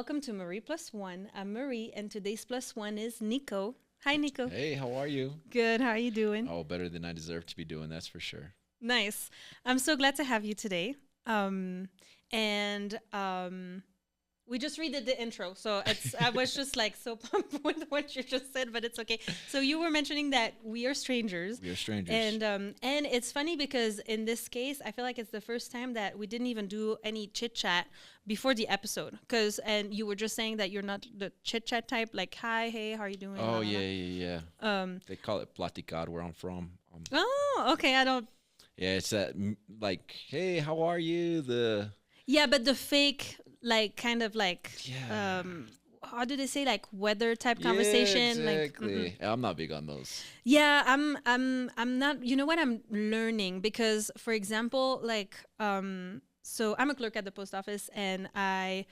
welcome to Marie+One. I'm Marie, and today's plus one is Nico. Hi, Nico. Hey, how are you? Good. How are you doing? Oh, better than I deserve to be doing, that's for sure. Nice. I'm so glad to have you today. And we just redid the intro, so I was just like so pumped with what you just said, but it's okay. So you were mentioning that we are strangers. We are strangers. And it's funny because in this case, I feel like it's the first time that we didn't even do any chit chat before the episode. And you were just saying that you're not the chit chat type, like hi, hey, how are you doing? Oh, La, la, la. yeah. They call it platicar where I'm from. Oh, okay. I don't. Yeah, it's that, like, hey, how are you? Yeah, but the fake, like, kind of like, Yeah. how do they say, like, weather type conversation? Yeah, Like, exactly. I'm not big on those. yeah, I'm not. You know what? I'm learning because, for example, like, so I'm a clerk at the post office, and I,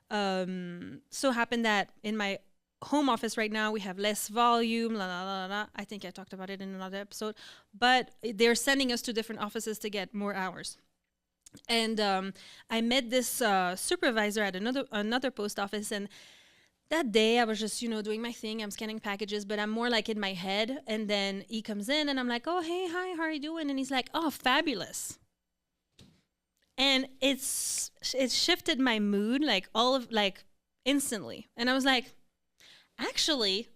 so happen that in my home office right now we have less volume. La la la la. I think I talked about it in another episode, but they're sending us to different offices to get more hours. And I met this supervisor at another post office, and that day I was just doing my thing. I'm scanning packages, but I'm more like in my head. And then he comes in, and I'm like, "Oh, hey, hi, how are you doing?" And he's like, "Oh, fabulous." And it shifted my mood like all of like instantly, and I was like, actually,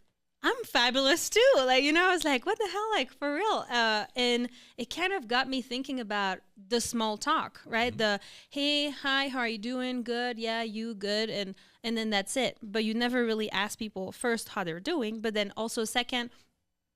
I'm fabulous too. Like, I was like, what the hell? Like, for real. And it kind of got me thinking about the small talk, right? Mhm. The, hey, hi, how are you doing? Good. Yeah, you good. And then that's it. But you never really ask people first how they're doing. But then also second,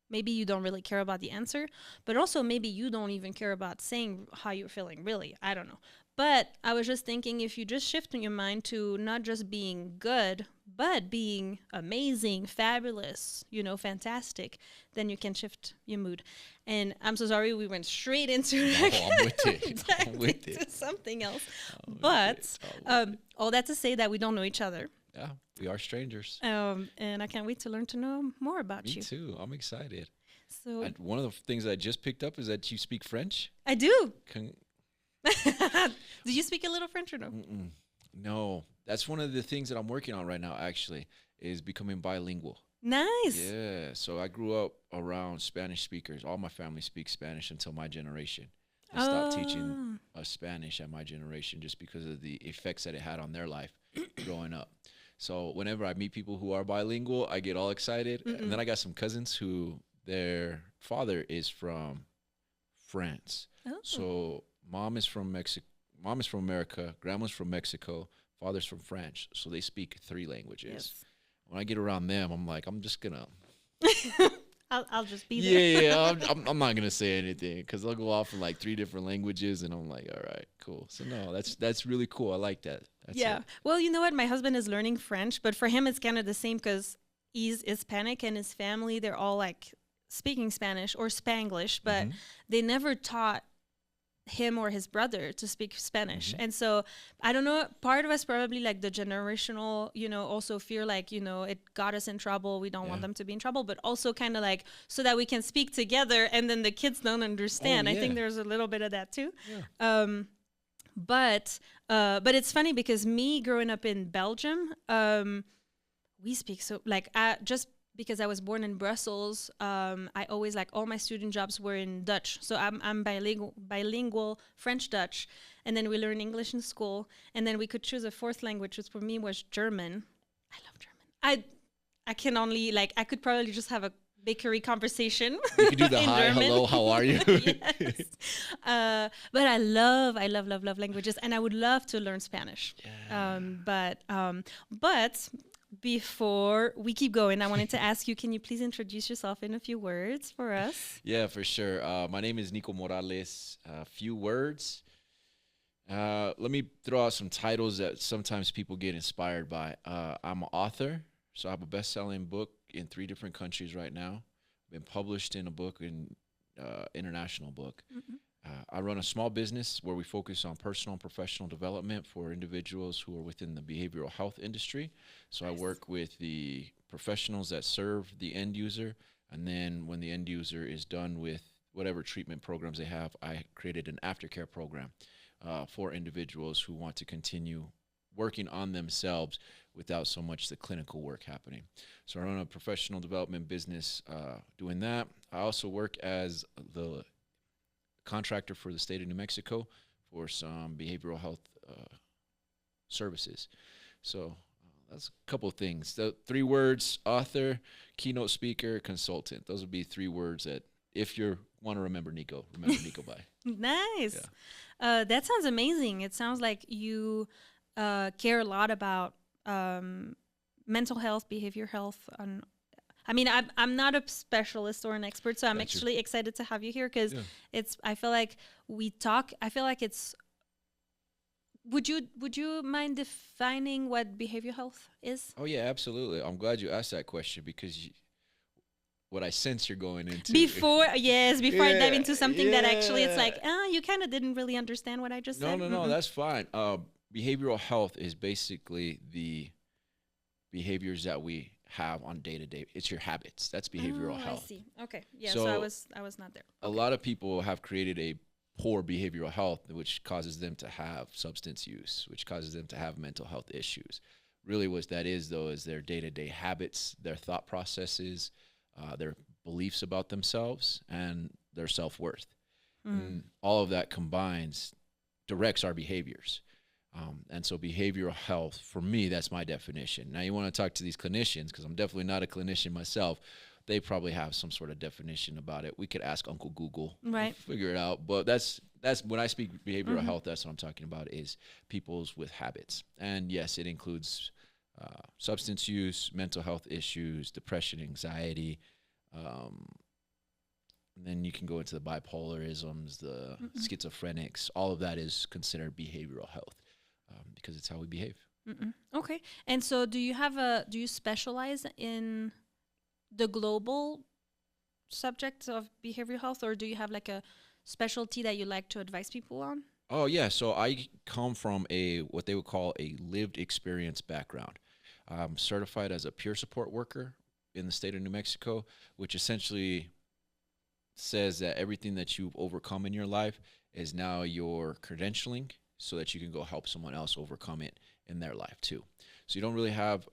maybe you don't really care about the answer, but also maybe you don't even care about saying how you're feeling, really. I don't know. But I was just thinking if you just shift in your mind to not just being good, but being amazing, fabulous, fantastic, then you can shift your mood. And I'm so sorry we went straight into No, I'm with it. back I'm with into it. something else. I'm with But it. I'm with it. all that to say that we don't know each other. Yeah, we are strangers. And I can't wait to learn to know more about Me you. too. I'm excited. So One of the things I just picked up is that you speak French. I do. Con- Do you speak a little French or no? Mm-mm. No, that's one of the things that I'm working on right now, actually, is becoming bilingual. Nice. Yeah, so I grew up around Spanish speakers. All my family speaks Spanish until my generation. I stopped teaching Spanish at my generation just because of the effects that it had on their life growing up. So whenever I meet people who are bilingual, I get all excited. And then I got some cousins who their father is from France. Oh. So mom is from Mexico. Mom is from America. Grandma's from Mexico. Father's from France. So they speak three languages. Yes. When I get around them, I'm like, I'm just gonna. I'll just be there. Yeah, I'm not gonna say anything because they'll go off in like three different languages, and I'm like, all right, cool. So no, that's really cool. I like that. That's Yeah. it. Well, you know what? My husband is learning French, but for him, it's kind of the same because he's Hispanic and his family, they're all like speaking Spanish or Spanglish, but Mhm. they never taught him or his brother to speak Spanish. Mhm. And so I don't know, part of us probably like the generational, also fear like, it got us in trouble. We don't want Yeah. them to be in trouble, but also kind of like so that we can speak together and then the kids don't understand. I think yeah. there's a little bit of that too. Yeah. But it's funny because me growing up in Belgium, we speak so like just because I was born in Brussels, I always like all my student jobs were in Dutch. So I'm bilingual French Dutch, and then we learn English in school, and then we could choose a fourth language, which for me was German. I love German. I can only like I could probably just have a bakery conversation You can do the in hi, German. hello, how are you? Yes. But I love, love languages, and I would love to learn Spanish. Yeah. But before we keep going, I wanted to ask you, can you please introduce yourself in a few words for us? Yeah, for sure. My name is Nico Morales. Few words. Let me throw out some titles that sometimes people get inspired by. I'm an author, so I have a best-selling book in 3 different countries right now. Been published in a book in international book. I run a small business where we focus on personal and professional development for individuals who are within the behavioral health industry. So I Nice. work with the professionals that serve the end user, and then when the end user is done with whatever treatment programs they have, I created an aftercare program for individuals who want to continue working on themselves without so much the clinical work happening. So I run a professional development business doing that. I also work as the contractor for the state of New Mexico for some behavioral health services. So that's a couple of things. The 3 words: author, keynote speaker, consultant. Those would be 3 words that if you want to remember Nico by. Nice. Yeah. That sounds amazing. It sounds like you care a lot about mental health, behavior health. I mean, I'm not a specialist or an expert, so I'm Gotcha. actually excited to have you here because Yeah. I feel like I feel like it's. Would you mind defining what behavioral health is? Oh yeah, absolutely. I'm glad you asked that question because what I sense you're going into. Before I dive into something that actually it's Yeah. like, you kind of didn't really understand what I just No, said. no, that's fine. Behavioral health is basically the behaviors that we have on day to day. It's your habits. That's behavioral health. I see. Okay. Yeah. So I was not there. A lot of people have created a poor behavioral health, which causes them to have substance use, which causes them to have mental health issues. Really, what that is, though, is their day to day habits, their thought processes, their beliefs about themselves, and their self worth. And all of that combines, directs our behaviors. And so behavioral health, for me, that's my definition. Now, you want to talk to these clinicians, because I'm definitely not a clinician myself. They probably have some sort of definition about it. We could ask Uncle Google, Right? Figure it out. But that's when I speak behavioral health, that's what I'm talking about, is people's with habits. And yes, it includes substance use, mental health issues, depression, anxiety. And then you can go into the bipolarisms, the schizophrenics. All of that is considered behavioral health because it's how we behave. Okay. And so, do you specialize in the global subjects of behavioral health, or do you have like a specialty that you like to advise people on? Oh yeah, so I come from what they would call a lived experience background. I'm certified as a peer support worker in the state of New Mexico, which essentially says that everything that you've overcome in your life is now your credentialing so that you can go help someone else overcome it in their life too. So you don't really have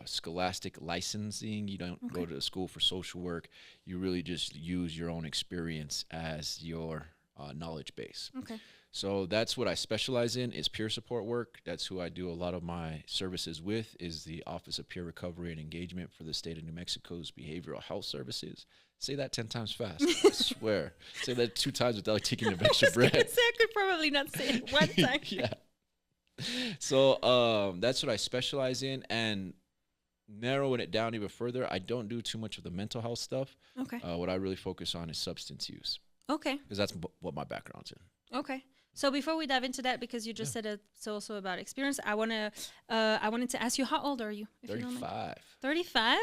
scholastic licensing. You don't go to school for social work. You really just use your own experience as your knowledge base. Okay. So that's what I specialize in, is peer support work. That's who I do a lot of my services with, is the Office of Peer Recovery and Engagement for the state of New Mexico's Behavioral Health Services. Say that 10 times fast, I swear. Say that 2 times without taking a bunch of breath. I could probably not say it one time. Yeah. So that's what I specialize in, and narrowing it down even further, I don't do too much of the mental health stuff. Okay. What I really focus on is substance use, Okay. because that's what my background's in. Okay. So before we dive into that, because you just said it's also about experience, I wanted to ask you, how old are you? If you don't mind? 35. 35?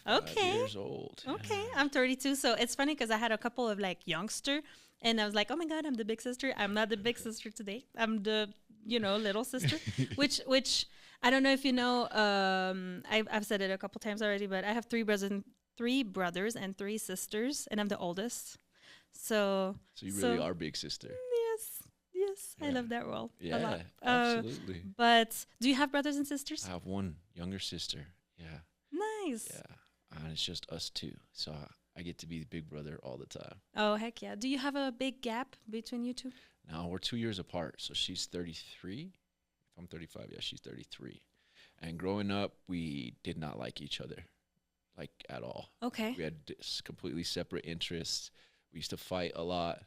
Okay. Years old. Okay. I'm 32. So it's funny because I had a couple of like youngster, and I was like, oh my God, I'm the big sister. I'm not the big sister today. I'm the, little sister, which I don't know if you know, I've said it a couple times already, but I have 3 brothers and 3 sisters, and I'm the oldest. So you really are big sister. Yes, I love that role a lot. Absolutely. But do you have brothers and sisters? I have one younger sister. Yeah. Nice. Yeah. And it's just us 2. So I get to be the big brother all the time. Oh, heck yeah. Do you have a big gap between you 2? No, we're 2 years apart. So she's 33. If I'm 35, yeah, she's 33. And growing up, we did not like each other, like at all. Okay. We had completely separate interests. We used to fight a lot.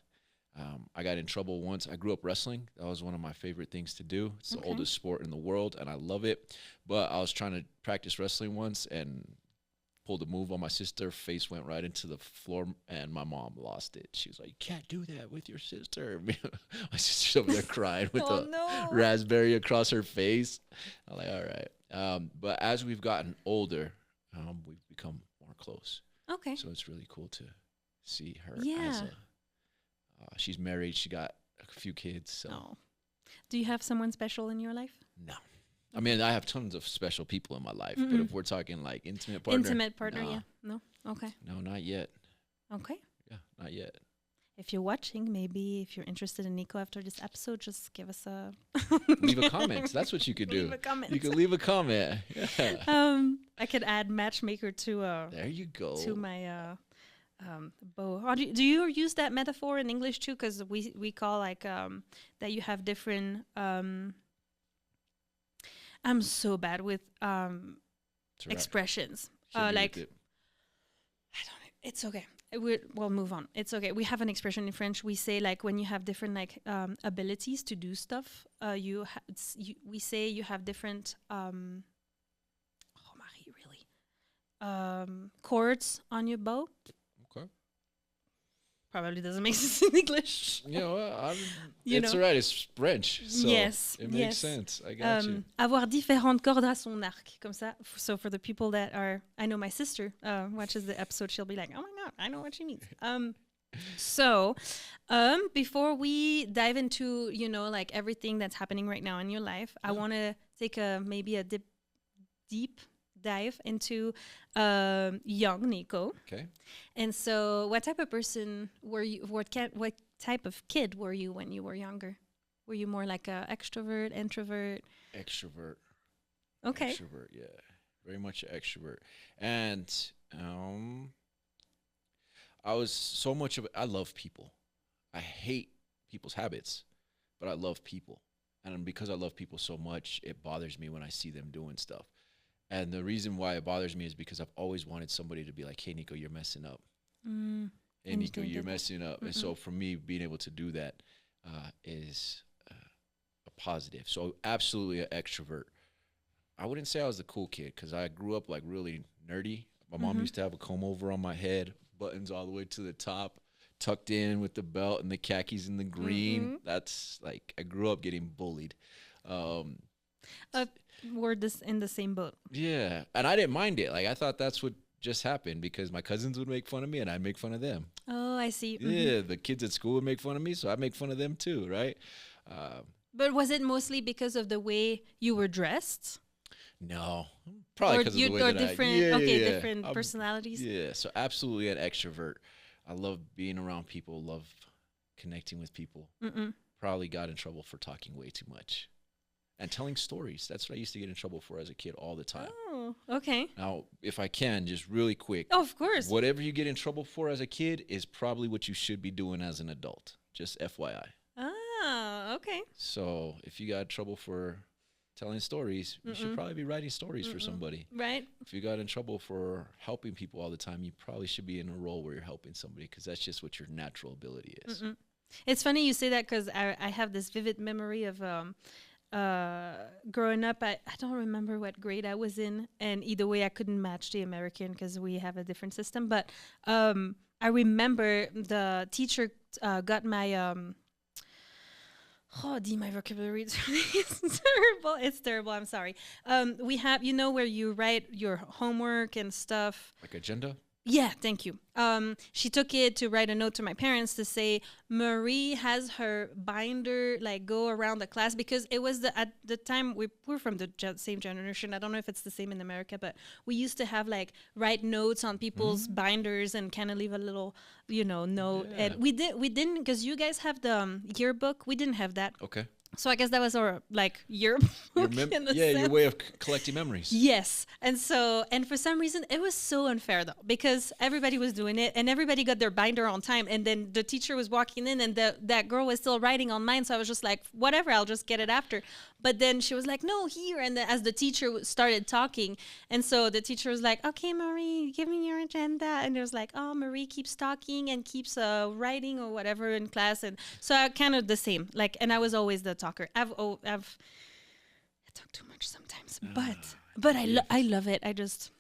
I got in trouble once. I grew up wrestling. That was one of my favorite things to do. It's the oldest sport in the world, and I love it. But I was trying to practice wrestling once and pulled a move on my sister. Face went right into the floor, and my mom lost it. She was like, "You can't do that with your sister." My sister's over there crying with raspberry across her face. I'm like, all right. But as we've gotten older, we've become more close. Okay. So it's really cool to see her Yeah. as she's married. She got a few kids. So. Oh. Do you have someone special in your life? No. I mean, I have tons of special people in my life, but if we're talking like intimate partner. Intimate partner, yeah. No? Okay. No, not yet. Okay. Yeah, not yet. if you're watching, maybe if you're interested in Nico after this episode, just give us a Leave a comment. That's what you could do. leave a comment. You could leave a comment. Yeah. I could add matchmaker There you go. to my bow. How do you use that metaphor in English too? Because we call like that you have different. I'm so bad with It's all right. expressions. Should be Like with it. I don't. It's okay. We'll move on. It's okay. We have an expression in French. We say like when you have different like abilities to do stuff. We say you have different. Oh, Marie, really. Chords on your bow. Okay. Probably doesn't make sense in English. You know, You it's know. all right. It's French. So Yes, it makes yes. sense. I got you. Avoir différentes cordes à son arc, comme ça. So for the people that are, I know my sister watches the episode, she'll be like, "Oh my god, I know what she means." So, before we dive into like everything that's happening right now in your life, I want to take maybe a deep dive into young Nico. Okay. And so, what type of person were you? What type of kid were you when you were younger? Were you more like a extrovert, introvert? Extrovert. Okay. Extrovert. Yeah. Very much an extrovert. And I was so much of. I love people. I hate people's habits, but I love people. And because I love people so much, it bothers me when I see them doing stuff. And the reason why it bothers me is because I've always wanted somebody to be like, "Hey, Nico, you're messing up. Mm. Hey, And you Nico, didn't you're do that. messing up." And so for me, being able to do that is a positive. So absolutely an extrovert. I wouldn't say I was the cool kid because I grew up like really nerdy. My mom used to have a comb over on my head, buttons all the way to the top, tucked in with the belt and the khakis and the green. That's like I grew up getting bullied. We're in the same boat. Yeah, and I didn't mind it. Like I thought that's what just happened because my cousins would make fun of me and I'd make fun of them. Oh, I see. Yeah, the kids at school would make fun of me, so I make fun of them too, right? But was it mostly because of the way you were dressed? No, probably because of the way or that different, different I'm- personalities? Yeah, so absolutely an extrovert. I love being around people, love connecting with people. Probably got in trouble for talking way too much and telling stories. That's what I used to get in trouble for as a kid all the time. Oh, okay. Now, if I can, just really quick, Oh, of course. whatever you get in trouble for as a kid is probably what you should be doing as an adult. Just FYI. Ah, okay. So if you got in trouble for telling stories, you should probably be writing stories for somebody. Right. If you got in trouble for helping people all the time, you probably should be in a role where you're helping somebody because that's just what your natural ability is. It's funny you say that because I have this vivid memory of growing up. I don't remember what grade I was in, and either way I couldn't match the American because we have a different system. But I remember the teacher got my my vocabulary is terrible. It's terrible. I'm sorry. We have where you write your homework and stuff. Like agenda? Yeah, thank you. She took it to write a note to my parents to say Marie has her binder like go around the class because it was at the time we're from the same generation. I don't know if it's the same in America, but we used to have like write notes on people's binders and kind of leave a little note. Yeah. And we didn't because you guys have the yearbook. We didn't have that. Okay. So I guess that was our like yearbook. In a your sense. way of collecting memories. Yes. And for some reason, it was so unfair though, because everybody was doing it and everybody got their binder on time. And then the teacher was walking in and that girl was still writing on mine. So I was just like, whatever, I'll just get it after. But then she was like, no, here. And as the teacher started talking. And so the teacher was like, okay, Marie, give me your agenda. And it was like, oh, Marie keeps talking and keeps writing or whatever in class. And so I kind of the same, like, and I was always the talker. I talk too much sometimes, but I love it. It's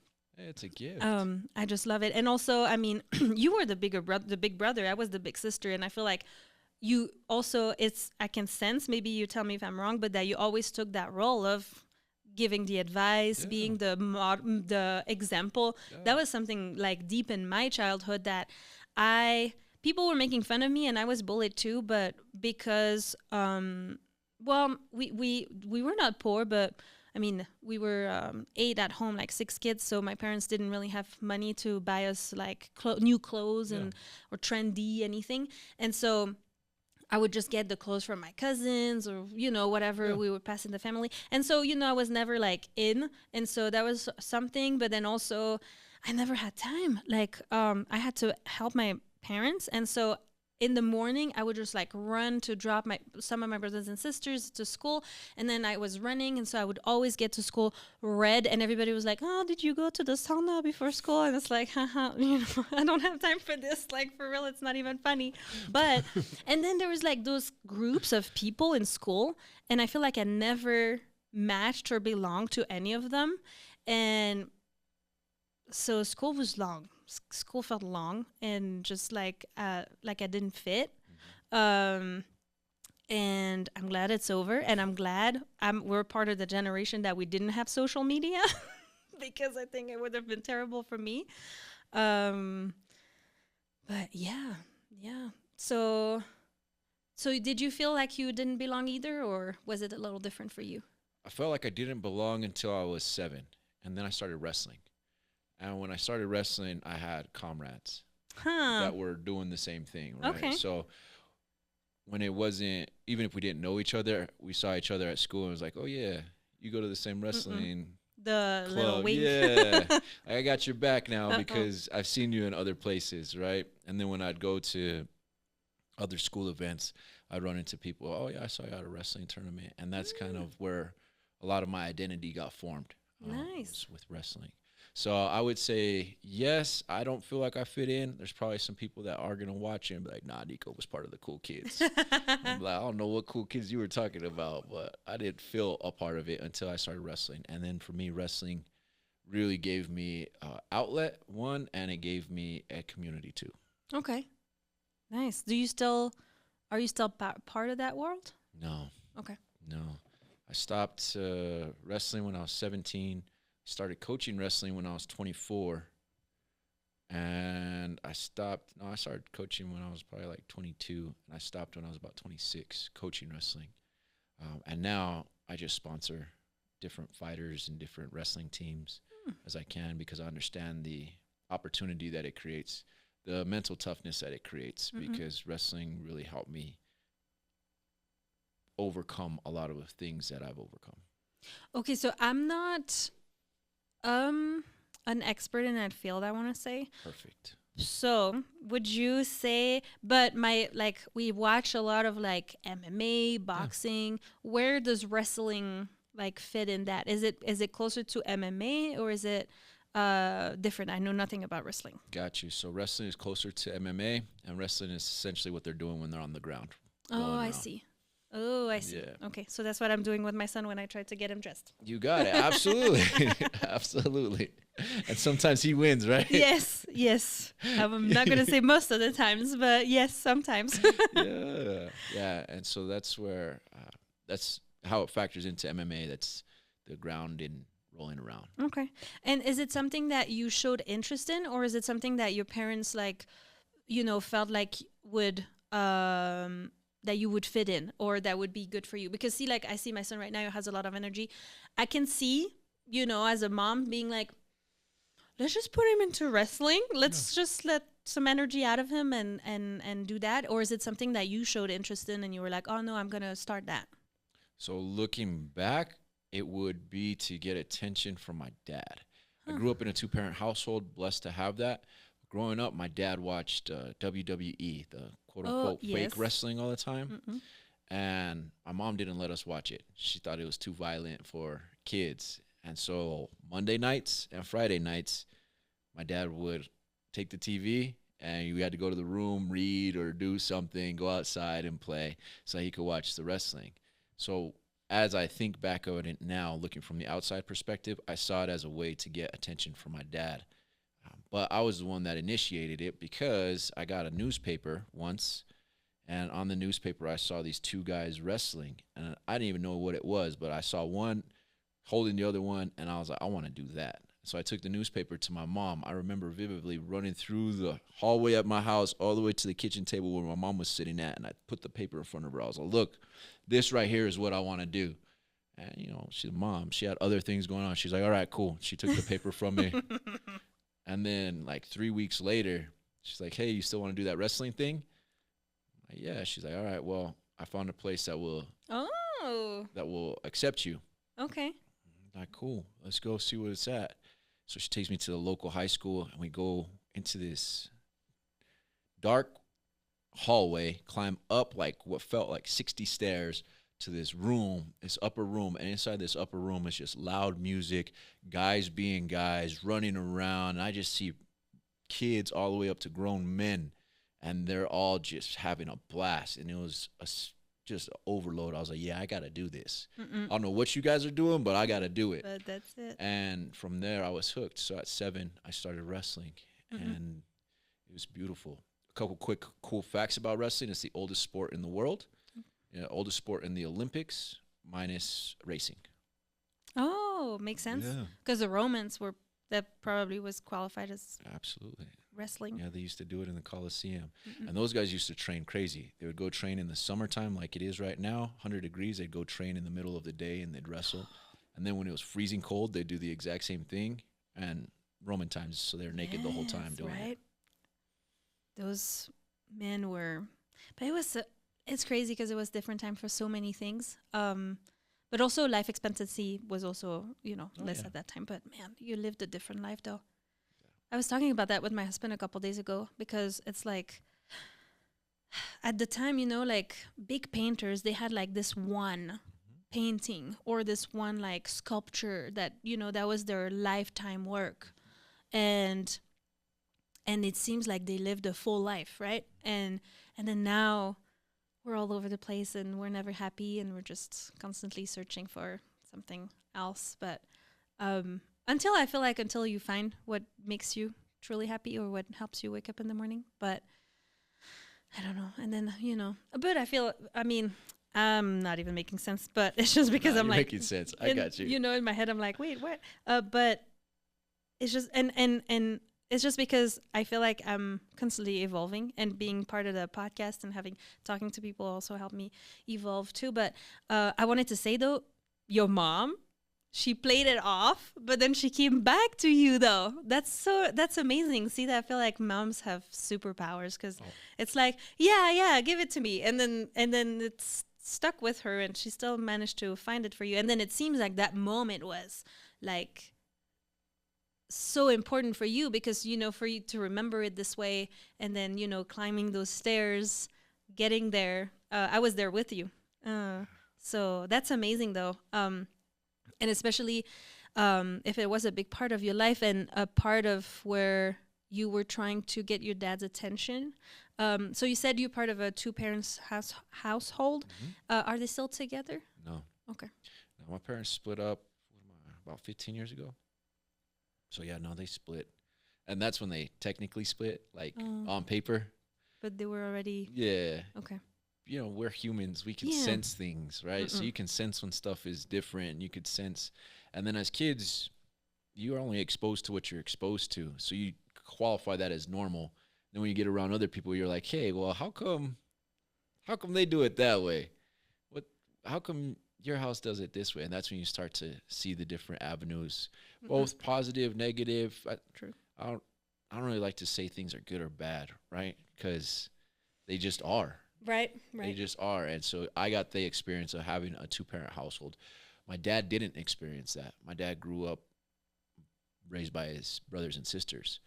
a gift. I just love it. And also, I mean, you were the big brother. I was the big sister, and I feel like you also. I can sense. Maybe you tell me if I'm wrong, but that you always took that role of giving the advice, being the example. Yeah. That was something like deep in my childhood that people were making fun of me, and I was bullied too. But because well, we were not poor, but I mean, we were 8 at home, like 6 kids. So my parents didn't really have money to buy us like new clothes Yeah. and or trendy anything. And so I would just get the clothes from my cousins or, whatever Yeah. we would pass in the family. And so, I was never like in. And so that was something. But then also, I never had time. Like, I had to help my parents. And so in the morning, I would just like run to drop some of my brothers and sisters to school. And then I was running. And so I would always get to school red. And everybody was like, oh, did you go to the sauna before school? And it's like, haha, I don't have time for this. Like, for real, it's not even funny. But, and then there was like those groups of people in school. And I feel like I never matched or belonged to any of them. And so school was long. School felt long and just like I didn't fit. Um, and I'm glad it's over. And I'm glad we're part of the generation that we didn't have social media because I think it would have been terrible for me. But yeah. So did you feel like you didn't belong either, or was it a little different for you? I felt like I didn't belong until I was 7, and then I started wrestling. And when I started wrestling, I had comrades that were doing the same thing, right? Okay. So when it wasn't, even if we didn't know each other, we saw each other at school and it was like, oh, yeah, you go to the same wrestling The club. little wink. Yeah, I got your back now because I've seen you in other places, right? And then when I'd go to other school events, I'd run into people, oh, yeah, I saw you at a wrestling tournament. And that's kind of where a lot of my identity got formed. Nice. With wrestling. So I would say, yes, I don't feel like I fit in. There's probably some people that are going to watch it and be like, nah, Nico was part of the cool kids. I'm like, I don't know what cool kids you were talking about, but I didn't feel a part of it until I started wrestling. And then for me, wrestling really gave me outlet, one, and it gave me a community, too. Okay. Nice. Are you still part of that world? No. Okay. No. I stopped wrestling when I was 17. Started coaching wrestling when I was 24, and I started coaching when I was probably like 22, and I stopped when I was about 26 coaching wrestling. And now I just sponsor different fighters and different wrestling teams as I can, because I understand the opportunity that it creates, the mental toughness that it creates, because wrestling really helped me overcome a lot of the things that I've overcome. Okay, so I'm not an expert in that field, I want to say. Perfect. So, would you say, but we watch a lot of like MMA, boxing. Where does wrestling like fit in that? Is it closer to MMA, or is it different? I know nothing about wrestling. Got you. So wrestling is closer to MMA, and wrestling is essentially what they're doing when they're on the ground. Oh, I see. Oh, I see. Yeah. Okay, so that's what I'm doing with my son when I try to get him dressed. You got it. Absolutely. Absolutely. And sometimes he wins, right? Yes. I'm not going to say most of the times, but yes, sometimes. Yeah. And so that's where, that's how it factors into MMA. That's the ground and rolling around. Okay. And is it something that you showed interest in, or is it something that your parents felt like would that you would fit in, or that would be good for you? Because see, like I see my son right now who has a lot of energy. I can see, as a mom being like, let's just put him into wrestling. Let's just let some energy out of him and do that. Or is it something that you showed interest in and you were like, oh no, I'm going to start that? So looking back, it would be to get attention from my dad. I grew up in a 2-parent household, blessed to have that. Growing up, my dad watched WWE, the quote-unquote fake wrestling all the time. And my mom didn't let us watch it. She thought it was too violent for kids. And so Monday nights and Friday nights, my dad would take the TV, and we had to go to the room, read or do something, go outside and play so he could watch the wrestling. So as I think back on it now, looking from the outside perspective, I saw it as a way to get attention from my dad. But I was the one that initiated it, because I got a newspaper once, and on the newspaper I saw these 2 guys wrestling, and I didn't even know what it was, but I saw one holding the other one, and I was like, I want to do that. So I took the newspaper to my mom. I remember vividly running through the hallway at my house all the way to the kitchen table where my mom was sitting at, and I put the paper in front of her. I was like, look, this right here is what I want to do. And, you know, she's a mom. She had other things going on. She's like, all right, cool. She took the paper from me. And then like 3 weeks later, she's like, hey, you still want to do that wrestling thing? I'm like, yeah. She's like, all right, well, I found a place Oh, that will accept you. okay. I'm like, cool. Let's go see what it's at. So she takes me to the local high school, and we go into this dark hallway, climb up like what felt like 60 stairs to this room, this upper room. And inside this upper room is just loud music, guys being guys, running around. And I just see kids all the way up to grown men, and they're all just having a blast. And it was just overload. I was like, yeah, I got to do this. Mm-mm. I don't know what you guys are doing, but I got to do it. But that's it. And from there, I was hooked. So at 7, I started wrestling, Mm-hmm. and it was beautiful. A couple quick cool facts about wrestling: it's the oldest sport in the world, oldest sport in the Olympics, minus racing. Oh, makes sense. Because the Romans were, that probably was qualified as Absolutely. wrestling. Yeah, they used to do it in the Coliseum. Mm-mm. And those guys used to train crazy. They would go train in the summertime like it is right now, 100 degrees. They'd go train in the middle of the day, and they'd wrestle. And then when it was freezing cold, they'd do the exact same thing. And Roman times, so they're naked the whole time Yes, doing right? it. Those men were, but it was, it's crazy because it was different time for so many things. But also life expectancy was also, less Yeah. at that time. But man, you lived a different life though. I was talking about that with my husband a couple days ago because it's like at the time, like big painters, they had like this one painting or this one like sculpture that, that was their lifetime work. And it seems like they lived a full life, right? And then now we're all over the place and we're never happy and we're just constantly searching for something else. But until you find what makes you truly happy or what helps you wake up in the morning. But I don't know. And then, but I'm not even making sense, but it's just because Nah, I'm you're like, making sense. I got you. In my head, I'm like, wait, what? But it's just, and it's just because I feel like I'm constantly evolving, and being part of the podcast and talking to people also helped me evolve too. But I wanted to say though, your mom, she played it off, but then she came back to you though. That's amazing. See, that I feel like moms have superpowers because it's like, yeah, give it to me. And then it's stuck with her and she still managed to find it for you. And then it seems like that moment was like so important for you because, for you to remember it this way and then, climbing those stairs, getting there. I was there with you. So that's amazing though. And especially if it was a big part of your life and a part of where you were trying to get your dad's attention. So you said you're part of a two-parents household. Are they still together? No. Okay. No, my parents split up about 15 years ago. So, yeah, no, they split. And that's when they technically split, like on paper. But they were already... Yeah. Okay. We're humans. We can sense things, right? So you can sense when stuff is different. You could sense. And then as kids, you are only exposed to what you're exposed to. So you qualify that as normal. Then when you get around other people, you're like, hey, well, how come they do it that way? How come your house does it this way? And that's when you start to see the different avenues, both positive, negative. True. I don't really like to say things are good or bad, right? Because they just are. Right. They just are. And so I got the experience of having a two-parent household. My dad didn't experience that. My dad grew up raised by his brothers and sisters.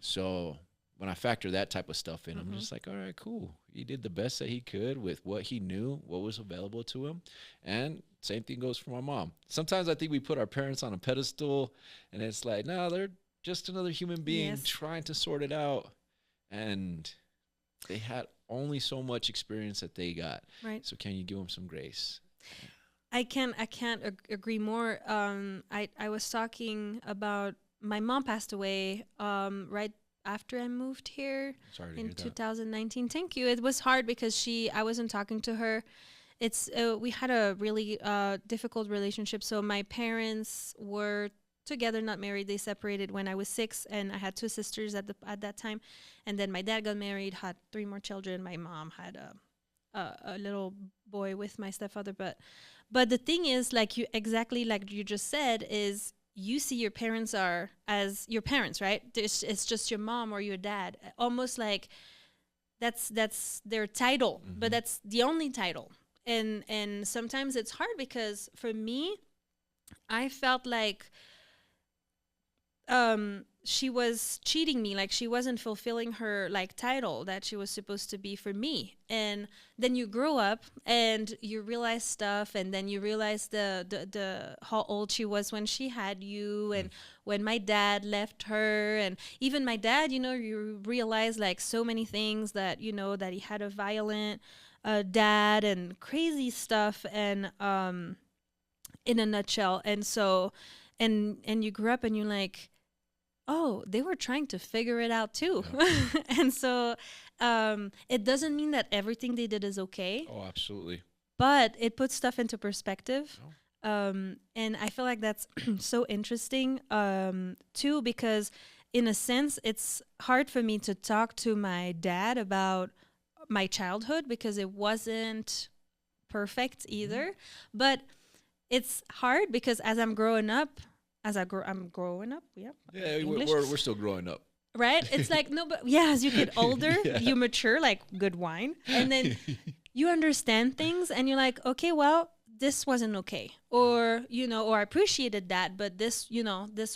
So when I factor that type of stuff in, I'm just like, all right, cool. He did the best that he could with what he knew, what was available to him. And same thing goes for my mom. Sometimes I think we put our parents on a pedestal, and it's like, no, they're just another human being trying to sort it out. And they had only so much experience that they got. Right. So can you give them some grace? I can't agree more. I was talking about my mom passed away right after I moved here in 2019. Thank you. It was hard because I wasn't talking to her. It's we had a really difficult relationship. So my parents were together, not married. They separated when I was 6, and I had 2 sisters at that time. And then my dad got married, had 3 more children. My mom had a little boy with my stepfather, but the thing is, like you exactly like you just said, is you see your parents are as your parents, right? It's just your mom or your dad, almost like that's their title, but that's the only title. And sometimes it's hard because for me, I felt like she was cheating me, like she wasn't fulfilling her like title that she was supposed to be for me. And then you grow up and you realize stuff, and then you realize the how old she was when she had you, and when my dad left her. And even my dad, you realize like so many things, that that he had a violent dad and crazy stuff. And in a nutshell. And so and you grew up and you're like, oh, they were trying to figure it out too. Yeah. And so it doesn't mean that everything they did is okay, Oh, absolutely. but it puts stuff into perspective. Oh. And I feel like that's so interesting too, because in a sense, it's hard for me to talk to my dad about my childhood because it wasn't perfect either. But it's hard because as I'm growing up, I'm growing up. Yeah. Yeah, English. we're still growing up. Right? It's like, no, but yeah, as you get older, Yeah. you mature like good wine. And then you understand things and you're like, okay, well, this wasn't okay. Or, or I appreciated that, but this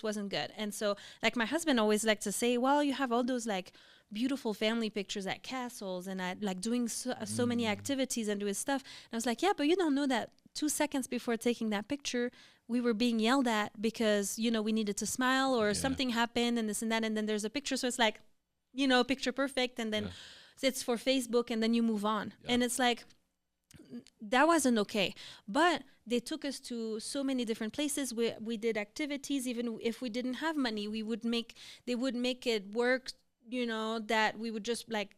wasn't good. And so, like, my husband always liked to say, well, you have all those like beautiful family pictures at castles and at like doing so many activities and doing stuff. And I was like, yeah, but you don't know that 2 seconds before taking that picture, we were being yelled at because, we needed to smile or something happened and this and that. And then there's a picture. So it's like, picture perfect. And then it's for Facebook and then you move on. Yeah. And it's like, that wasn't okay. But they took us to so many different places. We did activities. Even if we didn't have money, they would make it work, that we would just like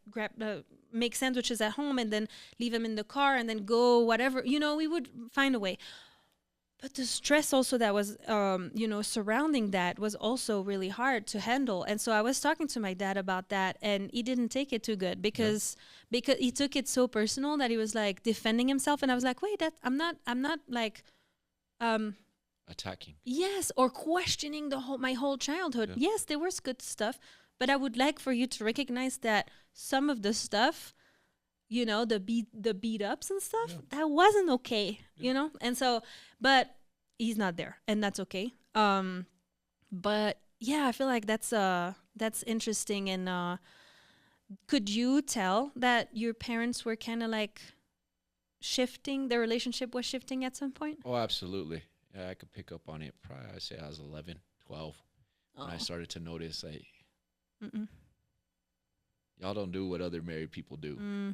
make sandwiches at home and then leave them in the car and then go whatever, we would find a way. But the stress also that was, surrounding that was also really hard to handle. And so I was talking to my dad about that, and he didn't take it too good because he took it so personal that he was like defending himself. And I was like, wait, I'm not like, attacking. Yes, or questioning my whole childhood. Yeah. Yes, there was good stuff, but I would like for you to recognize that some of the stuff, the beat ups and stuff, that wasn't okay, And so, but he's not there, and that's okay. But yeah, I feel like that's interesting. And could you tell that your parents were kind of like shifting, their relationship was shifting at some point? Oh, absolutely. Yeah, I could pick up on it. Probably I'd say I was 11, 12 when I started to notice like, y'all don't do what other married people do.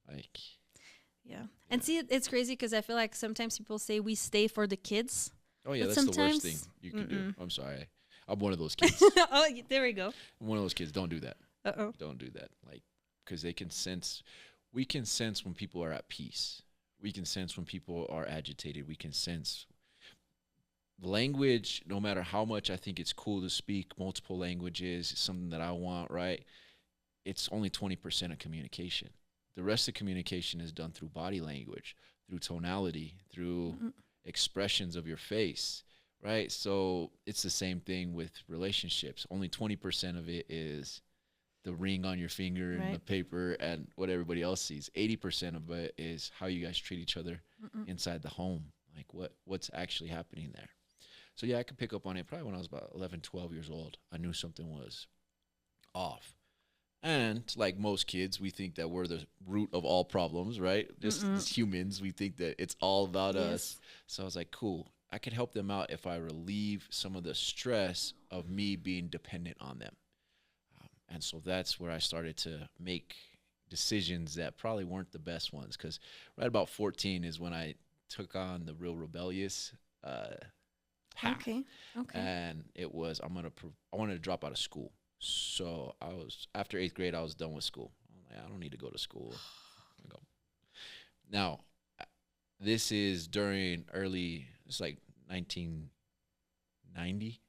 Like, yeah. And see, it's crazy because I feel like sometimes people say we stay for the kids. oh yeah, But that's the worst thing you can do. I'm sorry. I'm one of those kids. Oh, there we go. I'm one of those kids. Don't do that. Uh-oh. Don't do that. Like, because we can sense when people are at peace. We can sense when people are agitated. We can sense language, no matter how much I think it's cool to speak multiple languages, it's something that I want, right? It's only 20% of communication. The rest of communication is done through body language, through tonality, through expressions of your face, right? So it's the same thing with relationships. Only 20% of it is the ring on your finger and the paper and what everybody else sees. 80% of it is how you guys treat each other inside the home, like what's actually happening there. So yeah, I could pick up on it probably when I was about 11, 12 years old. I knew something was off. And like most kids, we think that we're the root of all problems, right? Just as humans, we think that it's all about us. So I was like, cool, I could help them out if I relieve some of the stress of me being dependent on them. And so that's where I started to make decisions that probably weren't the best ones, because right about 14 is when I took on the real rebellious path. Okay. And it was, I wanted to drop out of school. So after 8th grade, I was done with school. I'm like, I don't need to go to school. Now, this is during it's like 1990,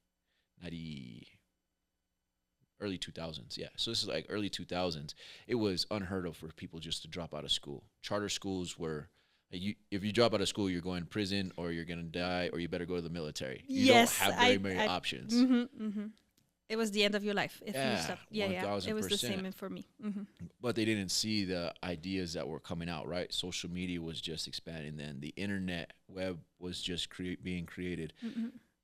early 2000s. Yeah. So this is like early 2000s. It was unheard of for people just to drop out of school. Charter schools were, if you drop out of school, you're going to prison or you're going to die or you better go to the military. You don't Yes, have very many options. It was the end of your life if you Yeah, stopped. Yeah, yeah. It was the 1000%. same for me. But they didn't see the ideas that were coming out, right? Social media was just expanding then. The internet web was just being created.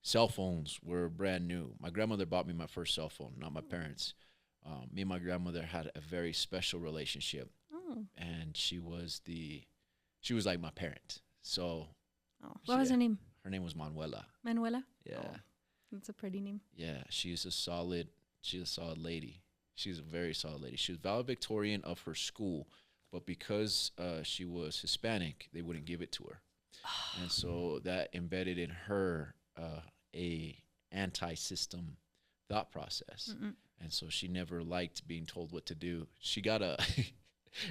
Cell phones were brand new. My grandmother bought me my first cell phone, not my parents. Me and my grandmother had a very special relationship. And she was like my parent. So what was her name? Her name was Manuela. Manuela? Yeah. Oh, that's a pretty name. Yeah, she's a solid lady. She's a very solid lady. She was valedictorian of her school, but because she was Hispanic, they wouldn't give it to her. And so that embedded in her a anti-system thought process. And so she never liked being told what to do. She got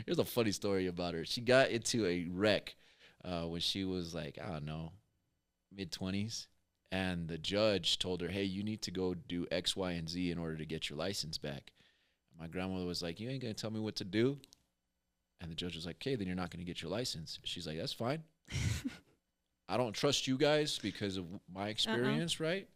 here's a funny story about her. She got into a wreck when she was like, I don't know, mid-20s. And the judge told her, hey, you need to go do X, Y, and Z in order to get your license back. My grandmother was like, you ain't going to tell me what to do? And the judge was like, okay, then you're not going to get your license. She's like, that's fine. I don't trust you guys because of my experience, right?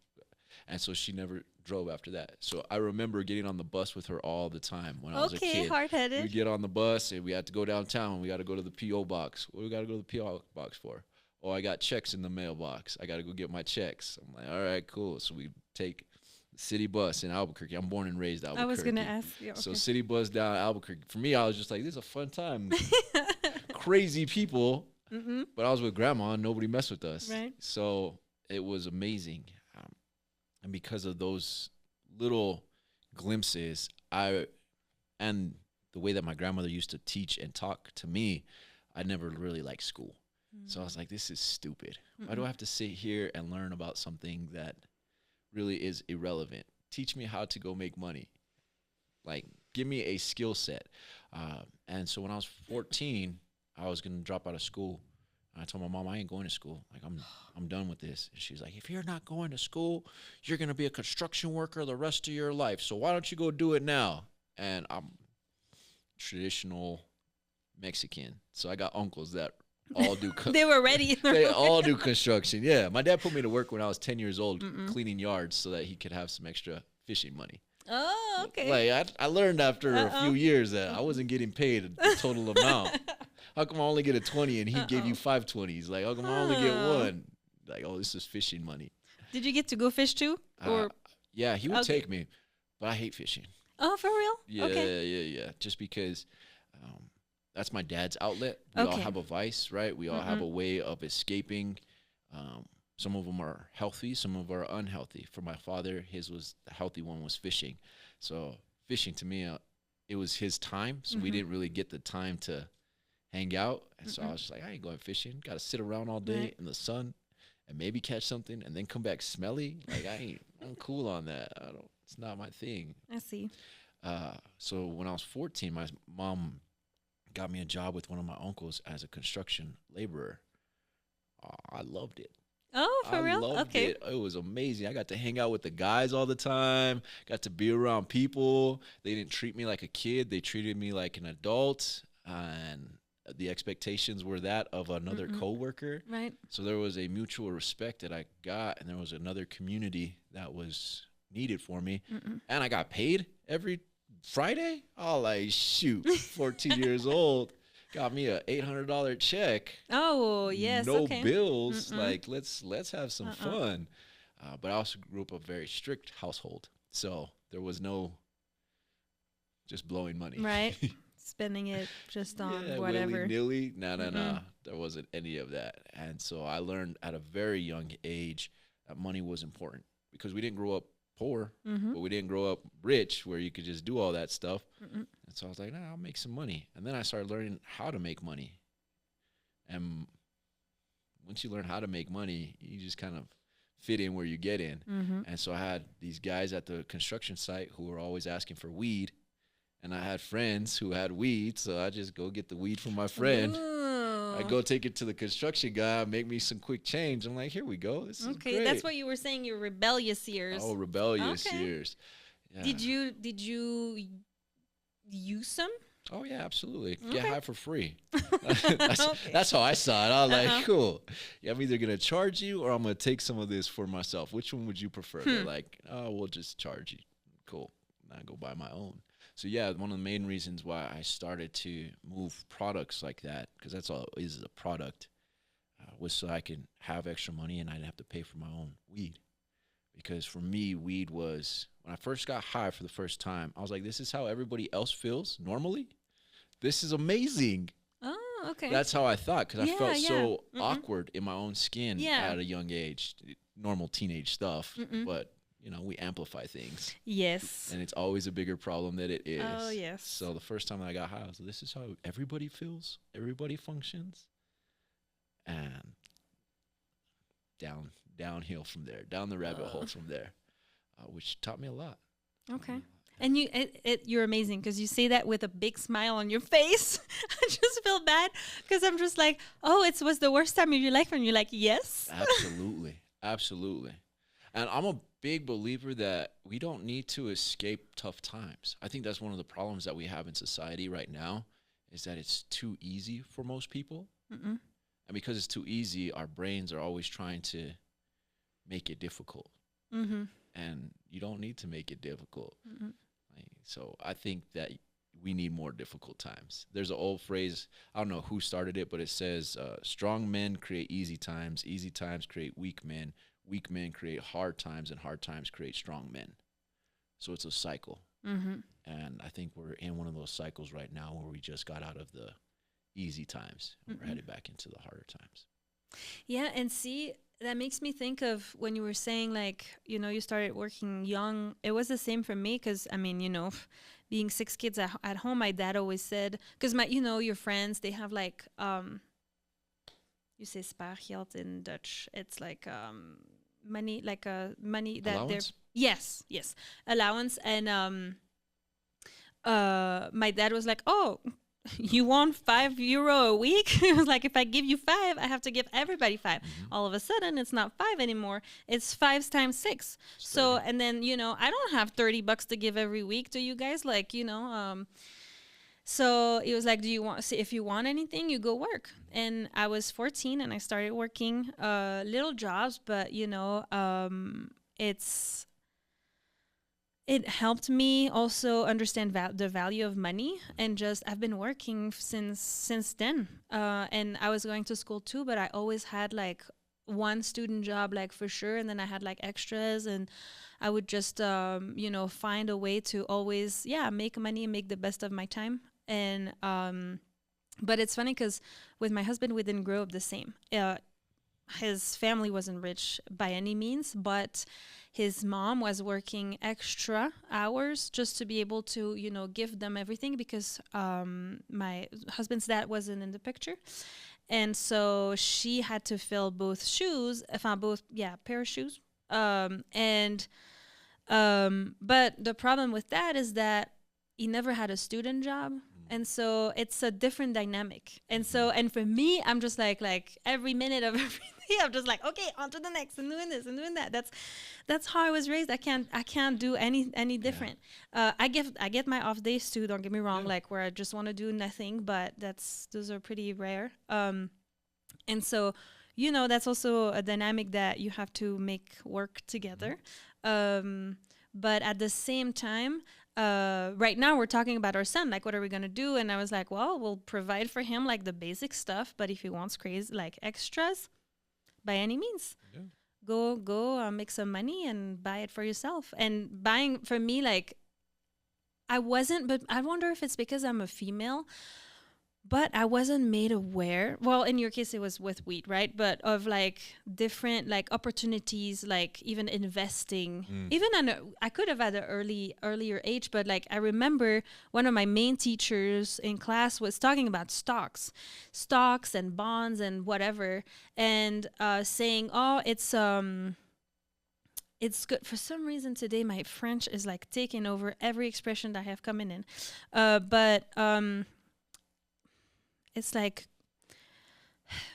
And so she never drove after that. So I remember getting on the bus with her all the time when I was a kid. Okay, hard-headed. We get on the bus and we had to go downtown. We got to go to the P.O. box. What do we got to go to the P.O. box for? Oh, I got checks in the mailbox. I got to go get my checks. I'm like, all right, cool. So we take the city bus in Albuquerque. I'm born and raised Albuquerque. I was going to ask. Yeah, okay. So city bus down Albuquerque. For me, I was just like, this is a fun time. Crazy people. But I was with grandma and nobody messed with us. Right. So it was amazing. And because of those little glimpses, and the way that my grandmother used to teach and talk to me, I never really liked school. So I was like, this is stupid. Why do I have to sit here and learn about something that really is irrelevant? Teach me how to go make money. Like, give me a skill set. And so when I was 14, I was going to drop out of school. And I told my mom, I ain't going to school. Like, I'm done with this. And she's like, if you're not going to school, you're going to be a construction worker the rest of your life. So why don't you go do it now? And I'm traditional Mexican. So I got uncles that all do they were ready. They all do construction. Yeah. My dad put me to work when I was 10 years old cleaning yards so that he could have some extra fishing money. Oh, okay. Like I learned after a few years that I wasn't getting paid the total amount. How come I only get a 20 and he gave you 5 20s? Like, how come I only get one? Like, oh, this is fishing money. Did you get to go fish too? Or yeah, he would take me, but I hate fishing. Oh, for real? Yeah, okay. yeah. Just because that's my dad's outlet. We all have a vice, right? We all have a way of escaping. Some of them are healthy, some of them are unhealthy. For my father, the healthy one was fishing. So fishing to me, it was his time. So we didn't really get the time to hang out. And so I was just like, I ain't going fishing. Got to sit around all day in the sun and maybe catch something and then come back smelly. Like, I'm cool on that. It's not my thing. I see. So when I was 14, my mom got me a job with one of my uncles as a construction laborer. I loved it. Oh, for real? Loved it. It was amazing. I got to hang out with the guys all the time. Got to be around people. They didn't treat me like a kid. They treated me like an adult. And the expectations were that of another coworker. Right. So there was a mutual respect that I got, and there was another community that was needed for me. And I got paid every Friday. Oh, like, shoot, 14 years old. Got me a $800 check. Oh, yes. No bills. Like, let's have some fun. But I also grew up a very strict household. So there was no just blowing money. Right. Spending it just on whatever. Willy-nilly. No. There wasn't any of that. And so I learned at a very young age that money was important because we didn't grow up poor, but we didn't grow up rich where you could just do all that stuff. And so I was like, I'll make some money. And then I started learning how to make money. And once you learn how to make money, you just kind of fit in where you get in. And so I had these guys at the construction site who were always asking for weed. And I had friends who had weed, so I just go get the weed from my friend. I go take it to the construction guy, make me some quick change. I'm like, here we go. This is great. That's what you were saying, your rebellious years. Oh, rebellious years. Yeah. Did you use some? Oh yeah, absolutely. Get Okay. high for free. that's, Okay. that's how I saw it. I was Uh-huh. like, cool. Yeah, I'm either gonna charge you or I'm gonna take some of this for myself. Which one would you prefer? They're Hmm. like, oh, we'll just charge you. Cool. And I go buy my own. So yeah, one of the main reasons why I started to move products like that, because that's all it is a product, was so I can have extra money and I didn't have to pay for my own weed. Because for me, weed was when I first got high for the first time, I was like, this is how everybody else feels normally. This is amazing. Oh, okay. That's how I thought because I Yeah, felt yeah. so Mm-mm. awkward in my own skin Yeah. at a young age. Normal teenage stuff, Mm-mm. but we amplify things, Yes. and it's always a bigger problem than it is. Oh, yes. So the first time that I got high, I was like, this is how everybody feels, everybody functions, and downhill from there, down the rabbit hole from there, which taught me a lot. Okay. And you're amazing because you say that with a big smile on your face. I just feel bad because I'm just like, oh, it was the worst time of your life, and you're like, yes. Absolutely. Absolutely. And I'm a big believer that we don't need to escape tough times. I think that's one of the problems that we have in society right now is that it's too easy for most people. Mm-mm. And because it's too easy, our brains are always trying to make it difficult. Mm-hmm. And you don't need to make it difficult. Mm-mm. So I think that we need more difficult times. There's an old phrase, I don't know who started it, but it says, strong men create easy times create weak men create hard times, and hard times create strong men. So it's a cycle. Mm-hmm. And I think we're in one of those cycles right now where we just got out of the easy times and we're headed back into the harder times. Yeah, and see, that makes me think of when you were saying, like, you started working young. It was the same for me because, I mean, being 6 kids at home, my dad always said, because your friends, they have like, you say spaargeld in Dutch. It's like money, like money that Allowance? yes, allowance. And my dad was like, oh, you want €5 a week? It was like, if I give you 5, I have to give everybody 5. Mm-hmm. All of a sudden, it's not 5 anymore. It's 5 times 6. So, and then, I don't have $30 to give every week to you guys. Like, so it was like, if you want anything, you go work. And I was 14 and I started working little jobs, but, it helped me also understand the value of money, and just I've been working since then, and I was going to school too, but I always had like one student job, like for sure, and then I had like extras, and I would just find a way to always make money and make the best of my time. And but it's funny because with my husband we didn't grow up the same. His family wasn't rich by any means, but his mom was working extra hours just to be able to, give them everything, because my husband's dad wasn't in the picture. And so she had to fill both shoes, pair of shoes. But the problem with that is that he never had a student job. And so it's a different dynamic. And so, and for me, I'm just like every minute of every day, I'm just like, okay, on to the next, and doing this and doing that. That's how I was raised. I can't do any different. I get my off days too. Don't get me wrong, like where I just want to do nothing, but those are pretty rare. And so, that's also a dynamic that you have to make work together. But at the same time, right now we're talking about our son, like what are we gonna do? And I was like, well, we'll provide for him like the basic stuff, but if he wants crazy like extras, by any means, go make some money and buy it for yourself. And buying for me, like but I wonder if it's because I'm a female, but I wasn't made aware. Well, in your case, it was with weed, right? But of like different like opportunities, like even investing. Even I could have at an earlier age, but like I remember one of my main teachers in class was talking about stocks and bonds and whatever, and saying, "Oh, it's good." For some reason today, my French is like taking over every expression that I have coming in, but it's like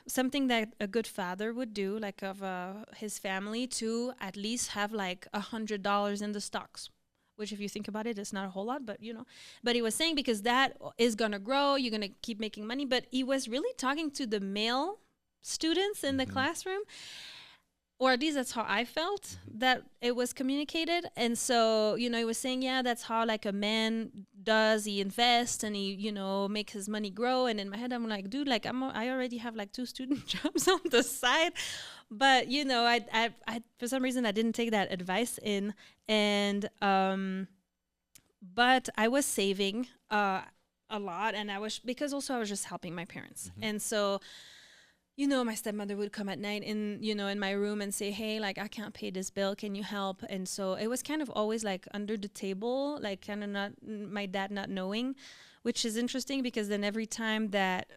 something that a good father would do, like of his family, to at least have like $100 in the stocks, which if you think about it, it's not a whole lot, but but he was saying because that is going to grow, you're going to keep making money. But he was really talking to the male students in the classroom, or at least that's how I felt that it was communicated. And so, he was saying, yeah, that's how like a man does. He invests and he, makes his money grow. And in my head, I'm like, dude, like I already have like 2 student jobs on the side. But, I for some reason, I didn't take that advice in. And, but I was saving a lot. And because also I was just helping my parents. And so, my stepmother would come at night in my room and say, hey, like, I can't pay this bill. Can you help? And so it was kind of always like under the table, like kind of not my dad not knowing, which is interesting because then every time that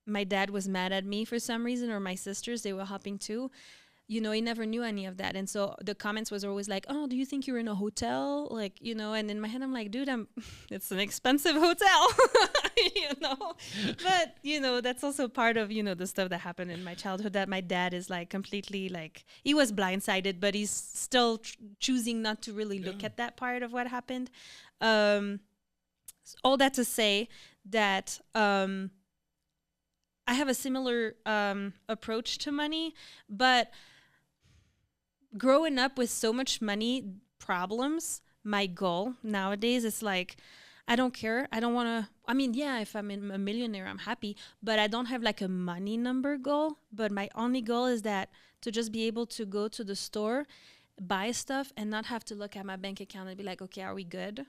my dad was mad at me for some reason, or my sisters, they were helping too. He never knew any of that. And so the comments was always like, oh, do you think you're in a hotel? Like, and in my head, I'm like, dude, it's an expensive hotel, but, that's also part of, the stuff that happened in my childhood that my dad is like completely like, he was blindsided, but he's still choosing not to really look at that part of what happened. All that to say that, I have a similar approach to money, but growing up with so much money problems, my goal nowadays is like, I don't care. I don't want to, yeah, if I'm a millionaire, I'm happy, but I don't have like a money number goal. But my only goal is that to just be able to go to the store, buy stuff and not have to look at my bank account and be like, okay, are we good?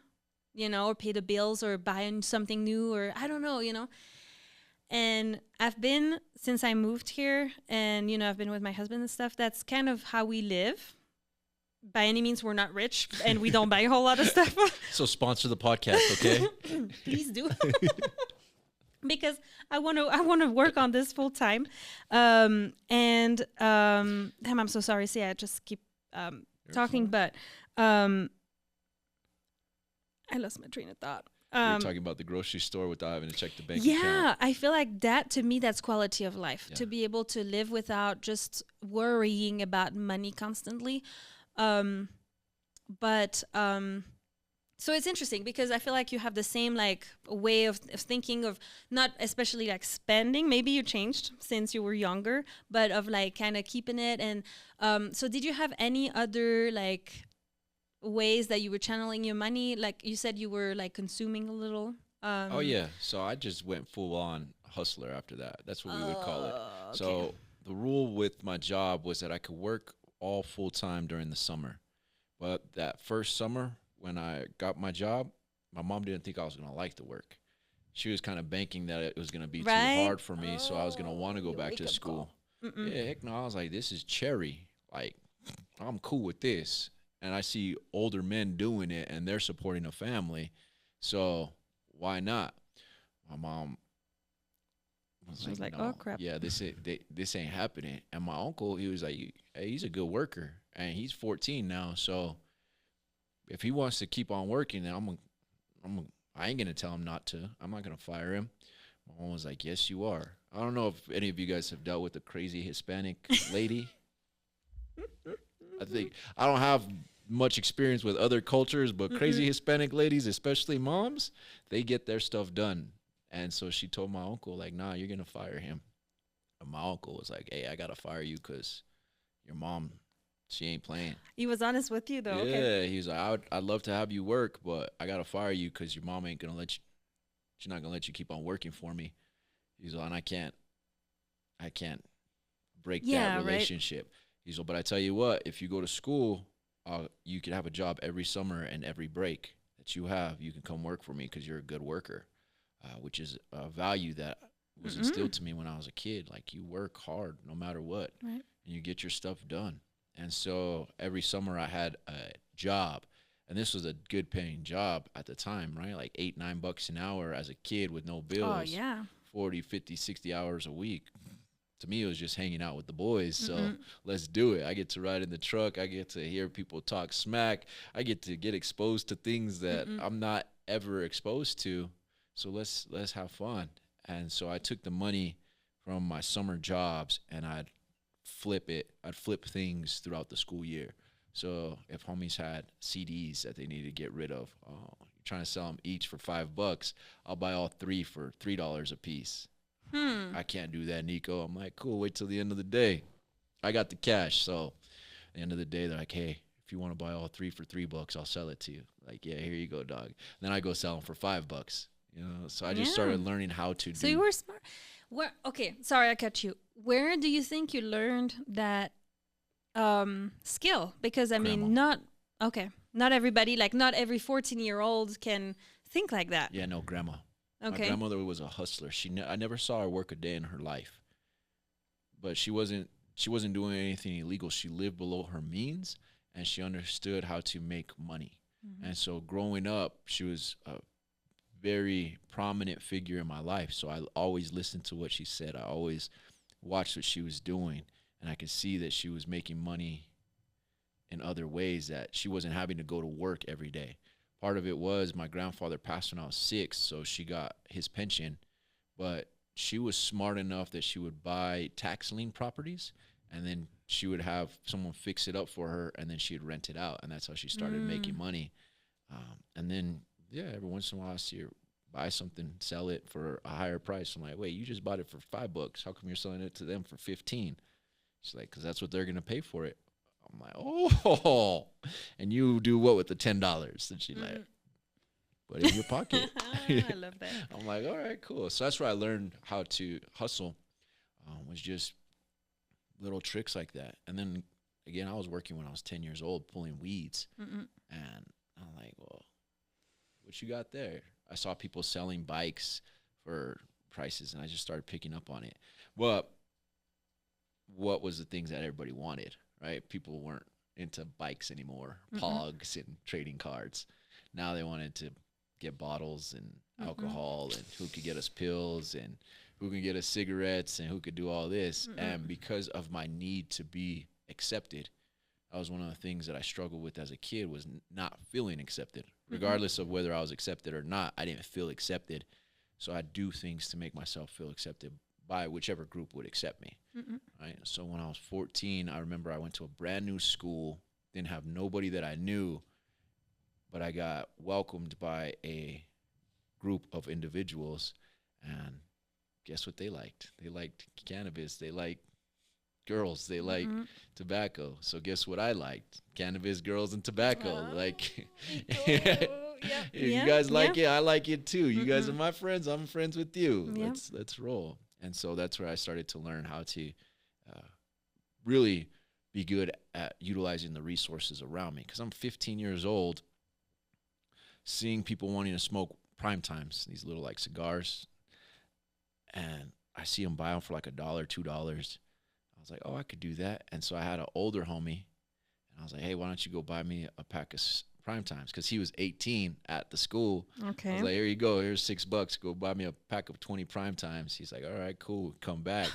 Or pay the bills or buy something new, or I don't know, And I've been, since I moved here and, I've been with my husband and stuff, that's kind of how we live. By any means, we're not rich and we don't buy a whole lot of stuff. So sponsor the podcast, okay? Please do. Because I want to work on this full time. Damn, I'm so sorry. See, I just keep talking, but I lost my train of thought. You're talking about the grocery store without having to check the bank account. Yeah, I feel like that, to me, that's quality of life. To be able to live without just worrying about money constantly. So it's interesting because I feel like you have the same like way of thinking of not especially like spending. Maybe you changed since you were younger, but of like kind of keeping it. And so did you have any other like ways that you were channeling your money? Like you said, you were like consuming a little. Oh yeah, so I just went full on hustler after that. That's what we would call it. Okay. So the rule with my job was that I could work all full time during the summer. But that first summer when I got my job, my mom didn't think I was gonna like the work. She was kind of banking that it was gonna be too hard for me, so I was gonna want to go back to school. Yeah, heck no, I was like, this is cherry. Like, I'm cool with this. And I see older men doing it and they're supporting a family. So why not? My mom was like, no, oh crap. Yeah, this ain't happening. And my uncle, he was like, hey, he's a good worker and he's 14 now. So if he wants to keep on working, then I ain't going to tell him not to. I'm not going to fire him. My mom was like, yes, you are. I don't know if any of you guys have dealt with a crazy Hispanic lady. I don't have much experience with other cultures, but crazy Hispanic ladies, especially moms, they get their stuff done. And so she told my uncle, like, nah, you're going to fire him. And my uncle was like, hey, I got to fire you because your mom, she ain't playing. He was honest with you, though. Yeah, okay. He was like, I'd love to have you work, but I got to fire you because your mom ain't going to let you, she's not going to let you keep on working for me. He's like, and I can't break that relationship. Right? He's like, but I tell you what, if you go to school, you can have a job every summer and every break that you have, you can come work for me because you're a good worker, which is a value that was instilled to me when I was a kid. Like, you work hard no matter what, and you get your stuff done. And so every summer I had a job, and this was a good paying job at the time, right? Like $8-9 an hour as a kid with no bills. Oh, yeah. 40, 50, 60 hours a week. To me, it was just hanging out with the boys. So let's do it. I get to ride in the truck. I get to hear people talk smack. I get to get exposed to things that I'm not ever exposed to. So let's have fun. And so I took the money from my summer jobs and I'd flip it. I'd flip things throughout the school year. So if homies had CDs that they needed to get rid of, you're trying to sell them each for $5, I'll buy all three for $3 a piece. Hmm. I can't do that, Nico. I'm like, cool, wait till the end of the day. I got the cash. So at the end of the day, they're like, hey, if you want to buy all three for $3, I'll sell it to you. Like, yeah, here you go, dog. And then I go sell them for $5. So I just Yeah. started learning how to So do you were smart. Where? Okay, sorry I cut you. Where do you think you learned that skill? Because I grandma. mean, not everybody, like not every 14-year-old can think like that. Yeah, no, grandma. My Okay. grandmother was a hustler. I never saw her work a day in her life, but she wasn't doing anything illegal. She lived below her means, and she understood how to make money. Mhm. And so growing up, she was a very prominent figure in my life. So I always listened to what she said. I always watched what she was doing, and I could see that she was making money in other ways, that she wasn't having to go to work every day. Part of it was my grandfather passed when I was 6, so she got his pension, but she was smart enough that she would buy tax lien properties, and then she would have someone fix it up for her, and then she'd rent it out, and that's how she started making money. And then, yeah, every once in a while I see her buy something, sell it for a higher price. I'm like, wait, you just bought it for $5. How come you're selling it to them for 15? She's like, because that's what they're gonna pay for it. I'm like, oh, and you do what with the $10? And she's like, put it in your pocket. I love that. I'm like, all right, cool. So that's where I learned how to hustle. Was just little tricks like that. And then again, I was working when I was 10 years old, pulling weeds, Mm-mm. and I'm like, well, what you got there? I saw people selling bikes for prices, and I just started picking up on it. Well, what was the things that everybody wanted, right? People weren't into bikes anymore, pogs and trading cards. Now they wanted to get bottles and alcohol, and who could get us pills, and who can get us cigarettes, and who could do all this. And because of my need to be accepted, that was one of the things that I struggled with as a kid, was not feeling accepted. Regardless of whether I was accepted or not, I didn't feel accepted. So I do things to make myself feel accepted by whichever group would accept me. Right. So when I was 14, I remember I went to a brand new school, didn't have nobody that I knew, but I got welcomed by a group of individuals, and guess what they liked? They liked cannabis. They liked girls. They liked tobacco. So guess what I liked? Cannabis, girls, and tobacco. Like, if you guys like it, I like it too. You guys are my friends. I'm friends with you. Let's roll. And so that's where I started to learn how to really be good at utilizing the resources around me. Because I'm 15 years old, seeing people wanting to smoke prime times, these little like cigars, and I see them buy them for like $1, $2. I was like, oh, I could do that. And so I had an older homie, and I was like, hey, why don't you go buy me a pack of prime times? Because he was 18 at the school. Okay. I was like, here you go. Here's $6. Go buy me a pack of 20 prime times. He's like, all right, cool. Come back.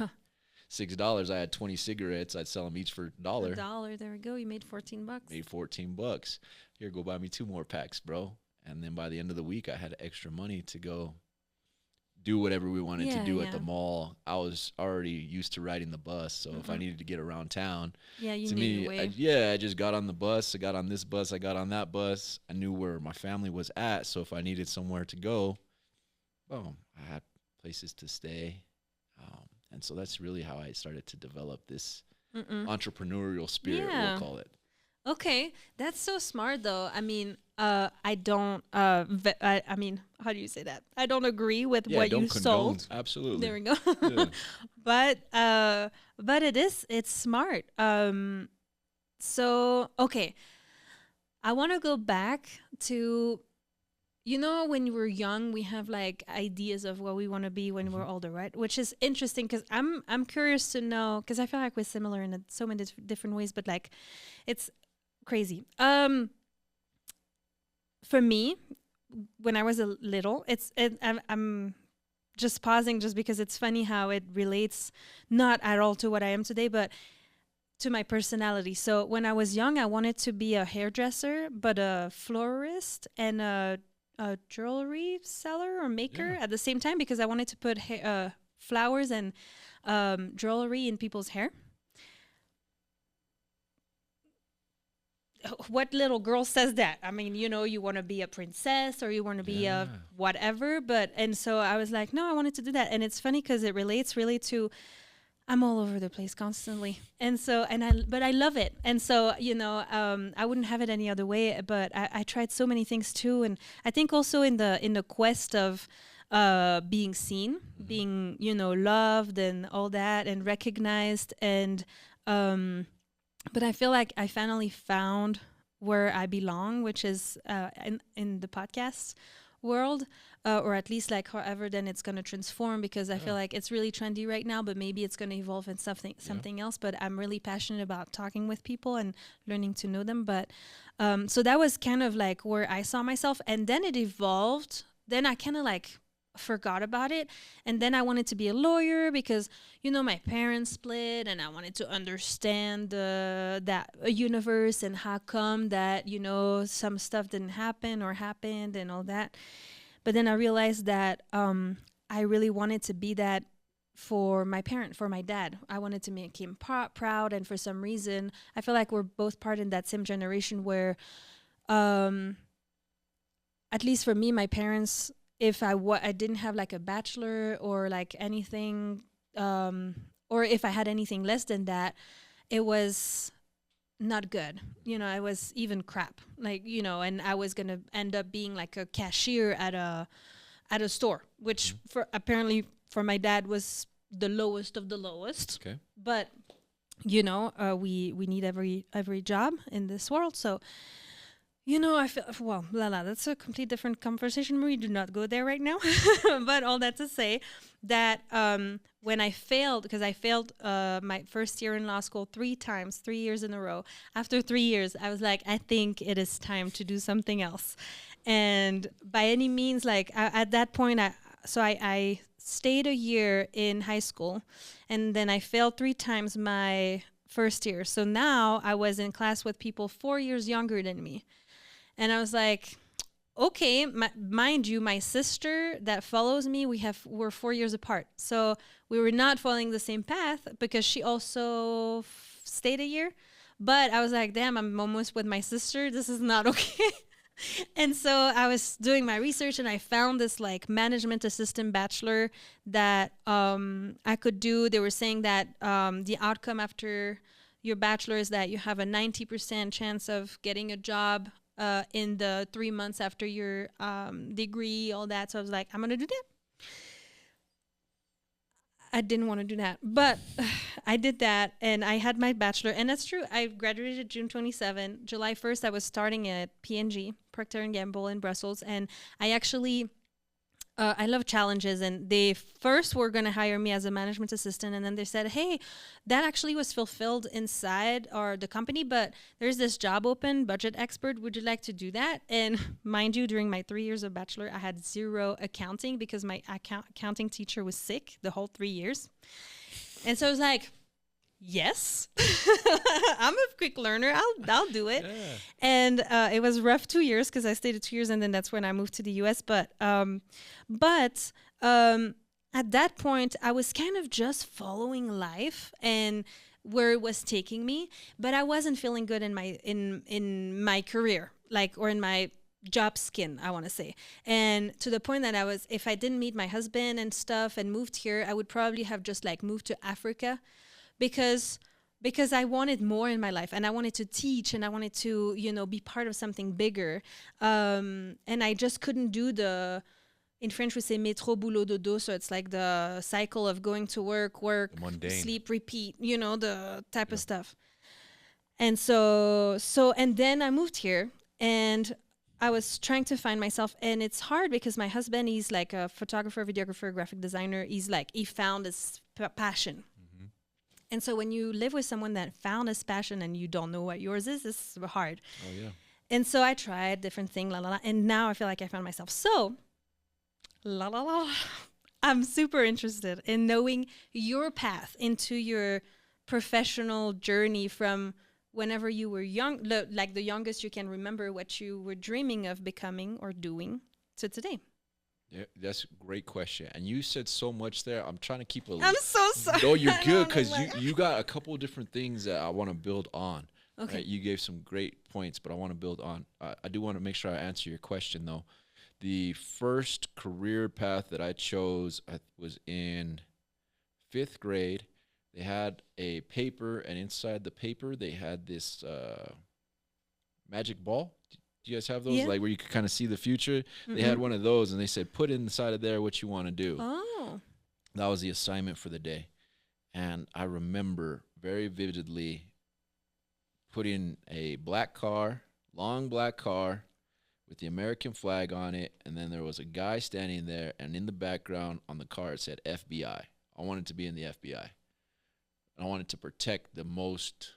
$6. I had 20 cigarettes. I'd sell them each for $1. $1. There we go. You made $14. Made $14. Here, go buy me 2 more packs, bro. And then by the end of the week, I had extra money to go do whatever we wanted to do at the mall. I was already used to riding the bus, so if I needed to get around town, you to knew me, your way. I just got on the bus. I got on this bus. I got on that bus. I knew where my family was at, so if I needed somewhere to go, boom, I had places to stay. And so that's really how I started to develop this entrepreneurial spirit, we'll call it. Okay, that's so smart though. I mean, I don't. I mean, how do you say that? I don't agree with what you sold. Absolutely. There we go. But it's smart. So okay, I want to go back to, when we're young, we have like ideas of what we want to be when we're older, right? Which is interesting because I'm curious to know, because I feel like we're similar in so many different ways, but like it's crazy. For me, when I was a little, I'm just pausing just because it's funny how it relates not at all to what I am today, but to my personality. So when I was young, I wanted to be a hairdresser, but a florist and a jewelry seller or maker at the same time, because I wanted to put flowers and jewelry in people's hair. what little girl says that? I mean, you want to be a princess or you want to be a Yeah. whatever. But, and so I was like, no, I wanted to do that. And it's funny because it relates really to, I'm all over the place constantly. And so, but I love it. And so, I wouldn't have it any other way, but I tried so many things too. And I think also in the quest of, being seen, Mhm. being, loved and all that and recognized. And, but I feel like I finally found where I belong, which is, in the podcast world, or at least like however then it's going to transform, because I Yeah. feel like it's really trendy right now, but maybe it's going to evolve in Yeah. something else. But I'm really passionate about talking with people and learning to know them. But so that was kind of like where I saw myself, and then it evolved. Then I kind of like forgot about it, and then I wanted to be a lawyer because my parents split, and I wanted to understand that universe and how come that some stuff didn't happen or happened and all that. But then I realized that I really wanted to be that for my parent, for my dad. I wanted to make him proud, and for some reason I feel like we're both part in that same generation where, um at least for me, my parents, if I didn't have like a bachelor or like anything, um, or if I had anything less than that, it was not good. It was even crap. Like, and I was gonna end up being like a cashier at a store, which Mhm. for apparently for my dad was the lowest of the lowest. Okay. But we need every job in this world, so I feel, well, that's a complete different conversation. We do not go there right now. But all that to say that when I failed, because I failed my first year in law school 3 times, 3 years in a row. After 3 years, I was like, I think it is time to do something else. And by any means, like at that point, I stayed a year in high school, and then I failed 3 times my first year. So now I was in class with people 4 years younger than me. And I was like, okay, mind you, my sister that follows me, we're 4 years apart. So we were not following the same path because she also stayed a year. But I was like, damn, I'm almost with my sister. This is not okay. And so I was doing my research, and I found this like management assistant bachelor that I could do. They were saying that the outcome after your bachelor is that you have a 90% chance of getting a job in the 3 months after your degree, all that. So I was like, I'm going to do that. I didn't want to do that, but I did that, and I had my bachelor, and that's true. I graduated June 27. July 1st, I was starting at P&G, Procter and Gamble in Brussels, and I actually I love challenges, and they first were going to hire me as a management assistant, and then they said, "Hey, that actually was fulfilled inside or the company, but there's this job open, budget expert. Would you like to do that?" And mind you, during my 3 years of bachelor, I had zero accounting because my accounting teacher was sick the whole 3 years, and so I was like, yes. I'm a quick learner. I'll do it. Yeah. And it was rough 2 years because I stayed at 2 years, and then that's when I moved to the US. But at that point, I was kind of just following life and where it was taking me, but I wasn't feeling good in my career, like, or in my job skin, I want to say. And to the point that if I didn't meet my husband and stuff and moved here, I would probably have just like moved to Africa, because I wanted more in my life, and I wanted to teach, and I wanted to be part of something bigger, and I just couldn't do in French we say métro boulot dodo, so it's like the cycle of going to work, Mundane. sleep, repeat, the type of stuff. And and then I moved here, and I was trying to find myself, and it's hard because my husband, he's like a photographer, videographer, graphic designer. He found his passion. Mhm. And so when you live with someone that found his passion and you don't know what yours is, it's hard. Oh yeah. And so I tried different things, and now I feel like I found myself. So, la la la, I'm super interested in knowing your path into your professional journey from whenever you were young, like the youngest you can remember, what you were dreaming of becoming or doing, to today. Yeah, that's a great question. And you said so much there. I'm trying to keep a. I'm so sorry. No, you're I good know, because like- you got a couple of different things that I want to build on. Okay. Right? You gave some great points, but I want to build on. I do want to make sure I answer your question though. The first career path that I chose was in 5th grade. They had a paper, and inside the paper they had this magic ball. Do you guys have those? Yeah. Like where you could kind of see the future? They had Mm-hmm. one of those, and they said, put inside of there what you want to do. Oh. That was the assignment for the day. And I remember very vividly putting a black car, long black car, with the American flag on it, and then there was a guy standing there, and in the background on the car it said FBI. I wanted to be in the FBI. I wanted to protect the most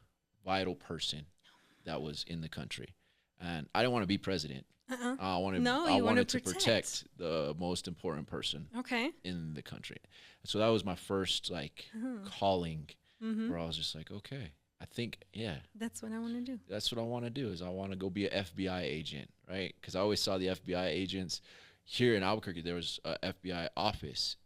vital person that was in the country. And I didn't want to be president. I wanted No, I you want wanted to to protect the most important person Okay. in the country. So that was my first like calling Mm-hmm. where I was just like, okay, I think That's what I want to do. that's what I want to do is I want to go be an FBI agent, right? Because I always saw the FBI agents here in Albuquerque. There was a FBI office,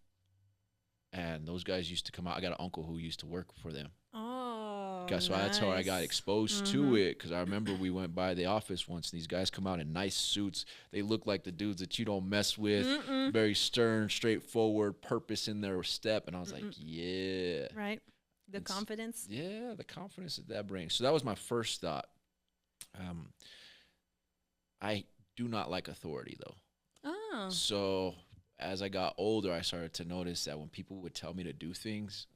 and those guys used to come out. I got an uncle who used to work for them. Oh, So that's how I got nice. exposed to it. Because I remember we went by the office once, and these guys come out in nice suits. They look like the dudes that you don't mess with. Very stern, straightforward, purpose in their step. And I was like, yeah. Right. The It's- confidence. Yeah, the confidence that brings. So that was my first thought. I do not like authority, though. Oh. So as I got older, I started to notice that when people would tell me to do things,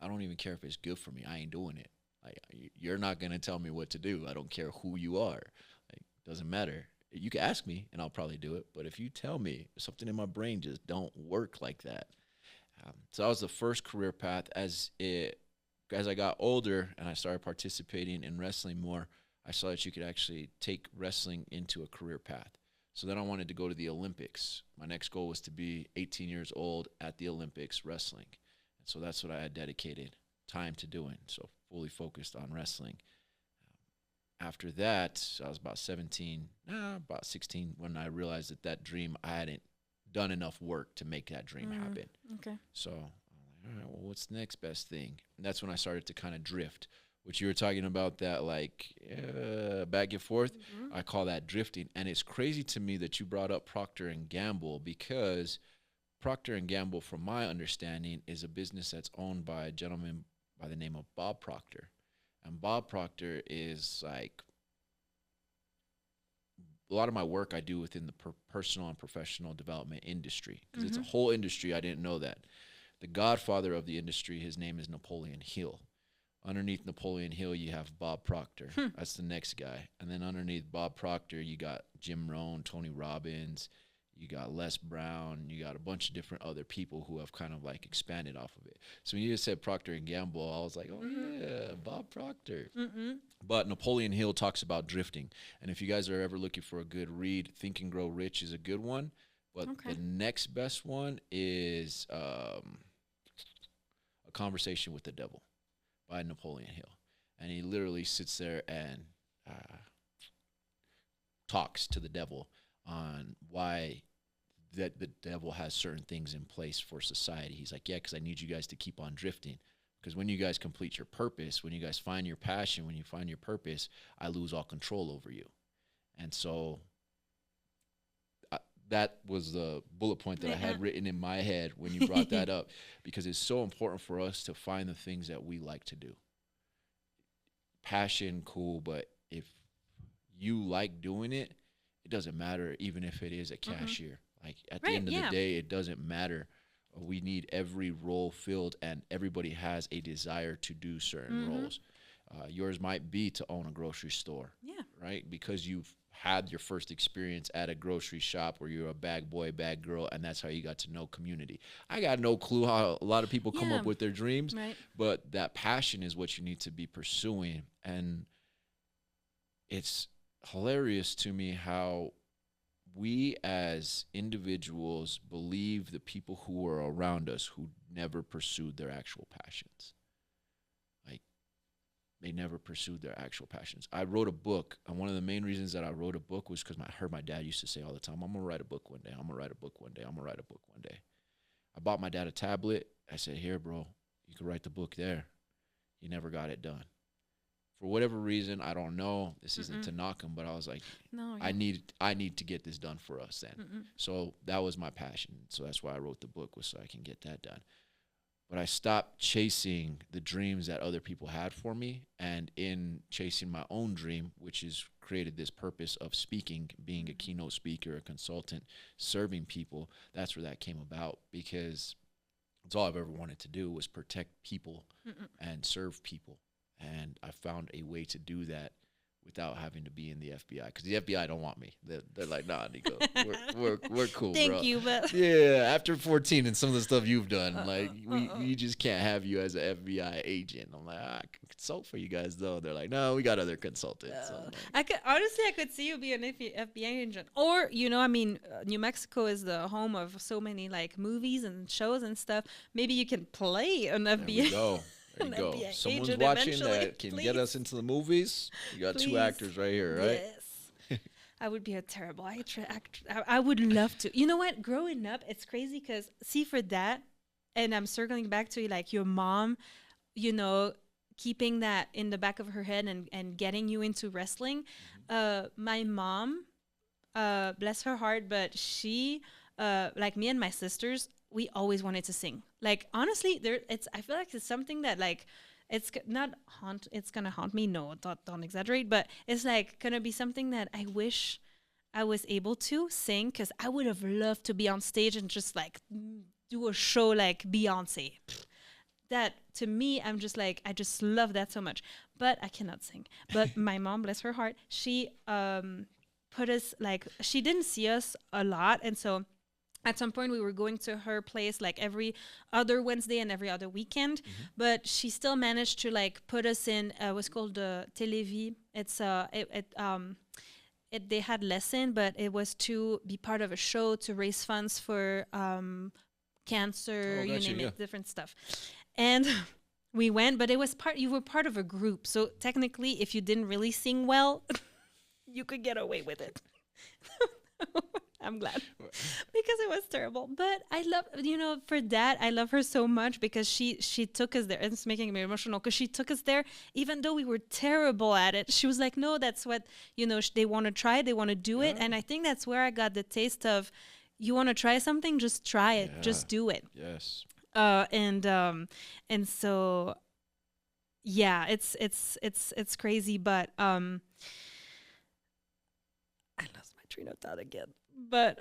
I don't even care if it's good for me. I ain't doing it. Like you're not gonna tell me what to do. I don't care who you are. Like doesn't matter. You can ask me, and I'll probably do it. But if you tell me something in my brain just don't work like that. So that was the first career path. As I got older and I started participating in wrestling more, I saw that you could actually take wrestling into a career path. So then I wanted to go to the Olympics. My next goal was to be 18 years old at the Olympics wrestling. And so that's what I had dedicated time to doing. So fully focused on wrestling. After that, I was about 16 when I realized that dream, I hadn't done enough work to make that dream happen. Okay. So I'm like, all right, well, what's the next best thing? And that's when I started to kind of drift, which you were talking about, that like back and forth. I call that drifting. And it's crazy to me that you brought up Procter and Gamble, because Procter and Gamble, from my understanding, is a business that's owned by a gentleman by the name of Bob Proctor. And Bob Proctor is like, a lot of my work I do within the personal and professional development industry, because it's a whole industry. I didn't know that. The godfather of the industry, his name is Napoleon Hill. Underneath Napoleon Hill, you have Bob Proctor. That's the next guy. And then underneath Bob Proctor, you got Jim Rohn, Tony Robbins, you got Les Brown, you got a bunch of different other people who have kind of like expanded off of it. So when you just said Procter and Gamble, I was like, oh yeah, Bob Proctor. But Napoleon Hill talks about drifting. And if you guys are ever looking for a good read, Think and Grow Rich is a good one. But the next best one is A Conversation with the Devil by Napoleon Hill. And he literally sits there and talks to the devil on why that the devil has certain things in place for society. He's like, yeah, because I need you guys to keep on drifting. Because when you guys complete your purpose, when you guys find your passion, when you find your purpose, I lose all control over you. And so that was the bullet point that I had written in my head when you brought that up, because it's so important for us to find the things that we like to do. Passion, cool, but if you like doing it, it doesn't matter even if it is a cashier. Like at the end of the day, it doesn't matter. We need every role filled, and everybody has a desire to do certain roles. Yours might be to own a grocery store, right? Because you've had your first experience at a grocery shop where you're a bag boy, bag girl, and that's how you got to know community. I got no clue how a lot of people come up with their dreams, but that passion is what you need to be pursuing. And it's hilarious to me how we as individuals believe the people who are around us who never pursued their actual passions. Like, they never pursued their actual passions. I wrote a book, and one of the main reasons that I wrote a book was because I heard my dad used to say all the time, I'm going to write a book one day. I'm going to write a book one day. I'm going to write a book one day. I bought my dad a tablet. I said, here, bro, you can write the book there. He never got it done. For whatever reason, I don't know. This isn't to Mm-mm. knock him, but I was like, No, I yeah. need to get this done for us then. Mm-mm. So that was my passion. So that's why I wrote the book, was so I can get that done. But I stopped chasing the dreams that other people had for me, and in chasing my own dream, which has created this purpose of speaking, being a keynote speaker, a consultant, serving people. That's where that came about, because it's all I've ever wanted to do was protect people Mm-mm. and serve people. And I found a way to do that without having to be in the FBI, because the FBI don't want me. They're like, nah, Nico, we're cool, Thank bro. you, but Yeah, after 14 and some of the stuff you've done, like uh-uh. we just can't have you as an FBI agent. I'm like, I can consult for you guys though. They're like, no, we got other consultants. So I'm like, I could honestly, I could see you be an FBI agent, or I mean, New Mexico is the home of so many like movies and shows and stuff. Maybe you can play an there FBI. we go. There An you go. FBI Someone's agent watching eventually, that can get please. us into the movies. You got two Please. actors right here, right? Yes. I would be a terrible actor. I would love to. You know what? Growing up, it's crazy because, see, for that, and I'm circling back to like your mom, keeping that in the back of her head and getting you into wrestling. My mom, bless her heart, but she, like me and my sisters, we always wanted to sing. Like honestly, I feel like it's something that like not haunt. It's gonna haunt me. No, don't exaggerate. But it's like gonna be something that I wish I was able to sing, because I would have loved to be on stage and just like do a show like Beyonce. That to me, I'm just like, I just love that so much. But I cannot sing. But my mom, bless her heart, she put us like, she didn't see us a lot, and so at some point we were going to her place like every other Wednesday and every other weekend. But she still managed to like put us in what's called the Télévis. It's they had lesson, but it was to be part of a show to raise funds for cancer, Oh, you gotcha, name yeah. it, different stuff. And we went, but it was you were part of a group, so technically if you didn't really sing well, you could get away with it. I'm glad, because it was terrible. But I love, for that, I love her so much, because she took us there. It's making me emotional, because she took us there, even though we were terrible at it. She was like, no, that's what, they want to try, they want to do it. Yeah. And I think that's where I got the taste of, you want to try something, just try it, Yeah. just do it. Yes. And so, yeah, it's crazy, but I lost my train of thought again. But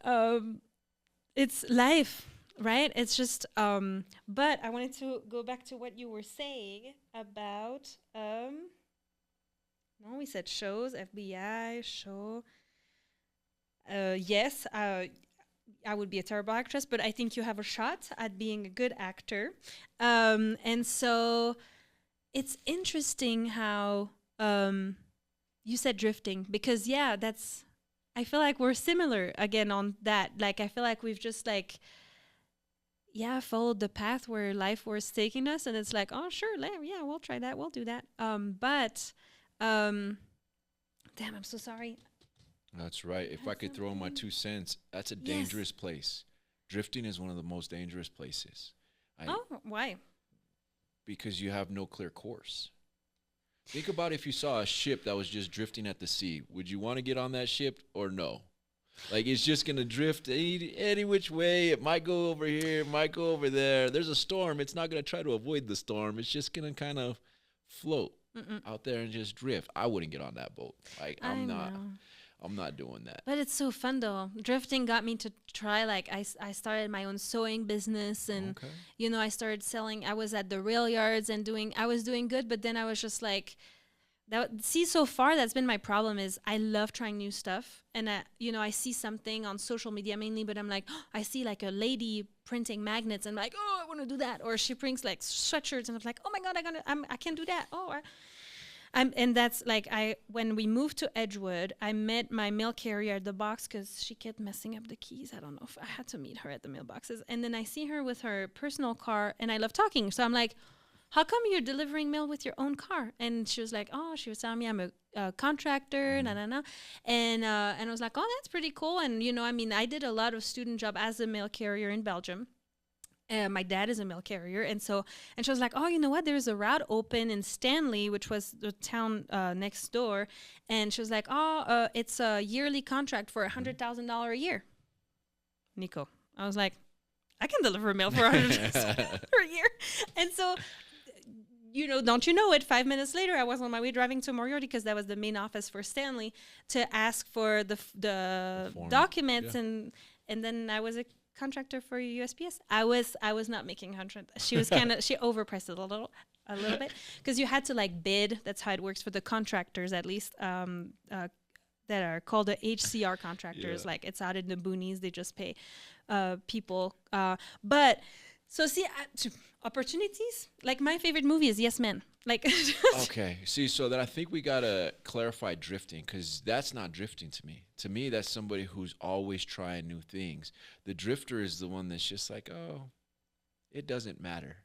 it's life, right? It's just but I wanted to go back to what you were saying about no, we said shows, FBI show. Yes, I would be a terrible actress, but I think you have a shot at being a good actor. And so it's interesting how you said drifting, because yeah, I feel like we're similar again on that. Like I feel like we've just like followed the path where life was taking us, and it's like, oh sure, yeah, we'll try that, we'll do that. But damn, I'm so sorry. That's right. If I could throw in my 2 cents, that's a Yes. dangerous place. Drifting is one of the most dangerous places. Oh, why? Because you have no clear course. Think about if you saw a ship that was just drifting at the sea. Would you want to get on that ship or no? Like, it's just going to drift any which way. It might go over here, it might go over there. There's a storm. It's not going to try to avoid the storm. It's just going to kind of float out there and just drift. I wouldn't get on that boat. Like, I I'm not doing that. But it's so fun though. Drifting got me to try, like I started my own sewing business, and Okay. I started selling. I was at the rail yards and I was doing good, but then I was just like, so far that's been my problem, is I love trying new stuff, and I see something on social media mainly, but I'm like, I see like a lady printing magnets, and I'm like, oh, I want to do that, or she prints like sweatshirts, and I'm like, oh my god, I can do that. And that's like, when we moved to Edgewood, I met my mail carrier at the box, because she kept messing up the keys. I don't know if I had to meet her at the mailboxes. And then I see her with her personal car, and I love talking. So I'm like, how come you're delivering mail with your own car? And she was like, oh, she was telling me I'm a contractor, And I was like, oh, that's pretty cool. And, I did a lot of student job as a mail carrier in Belgium. My dad is a mail carrier, and she was like, "Oh, you know what? There's a route open in Stanley, which was the town next door." And she was like, "Oh, it's a yearly contract for $100,000 a year." Nico, I was like, "I can deliver mail for $100,000 a year." And so, don't you know it? 5 minutes later, I was on my way driving to Moriarty because that was the main office for Stanley to ask for the documents, Yeah. and then I was a contractor for USPS. I was not making 100. She was she overpriced it a little bit because you had to like bid. That's how it works for the contractors, at least. That are called the HCR contractors. Yeah. Like it's out in the boonies. They just pay people. But so see, opportunities. Like my favorite movie is Yes Man. Like Okay. See, so then I think we gotta clarify drifting, because that's not drifting to me. To me, that's somebody who's always trying new things. The drifter is the one that's just like, oh, it doesn't matter.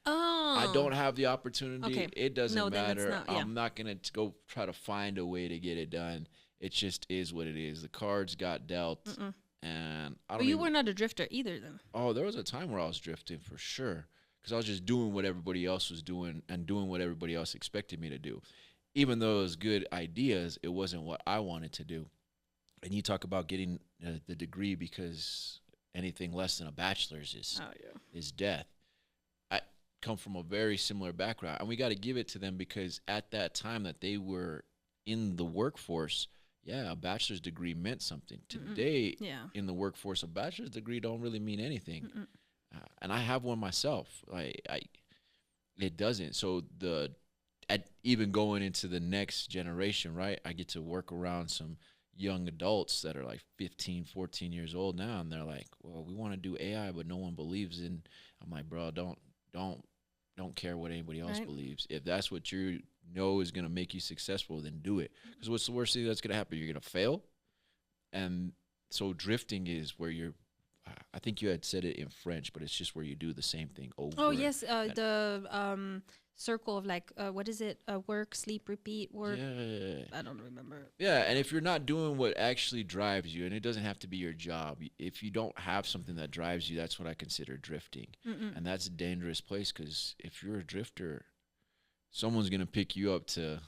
I don't oh, have the opportunity. okay. It doesn't No, then it's matter. not. Yeah. I'm not gonna go try to find a way to get it done. It just is what it is. The cards got dealt, Mm-mm. and I Well, don't you even. were not a drifter either, then. Oh, there was a time where I was drifting for sure, because I was just doing what everybody else was doing and doing what everybody else expected me to do. Even though it was good ideas, it wasn't what I wanted to do. And you talk about getting the degree because anything less than a bachelor's Oh yeah. is death. I come from a very similar background, and we got to give it to them because at that time that they were in the workforce, yeah, a bachelor's degree meant something. Mm-mm. Today, Yeah. in the workforce, a bachelor's degree don't really mean anything. Mm-mm. And I have one myself. It doesn't. So at even going into the next generation, right? I get to work around some young adults that are like 15, 14 years old now, and they're like, "Well, we want to do AI, but no one believes in." I'm like, "Bro, don't care what anybody else Right. believes. If that's what you know is gonna make you successful, then do it. Because what's the worst thing that's gonna happen? You're gonna fail, and so drifting is where you're. I think you had said it in French, but it's just where you do the same thing Oh over. yes, And the circle of like what is it? Work, sleep, repeat, work. yeah, I don't remember. yeah. And if you're not doing what actually drives you, and it doesn't have to be your job, if you don't have something that drives you, that's what I consider drifting, Mm-mm. and that's a dangerous place because if you're a drifter, someone's gonna pick you up to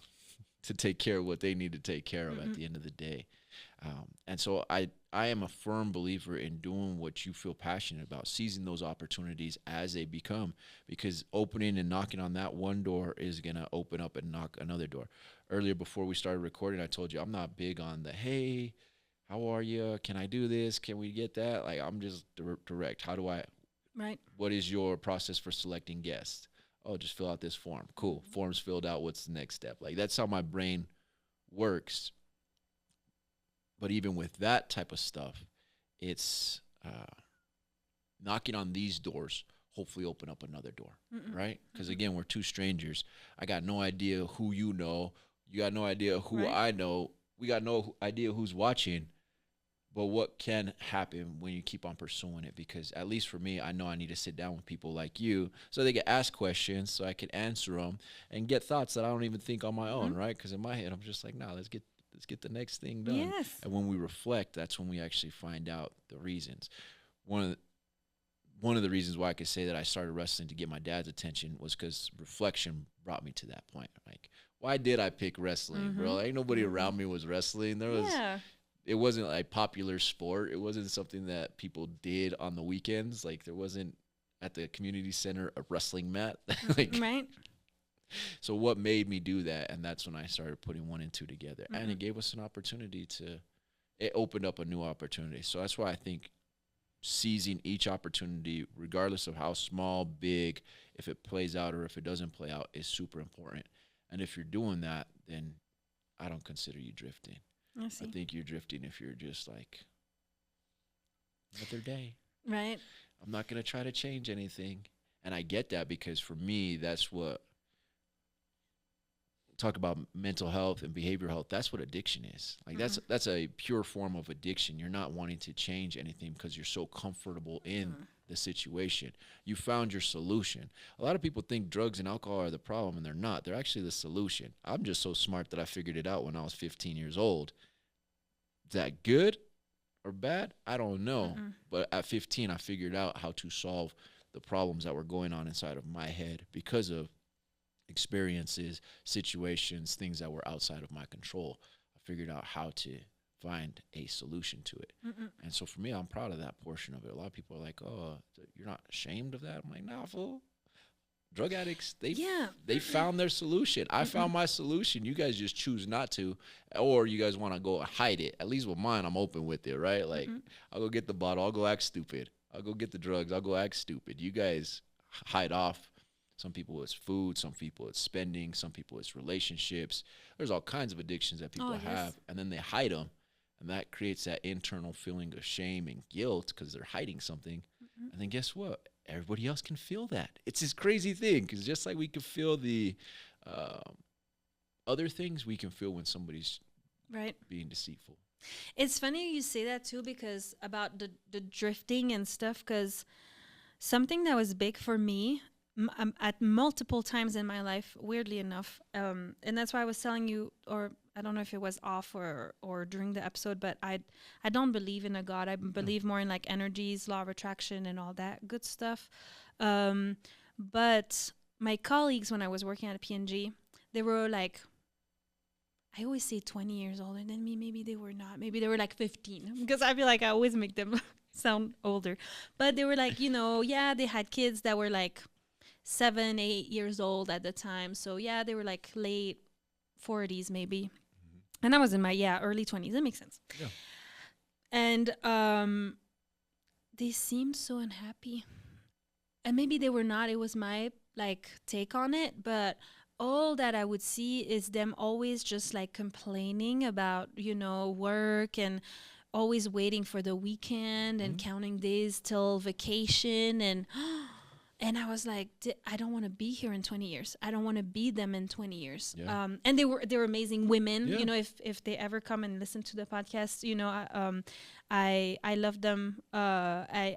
take care of what they need to take care of at Mm-mm. the end of the day. And so I am a firm believer in doing what you feel passionate about, seizing those opportunities as they become, because opening and knocking on that one door is going to open up and knock another door. Earlier, before we started recording, I told you I'm not big on the, hey, how are you? Can I do this? Can we get that? Like, I'm just direct. Right. What is your process for selecting guests? Oh, just fill out this form. Cool. Form's filled out. What's the next step? Like, that's how my brain works. But even with that type of stuff, it's knocking on these doors, hopefully open up another door, Mm-mm. right? Because again, we're two strangers. I got no idea who you know. You got no idea who Right. I know. We got no idea who's watching. But what can happen when you keep on pursuing it? Because at least for me, I know I need to sit down with people like you so they can ask questions so I can answer them and get thoughts that I don't even think on my own, Mm-hmm. right? Because in my head, I'm just like, nah, let's get the next thing done. Yes. And when we reflect, that's when we actually find out the reasons. One of the reasons why I could say that I started wrestling to get my dad's attention was because reflection brought me to that point. Like, why did I pick wrestling, bro? Ain't nobody around me was wrestling. Yeah. It wasn't like popular sport. It wasn't something that people did on the weekends. Like there wasn't at the community center a wrestling mat. Like, Right. so what made me do that? And that's when I started putting one and two together. And Mm-hmm. it gave us an opportunity it opened up a new opportunity. So that's why I think seizing each opportunity, regardless of how small, big, if it plays out or if it doesn't play out, is super important. And if you're doing that, then I don't consider you drifting. I I see. think you're drifting if you're just like, another day. Right. I'm not going to try to change anything. And I get that because for me, that's what talk about mental health and behavioral health. That's what addiction is. Like that's a pure form of addiction. You're not wanting to change anything because you're so comfortable in the situation. You found your solution. A lot of people think drugs and alcohol are the problem, and they're not. They're actually the solution. I'm just so smart that I figured it out when I was 15 years old. Is that good or bad? I don't know. But at 15, I figured out how to solve the problems that were going on inside of my head because of experiences, situations, things that were outside of my control. I figured out how to find a solution to it. Mm-mm. And so for me, I'm proud of that portion of it. A lot of people are like, "Oh, you're not ashamed of that?" I'm like, "Nah, fool. Drug addicts, Yeah. they found their solution. I found my solution. You guys just choose not to, or you guys want to go hide it. At least with mine, I'm open with it, right? Like, I'll go get the bottle. I'll go act stupid. I'll go get the drugs. I'll go act stupid. You guys hide off. Some people it's food. Some people it's spending. Some people it's relationships. There's all kinds of addictions that people Oh, yes. have, and then they hide them, and that creates that internal feeling of shame and guilt because they're hiding something. And then guess what? Everybody else can feel that. It's this crazy thing because just like we can feel the other things, we can feel when somebody's Right. being deceitful. It's funny you say that too, because about the drifting and stuff, because something that was big for me at multiple times in my life, weirdly enough, and that's why I was telling you, or I don't know if it was off or during the episode, but I don't believe in a God. I believe more in like energies, law of attraction, and all that good stuff. But my colleagues, when I was working at P&G, they were like, I always say 20 years older than me. Maybe they were not. Maybe they were like 15, because I feel like I always make them sound older. But they were like, yeah, they had kids that were like 7, 8 years old at the time. So yeah, they were like late 40s maybe. And I was in my early 20s. That makes sense. Yeah. And they seemed so unhappy. And maybe they were not. It was my like take on it, but all that I would see is them always just like complaining about, work, and always waiting for the weekend and counting days till vacation. And I was like, I don't want to be here in 20 years. I don't want to be them in 20 years. Yeah. And they were amazing women. Yeah. If they ever come and listen to the podcast, I love them. I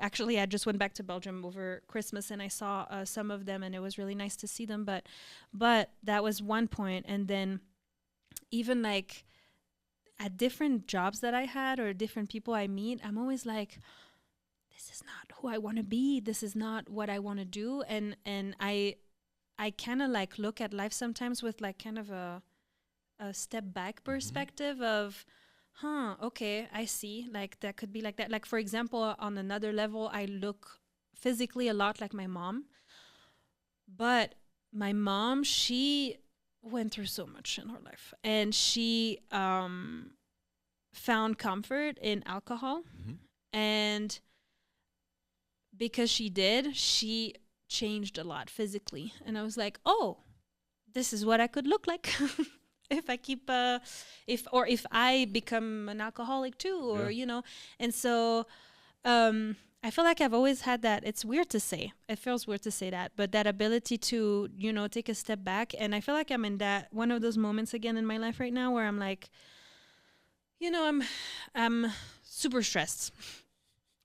just went back to Belgium over Christmas, and I saw some of them, and it was really nice to see them. But that was one point. And then even like at different jobs that I had or different people I meet, I'm always like, this is not who I want to be. This is not what I want to do. And I kind of like look at life sometimes with like kind of a step back perspective of, okay, I see. Like that could be like that. Like, for example, on another level, I look physically a lot like my mom. But my mom, she went through so much in her life, and she found comfort in alcohol. And because she changed a lot physically. And I was like, oh, this is what I could look like if I keep if I become an alcoholic too, or And so I feel like I've always had that. It's weird to say. It feels weird to say that, but that ability to, take a step back. And I feel like I'm in that one of those moments again in my life right now where I'm like, I'm super stressed.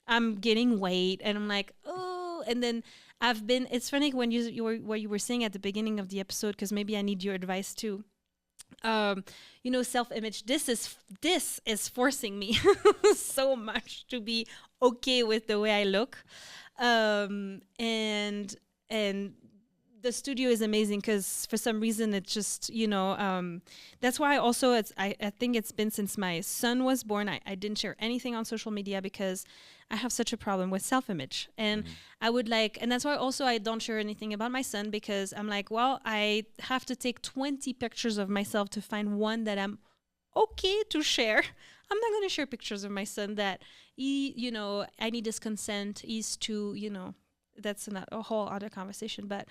I'm gaining weight, and I'm like, oh, and then it's funny when what you were saying at the beginning of the episode, because maybe I need your advice too. Self-image, this is forcing me so much to be okay with the way I look. And the studio is amazing because for some reason it's just, that's why also I think it's been since my son was born, I didn't share anything on social media because I have such a problem with self-image. And I would and that's why also I don't share anything about my son, because I'm like, well, I have to take 20 pictures of myself to find one that I'm okay to share. I'm not going to share pictures of my son that I need his consent. He's too, that's not a whole other conversation. But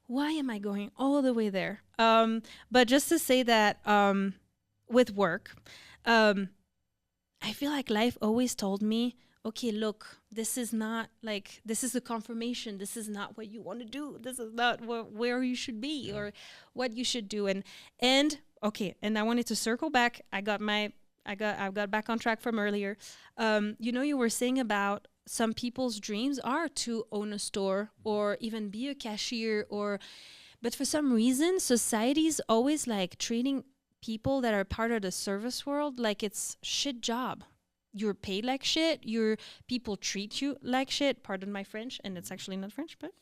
why am I going all the way there? But just to say that with work, I feel like life always told me, okay, look, this is a confirmation. This is not what you want to do. This is not where you should be or what you should do. And okay, and I wanted to circle back. I got back on track from earlier. You were saying about some people's dreams are to own a store or even be a cashier, but for some reason, society's always like treating people that are part of the service world like it's shit job. you're paid like shit. People treat you like shit. Pardon my French, and it's actually not French, but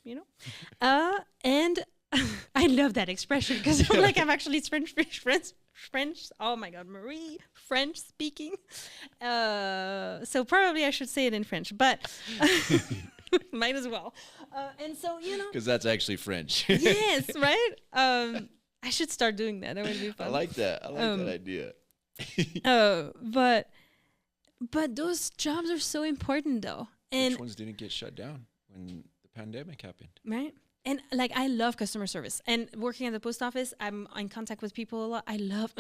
and I love that expression because I'm like I'm actually French. Oh my God, Marie, French speaking. So probably I should say it in French, but might as well. And so Because that's actually French. yes, right. I should start doing that. That would be fun. I like that. I like that idea. But those jobs are so important though. And which ones didn't get shut down when the pandemic happened? right. And like I love customer service and working at the post office. I'm in contact with people a lot. I love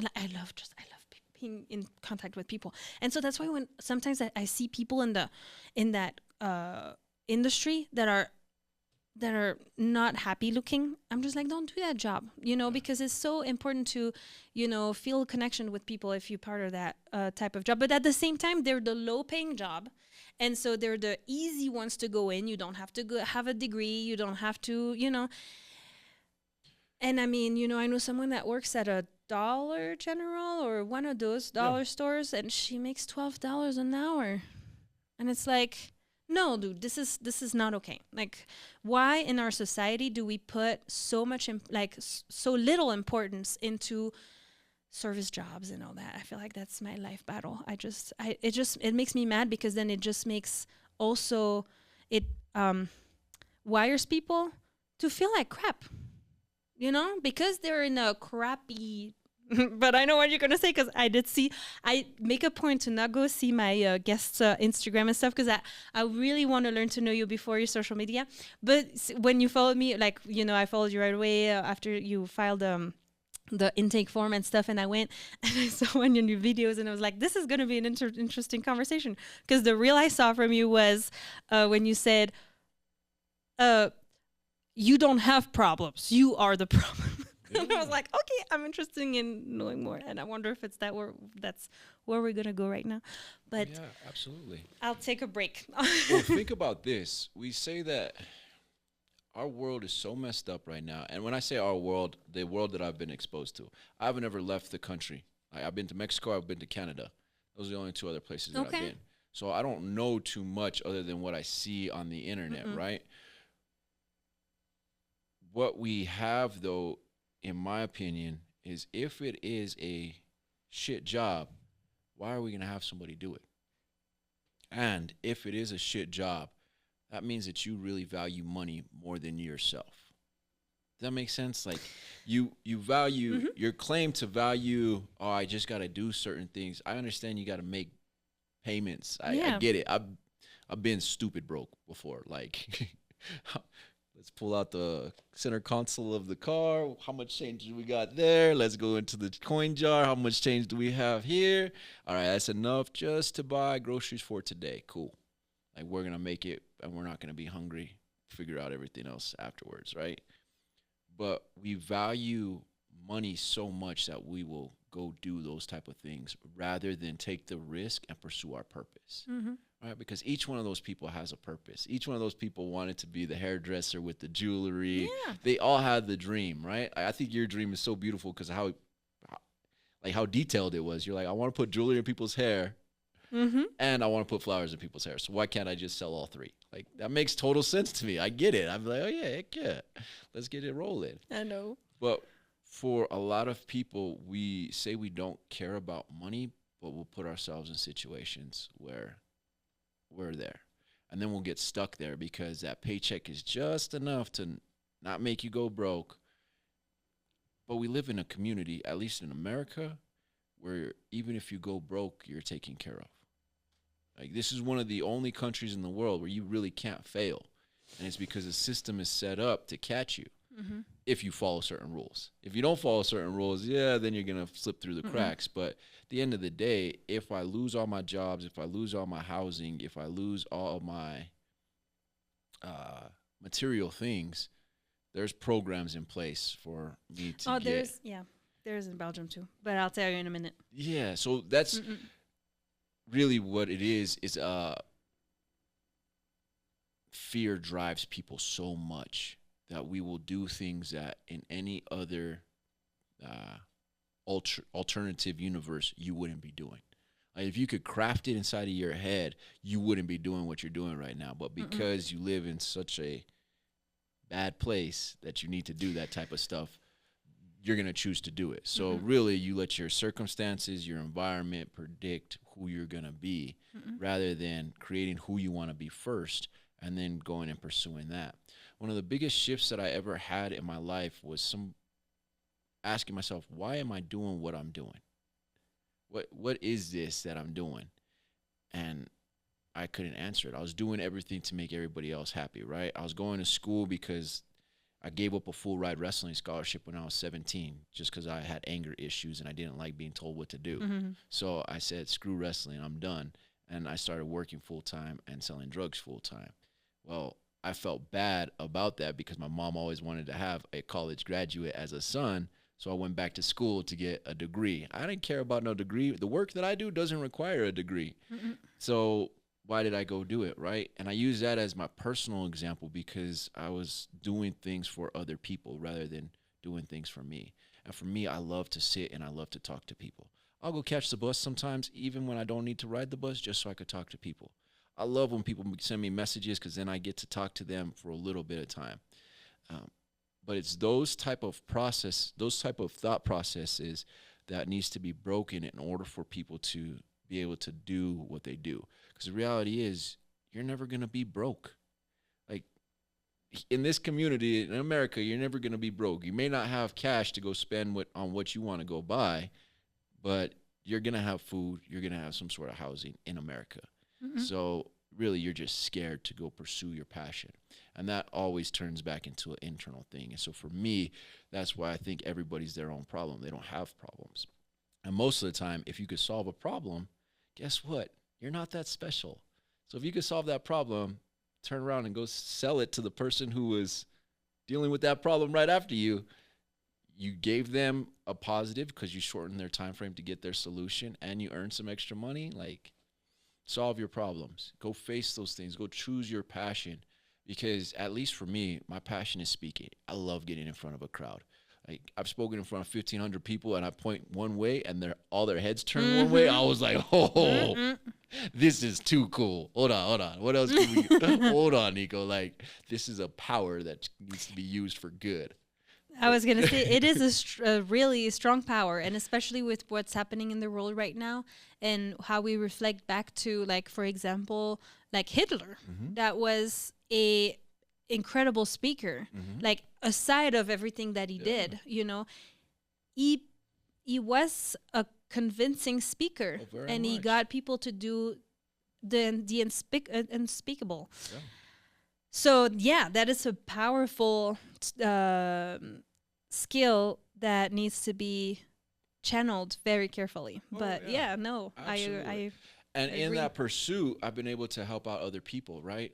being in contact with people. And so that's why when sometimes I see people in that industry that are not happy looking, I'm just like, don't do that job, because it's so important to, feel a connection with people if you're part of that type of job. But at the same time, they're the low paying job. And so they're the easy ones to go in. You don't have to have a degree. You don't have to, And I mean, I know someone that works at a Dollar General or one of those dollar stores, and she makes $12 an hour. And it's like, no, dude, this is not okay. Like, why in our society do we put so much, so little importance into service jobs and all that? I feel like that's my life battle. It makes me mad because then it just makes also it wires people to feel like crap, because they're in a crappy. But I know what you're gonna say because I make a point to not go see my guests' Instagram and stuff because I really want to learn to know you before your social media. But when you followed me, I followed you right away after you filed the intake form and stuff, and I went and I saw one of your videos and I was like, this is going to be an interesting conversation, because the reel I saw from you was when you said you don't have problems, you are the problem. And I was like, okay, I'm interested in knowing more, and I wonder if that's where we're going to go right now. But yeah, absolutely, I'll take a break. Well, think about this. We say that our world is so messed up right now. And when I say our world, the world that I've been exposed to, I haven't ever left the country. I've been to Mexico, I've been to Canada. Those are the only two other places that I've been. So I don't know too much other than what I see on the internet, right? What we have, though, in my opinion, is if it is a shit job, why are we going to have somebody do it? And if it is a shit job, that means that you really value money more than yourself. Does that make sense? Like you value your claim to value, I just got to do certain things. I understand you got to make payments. I get it. I've been stupid broke before. Like, let's pull out the center console of the car. How much change do we got there? Let's go into the coin jar. How much change do we have here? All right, that's enough just to buy groceries for today. Cool. Like, we're going to make it, and we're not going to be hungry, figure out everything else afterwards, right? But we value money so much that we will go do those type of things rather than take the risk and pursue our purpose, right? Because each one of those people has a purpose. Each one of those people wanted to be the hairdresser with the jewelry. Yeah. They all had the dream, right? I think your dream is so beautiful because how detailed it was. You're like, I want to put jewelry in people's hair. And I want to put flowers in people's hair. So why can't I just sell all three? Like, that makes total sense to me. I get it. I'm like, oh yeah, heck yeah. Let's get it rolling. I know. But for a lot of people, we say we don't care about money, but we'll put ourselves in situations where we're there. And then we'll get stuck there because that paycheck is just enough to not make you go broke. But we live in a community, at least in America, where even if you go broke, you're taken care of. Like, this is one of the only countries in the world where you really can't fail. And it's because the system is set up to catch you if you follow certain rules. If you don't follow certain rules, then you're going to slip through the cracks. But at the end of the day, if I lose all my jobs, if I lose all my housing, if I lose all of my material things, there's programs in place for me to there's in Belgium too, but I'll tell you in a minute. Yeah, so that's really what it is fear drives people so much that we will do things that in any other alternative universe you wouldn't be doing. Like if you could craft it inside of your head, you wouldn't be doing what you're doing right now. But Mm-mm. because you live in such a bad place that you need to do that type of stuff, you're going to choose to do it. So Mm-mm. really, you let your circumstances, your environment predict who you're going to be Mm-mm. rather than creating who you want to be first and then going and pursuing that. One of the biggest shifts that I ever had in my life was asking myself, why am I doing what I'm doing? What is this that I'm doing? And I couldn't answer it. I was doing everything to make everybody else happy, right? I was going to school because I gave up a full ride wrestling scholarship when I was 17 just because I had anger issues and I didn't like being told what to do. Mm-hmm. So I said, screw wrestling, I'm done. And I started working full time and selling drugs full time. Well, I felt bad about that because my mom always wanted to have a college graduate as a son. So I went back to school to get a degree. I didn't care about no degree. The work that I do doesn't require a degree. Mm-mm. So why did I go do it, right? And I use that as my personal example because I was doing things for other people rather than doing things for me. And for me, I love to sit and I love to talk to people. I'll go catch the bus sometimes, even when I don't need to ride the bus, just so I could talk to people. I love when people send me messages because then I get to talk to them for a little bit of time. Um, but it's those type of thought processes that needs to be broken in order for people to be able to do what they do. Because the reality is, you're never going to be broke. Like, in this community, in America, you're never going to be broke. You may not have cash to go spend on what you want to go buy, but you're going to have food. You're going to have some sort of housing in America. Mm-mm. So really, you're just scared to go pursue your passion. And that always turns back into an internal thing. And so for me, that's why I think everybody's their own problem. They don't have problems. And most of the time, if you could solve a problem, guess what? You're not that special. So if you could solve that problem, turn around and go sell it to the person who was dealing with that problem right after you. You gave them a positive because you shortened their time frame to get their solution and you earned some extra money. Like, solve your problems. Go face those things. Go choose your passion. Because at least for me, my passion is speaking. I love getting in front of a crowd. Like, I've spoken in front of 1,500 people, and I point one way, and all their heads turn one way. I was like, oh, this is too cool. Hold on. What else can we? Hold on, Nico. Like, this is a power that needs to be used for good. I was going to say, it is a really strong power, and especially with what's happening in the world right now and how we reflect back to, like, for example, like Hitler, that was a incredible speaker. Like, aside of everything that he did, you know, he was a convincing speaker, and he got people to do the unspeakable. Yeah. So yeah, that is a powerful skill that needs to be channeled very carefully. But yeah, no, I and in agree. that pursuit, I've been able to help out other people. Right.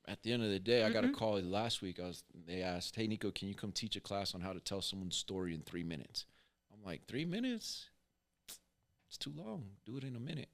At the end of the day, I got a call last week. They asked, "Hey, Nico, can you come teach a class on how to tell someone's story in 3 minutes?" I'm like, 3 minutes? It's too long. Do it in a minute.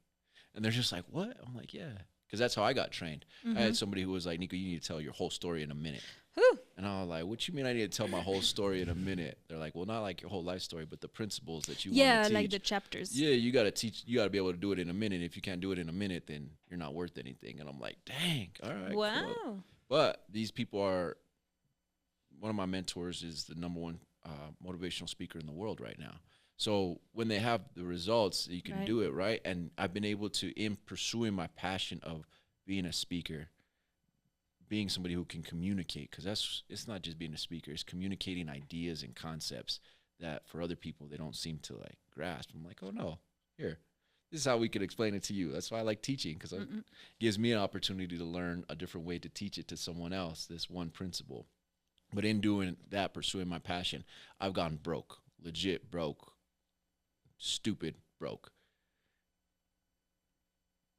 And they're just like, "What?" I'm like, "Yeah." Because that's how I got trained. I had somebody who was like, "Nico, you need to tell your whole story in a minute." Whew. And I was like, "What you mean I need to tell my whole story in a minute?" They're like, "Well, not like your whole life story, but the principles that you want to teach." Like the chapters. Yeah, you got to teach. You got to be able to do it in a minute. If you can't do it in a minute, then you're not worth anything. And I'm like, dang, all right. Wow. Cool. But these people are, one of my mentors is the #1 motivational speaker in the world right now. So when they have the results, you can do it, right? And I've been able to, in pursuing my passion of being a speaker, being somebody who can communicate, because it's not just being a speaker, it's communicating ideas and concepts that for other people they don't seem to like grasp. I'm like, oh no, here, this is how we could explain it to you. That's why I like teaching, because it gives me an opportunity to learn a different way to teach it to someone else, this one principle. But in doing that, pursuing my passion, I've gone broke, legit broke, stupid broke.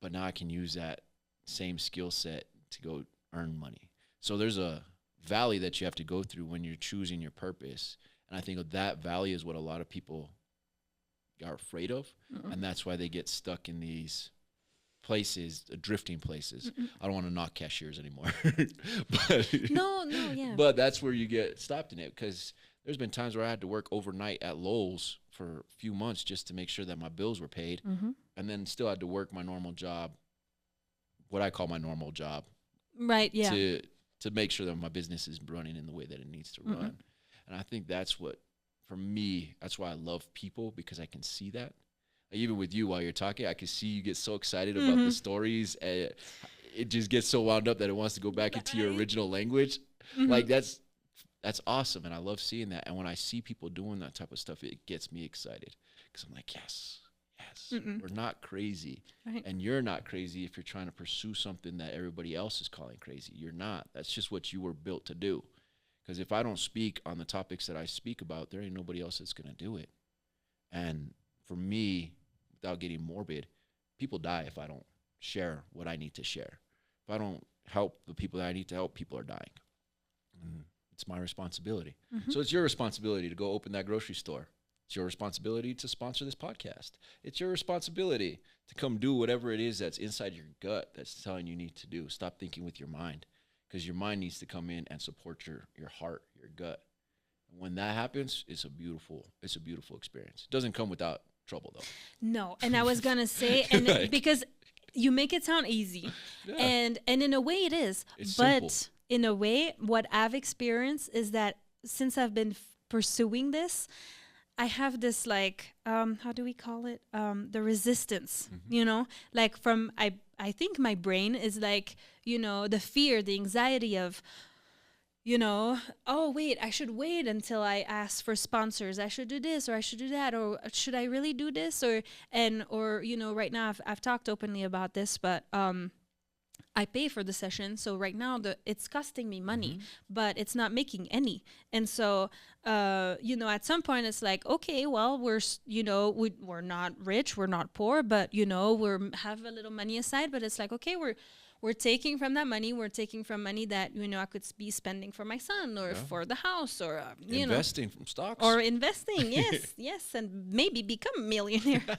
But now I can use that same skill set to go earn money. So there's a valley that you have to go through when you're choosing your purpose. And I think that valley is what a lot of people are afraid of. And that's why they get stuck in these places, drifting places. I don't want to knock cashiers anymore. But No, yeah. but that's where you get stopped in it, because There's been times where I had to work overnight at Lowe's for a few months just to make sure that my bills were paid, and then still had to work my normal job, what I call my normal job, Right. Yeah. to make sure that my business is running in the way that it needs to run. And I think that's what, for me, that's why I love people, because I can see that. Like, even with you while you're talking, I can see you get so excited about the stories, and it just gets so wound up that it wants to go back into your original language. Like that's awesome, and I love seeing that. And when I see people doing that type of stuff, it gets me excited, because I'm like, yes, we're not crazy, and you're not crazy if you're trying to pursue something that everybody else is calling crazy. You're not. That's just what you were built to do. Because if I don't speak on the topics that I speak about, there ain't nobody else that's gonna do it. And for me, without getting morbid, people die if I don't share what I need to share. If I don't help the people that I need to help, people are dying. And it's my responsibility. So it's your responsibility to go open that grocery store. It's your responsibility to sponsor this podcast. It's your responsibility to come do whatever it is that's inside your gut that's telling you need to do. Stop thinking with your mind, because your mind needs to come in and support your heart, your gut. And when that happens, it's a beautiful experience. It doesn't come without trouble, though. No, and I was gonna say, and Like, because you make it sound easy, Yeah. and in a way it is, It's but simple. in a way, what I've experienced is that since I've been pursuing this, I have this like how do we call it, the resistance, you know, like from I think my brain is like, you know, the fear, the anxiety of, you know, oh wait, I should wait until I ask for sponsors. I should do this or I should do that, or should I really do this, or you know, right now I've talked openly about this, but I pay for the session, so right now it's costing me money, but it's not making any. And so, you know, at some point it's like, okay, well, you know, we're not rich, we're not poor, but you know, have a little money aside. But it's like, okay, we're taking from that money. We're taking from money that, you know, I could be spending for my son or for the house, or you know, Investing from stocks. or investing. Yes, and maybe become a millionaire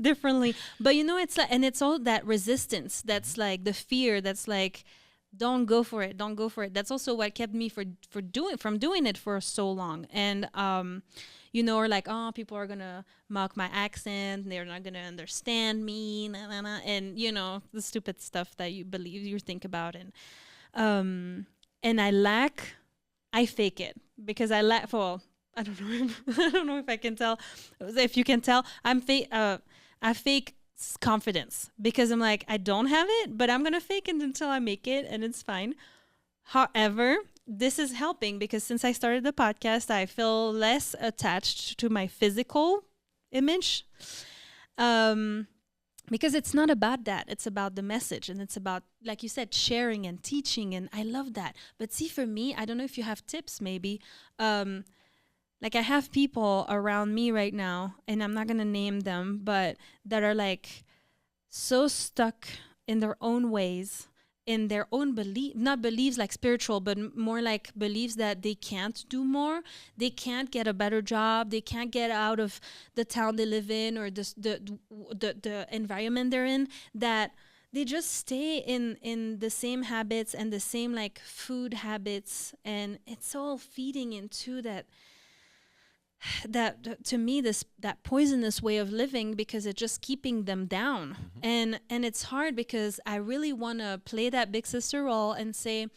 differently. But you know, it's like, and it's all that resistance that's like the fear that's like, don't go for it, that's also what kept me from doing it for so long. And you know, or like, oh, people are gonna mock my accent, they're not gonna understand me, and you know, the stupid stuff that you think about. And I fake it, because I lack. Well, I don't know. I don't know if I can tell. If you can tell, I fake confidence, because I'm like, I don't have it, but I'm gonna fake it until I make it, and it's fine. However, this is helping, because since I started the podcast, I feel less attached to my physical image. Because it's not about that. It's about the message, and it's about, like you said, sharing and teaching, and I love that. But see, for me, I don't know if you have tips maybe. Like, I have people around me right now, and I'm not going to name them, but that are like so stuck in their own ways, in their own not beliefs like spiritual, but more like beliefs that they can't do more. They can't get a better job. They can't get out of the town they live in, or the environment they're in, that they just stay in the same habits and the same like food habits. And it's all feeding into that to me, that poisonous way of living, because it's just keeping them down. And it's hard, because I really want to play that big sister role and say,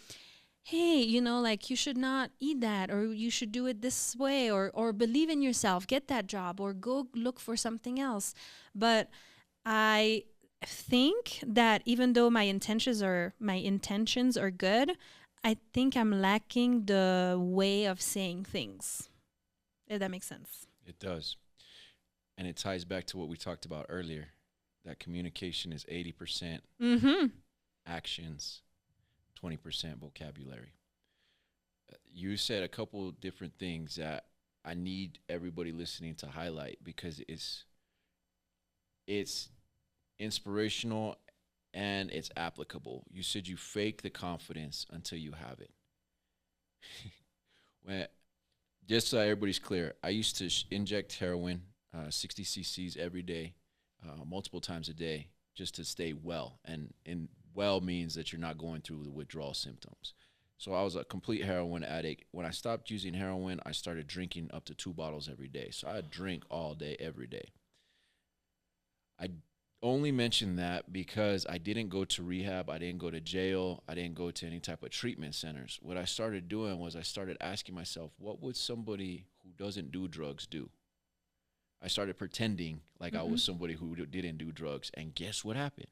hey, you know, like, you should not eat that, or you should do it this way, or believe in yourself, get that job, or go look for something else. But I think that even though my intentions are good, I think I'm lacking the way of saying things. If that makes sense. It does. And it ties back to what we talked about earlier, that communication is 80% actions, 20% vocabulary. You said a couple different things that I need everybody listening to highlight, because it's inspirational and it's applicable. You said you fake the confidence until you have it. Just so everybody's clear, I used to inject heroin, 60 cc's every day, multiple times a day, just to stay well. And well means that you're not going through the withdrawal symptoms. So I was a complete heroin addict. When I stopped using heroin, I started drinking up to 2 bottles every day. So I drink all day, every day. I only mention that because I didn't go to rehab. I didn't go to jail. I didn't go to any type of treatment centers. What I started doing was I started asking myself, what would somebody who doesn't do drugs do? I started pretending like I Mm-hmm. was somebody who didn't do drugs. And guess what happened?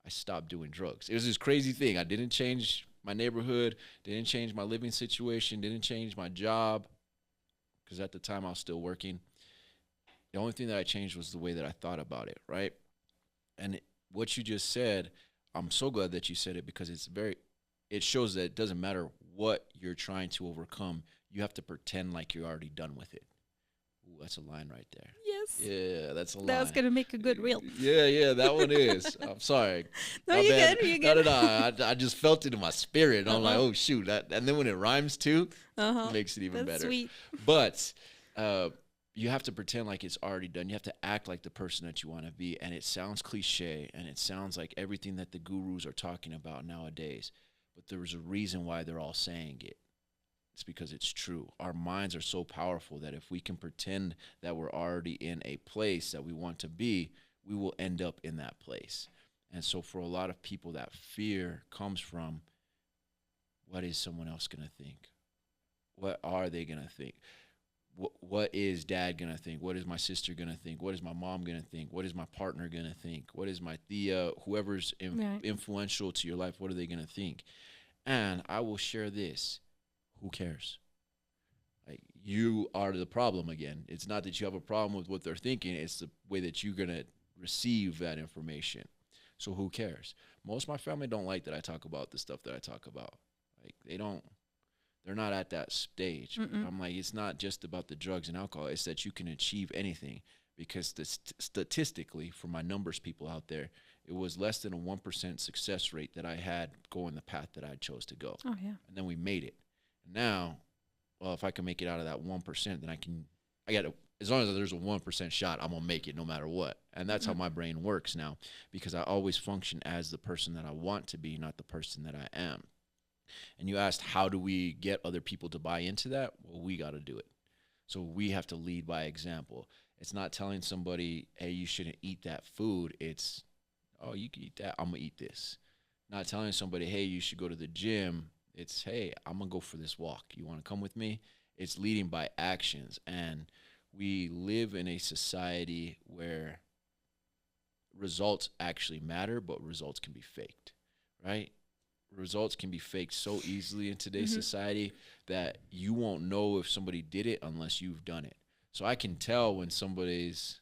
I stopped doing drugs. It was this crazy thing. I didn't change my neighborhood, didn't change my living situation, didn't change my job, because at the time I was still working. The only thing that I changed was the way that I thought about it, right? And what you just said, I'm so glad that you said it, because it shows that it doesn't matter what you're trying to overcome. You have to pretend like you're already done with it. Ooh, that's a line right there. Yes. Yeah, that's a line. That was gonna make a good reel. Yeah, that one is. I'm sorry. No, My you bad. good. You good. No. I just felt it in my spirit. I'm like, oh shoot, and then when it rhymes too, Uh-huh. it makes it even That's better. sweet. But you have to pretend like it's already done. You have to act like the person that you want to be, and it sounds cliche, and it sounds like everything that the gurus are talking about nowadays. But there's a reason why they're all saying it. It's because it's true. Our minds are so powerful that if we can pretend that we're already in a place that we want to be, we will end up in that place. And so for a lot of people, that fear comes from, what is someone else going to think? What are they going to think? What is dad going to think? What is my sister going to think? What is my mom going to think? What is my partner going to think? What is my tia, whoever's influential to your life, what are they going to think? And I will share this. Who cares? Like, you are the problem again. It's not that you have a problem with what they're thinking. It's the way that you're going to receive that information. So who cares? Most of my family don't like that I talk about the stuff that I talk about. Like, they're not at that stage. I'm like, it's not just about the drugs and alcohol. It's that you can achieve anything, because statistically, for my numbers people out there, it was less than a 1% success rate that I had going the path that I chose to go. Oh, yeah. And then we made it. Now, well, if I can make it out of that 1%, then as long as there's a 1% shot, I'm going to make it no matter what. And that's how my brain works now, because I always function as the person that I want to be, not the person that I am. And you asked, how do we get other people to buy into that? Well, we got to do it. So we have to lead by example. It's not telling somebody, hey, you shouldn't eat that food. It's, oh, you can eat that, I'm going to eat this. Not telling somebody, hey, you should go to the gym. It's, hey, I'm going to go for this walk. You want to come with me? It's leading by actions. And we live in a society where results actually matter, but results can be faked, right? Results can be faked so easily in today's society that you won't know if somebody did it unless you've done it. So I can tell when somebody's,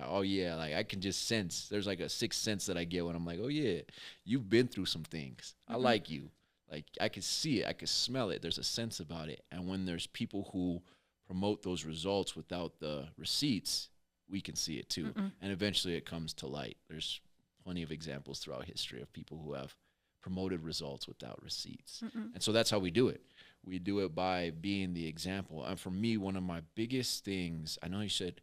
oh yeah, like I can just sense. There's like a sixth sense that I get when I'm like, oh yeah, you've been through some things. I like you. Like, I can see it. I can smell it. There's a sense about it. And when there's people who promote those results without the receipts, we can see it too. And eventually it comes to light. There's plenty of examples throughout history of people who have promoted results without receipts. And so that's how we do it. We do it by being the example. And for me, one of my biggest things, I know you said,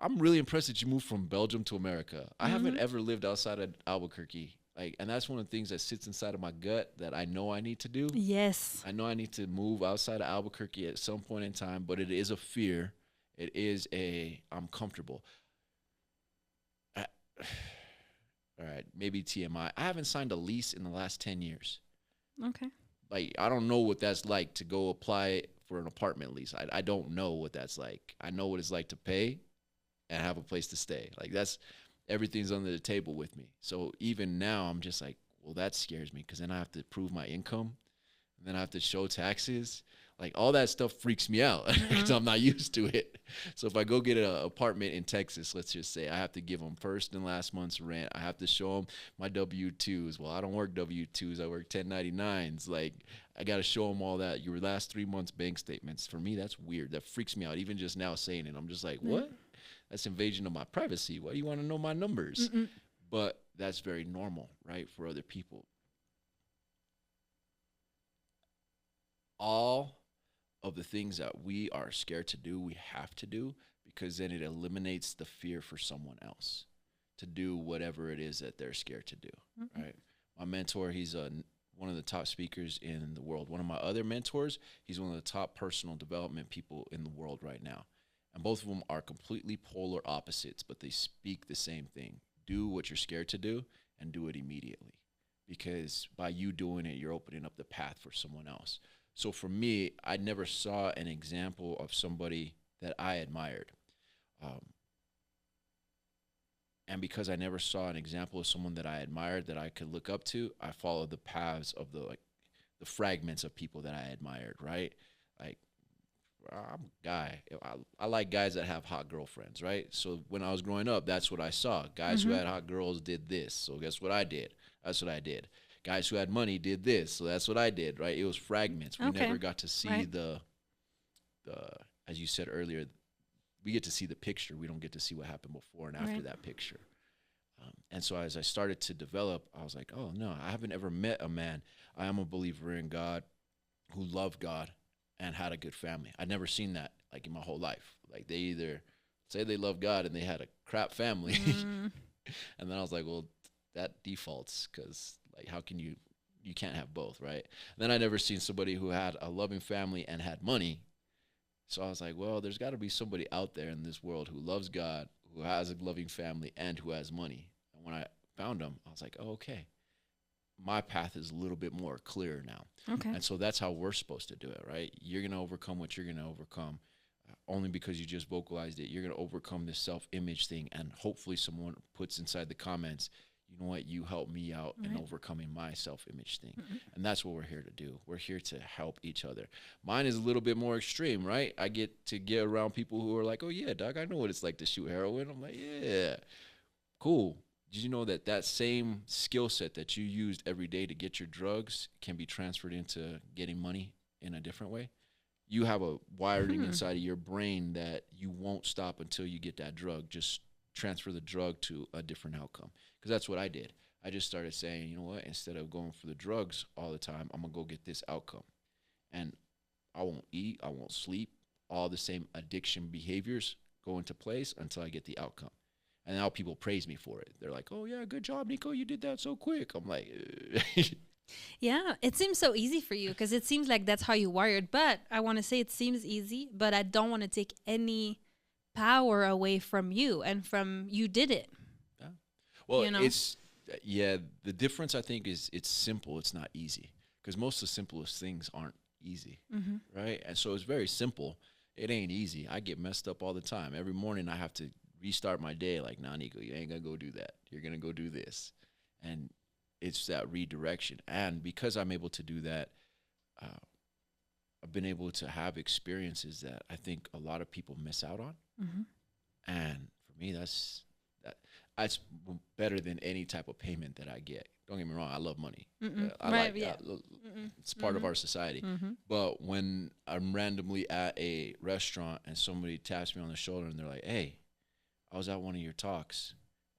I'm really impressed that you moved from Belgium to America. I haven't ever lived outside of Albuquerque. Like, and that's one of the things that sits inside of my gut that I know I need to do. Yes. I know I need to move outside of Albuquerque at some point in time, but it is a fear. It is I'm comfortable. All right, maybe TMI. I haven't signed a lease in the last 10 years. Okay. Like, I don't know what that's like to go apply for an apartment lease. I don't know what that's like. I know what it's like to pay and have a place to stay. Like, everything's under the table with me. So even now, I'm just like, well, that scares me, because then I have to prove my income, and then I have to show taxes. Like, all that stuff freaks me out because I'm not used to it. So if I go get an apartment in Texas, let's just say, I have to give them first and last month's rent. I have to show them my W-2s. Well, I don't work W-2s. I work 1099s. Like, I got to show them all that, your last 3 months bank statements. For me, that's weird. That freaks me out. Even just now saying it, I'm just like, what? That's invasion of my privacy. Why do you want to know my numbers? But that's very normal, right, for other people. All of the things that we are scared to do, we have to do, because then it eliminates the fear for someone else to do whatever it is that they're scared to do, right? My mentor, he's one of the top speakers in the world. One of my other mentors, he's one of the top personal development people in the world right now. And both of them are completely polar opposites, but they speak the same thing. Do what you're scared to do and do it immediately. Because by you doing it, you're opening up the path for someone else. So for me, I never saw an example of somebody that I admired. And because I never saw an example of someone that I admired that I could look up to, I followed the paths of the fragments of people that I admired, right? Like, I'm a guy. I like guys that have hot girlfriends, right? So when I was growing up, that's what I saw. Guys who had hot girls did this. So guess what I did? That's what I did. Guys who had money did this. So that's what I did, right? It was fragments. We never got to see the, as you said earlier, we get to see the picture. We don't get to see what happened before and after that picture. And so as I started to develop, I was like, oh, no, I haven't ever met a man. I am a believer in God who loved God and had a good family. I'd never seen that, like, in my whole life. Like, they either say they love God and they had a crap family. And then I was like, well, that defaults because, like, how can you can't have both, right? And then I never seen somebody who had a loving family and had money. So I was like, well, there's got to be somebody out there in this world who loves God, who has a loving family, and who has money. And when I found them, I was like, oh, okay. My path is a little bit more clear now. Okay. And so that's how we're supposed to do it, right? You're going to overcome what you're going to overcome. Only because you just vocalized it, you're going to overcome this self-image thing. And hopefully someone puts inside the comments, you know what, you helped me out in overcoming my self-image thing. And that's what we're here to do. We're here to help each other. Mine is a little bit more extreme, right? I get to get around people who are like, oh, yeah, Doc, I know what it's like to shoot heroin. I'm like, yeah, cool. Did you know that that same skill set that you used every day to get your drugs can be transferred into getting money in a different way? You have a wiring inside of your brain that you won't stop until you get that drug. Just transfer the drug to a different outcome. Because that's what I did. I just started saying, you know what, instead of going for the drugs all the time, I'm going to go get this outcome. And I won't eat, I won't sleep. All the same addiction behaviors go into place until I get the outcome. And now people praise me for it. They're like, oh, yeah, good job, Nico. You did that so quick. I'm like, yeah, it seems so easy for you because it seems like that's how you wired. But I want to say it seems easy, but I don't want to take any power away from you and from you did it. Yeah. Well, you know? The difference I think is it's simple. It's not easy because most of the simplest things aren't easy, right? And so it's very simple. It ain't easy. I get messed up all the time. Every morning I have to restart my day like, nah, Nico, you ain't gonna go do that. You're gonna go do this. And it's that redirection. And because I'm able to do that, I've been able to have experiences that I think a lot of people miss out on. And for me, that's better than any type of payment that I get. Don't get me wrong, I love money. It's part of our society. But when I'm randomly at a restaurant and somebody taps me on the shoulder and they're like, hey, I was at one of your talks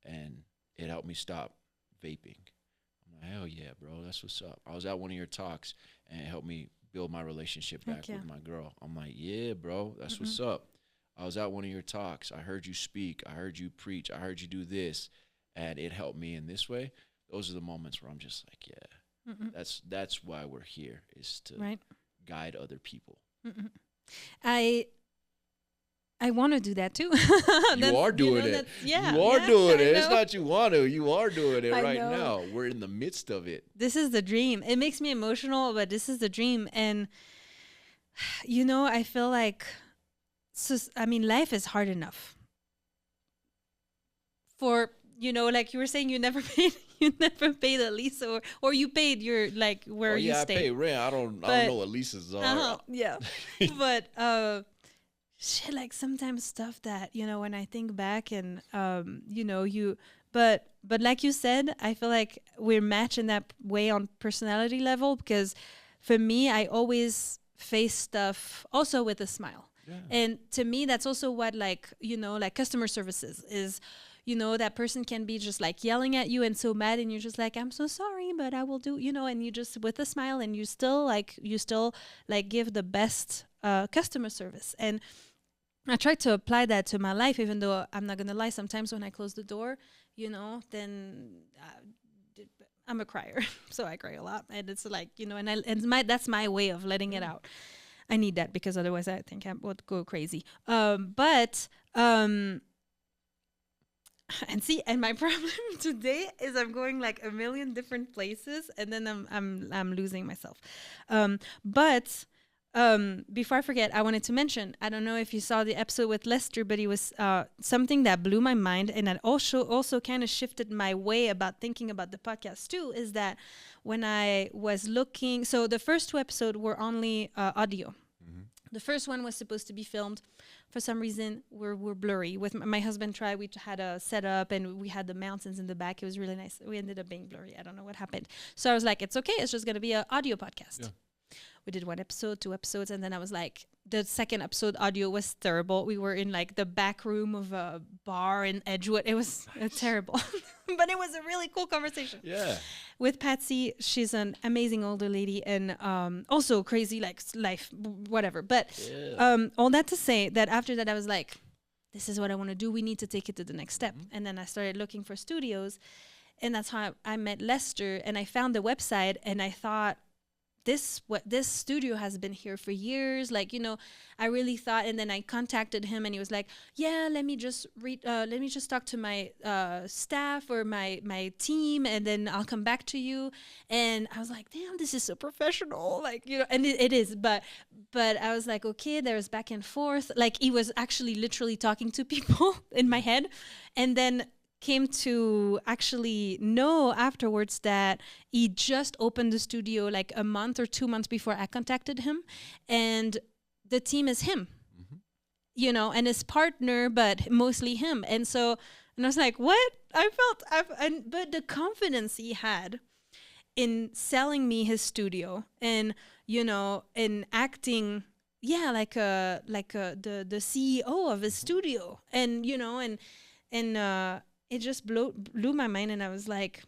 and it helped me stop vaping. I'm like, hell yeah, bro, that's what's up. I was at one of your talks and it helped me build my relationship back with my girl. I'm like, yeah, bro, that's what's up. I was at one of your talks. I heard you speak. I heard you preach. I heard you do this, and it helped me in this way. Those are the moments where I'm just like, yeah, that's why we're here, is to guide other people. I want to do that too. You are doing it. You are doing it. It's not you want to. You are doing it right now. We're in the midst of it. This is the dream. It makes me emotional, but this is the dream. And, you know, I feel like, life is hard enough. For, you know, like you were saying, you never paid a lease or you paid your, like, where you stay. Yeah, I pay rent. I don't know what leases are. But, shit, like sometimes stuff that, you know, when I think back and, you know, but like you said, I feel like we're matched in that way on personality level because for me, I always face stuff also with a smile. Yeah. And to me, that's also what, like, you know, like customer services is, you know, that person can be just like yelling at you and so mad and you're just like, I'm so sorry, but I will do, you know, and you just with a smile and you still give the best customer service. And I try to apply that to my life, even though I'm not going to lie. Sometimes when I close the door, you know, then I'm a crier, so I cry a lot, and it's like, and that's my way of letting it out. I need that because otherwise I think I would go crazy. But and see, and my problem today is I'm going like a million different places, and then I'm losing myself. But before I forget, I wanted to mention, I don't know if you saw the episode with Lester, but it was something that blew my mind, and that also kind of shifted my way about thinking about the podcast too. Is that when I was looking, so the first 2 episodes were only audio. The first one was supposed to be filmed. For some reason, we're blurry. With my husband tried, we had a setup and we had the mountains in the back. It was really nice. We ended up being blurry. I don't know what happened. So I was like, it's okay. It's just going to be an audio podcast. Yeah. We did 1 episode, 2 episodes, and then I was like, the second episode audio was terrible. We were in like the back room of a bar in Edgewood. It was terrible, but it was a really cool conversation. Yeah. With Patsy, she's an amazing older lady and also crazy like life, whatever. But all that to say that after that, I was like, this is what I want to do. We need to take it to the next step. And then I started looking for studios, and that's how I met Lester. And I found the website, and I thought, this studio has been here for years. Like, I really thought, and then I contacted him, and he was like, yeah, let me just talk to my staff or my team, and then I'll come back to you. And I was like, damn, this is so professional. Like, and it is, but I was like, okay, there's back and forth. Like, he was actually literally talking to people in my head. And then came to actually know afterwards that he just opened the studio like a month or 2 months before I contacted him, and the team is him, and his partner, but mostly him. And I was like, what? But the confidence he had in selling me his studio and, in acting, like the CEO of his studio, and, it just blew my mind, and I was like,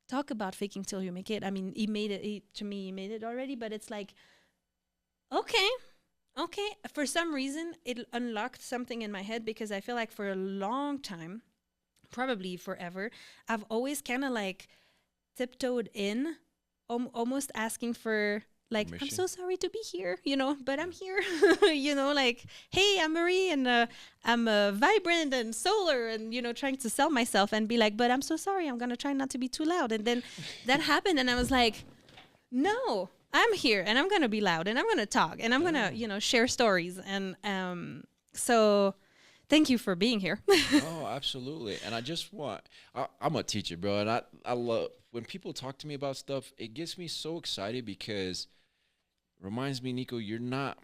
talk about faking till you make it. I mean, he made it. To me, he made it already, but it's like, okay. For some reason, it unlocked something in my head, because I feel like for a long time, probably forever, I've always kind of like tiptoed in, almost asking for, like, permission. I'm so sorry to be here, but I'm here, like, hey, I'm Marie, and I'm vibrant and solar, and, trying to sell myself and be like, but I'm so sorry, I'm going to try not to be too loud. And then that happened, and I was like, no, I'm here, and I'm going to be loud, and I'm going to talk, and I'm going to, share stories. And so thank you for being here. Oh, absolutely. And I just I'm a teacher, bro, and I love when people talk to me about stuff. It gets me so excited, because reminds me, Nico, I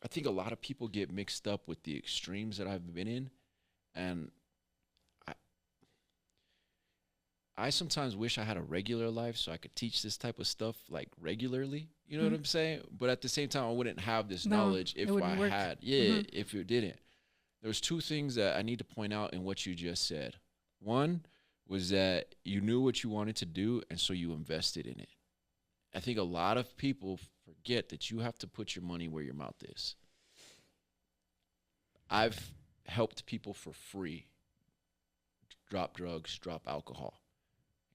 think a lot of people get mixed up with the extremes that I've been in. And I sometimes wish I had a regular life so I could teach this type of stuff like regularly. You know what I'm saying? But at the same time, I wouldn't have this knowledge if I had. Yeah, if it didn't. There's 2 things that I need to point out in what you just said. One was that you knew what you wanted to do, and so you invested in it. I think a lot of people forget that you have to put your money where your mouth is. I've helped people for free drop drugs, drop alcohol.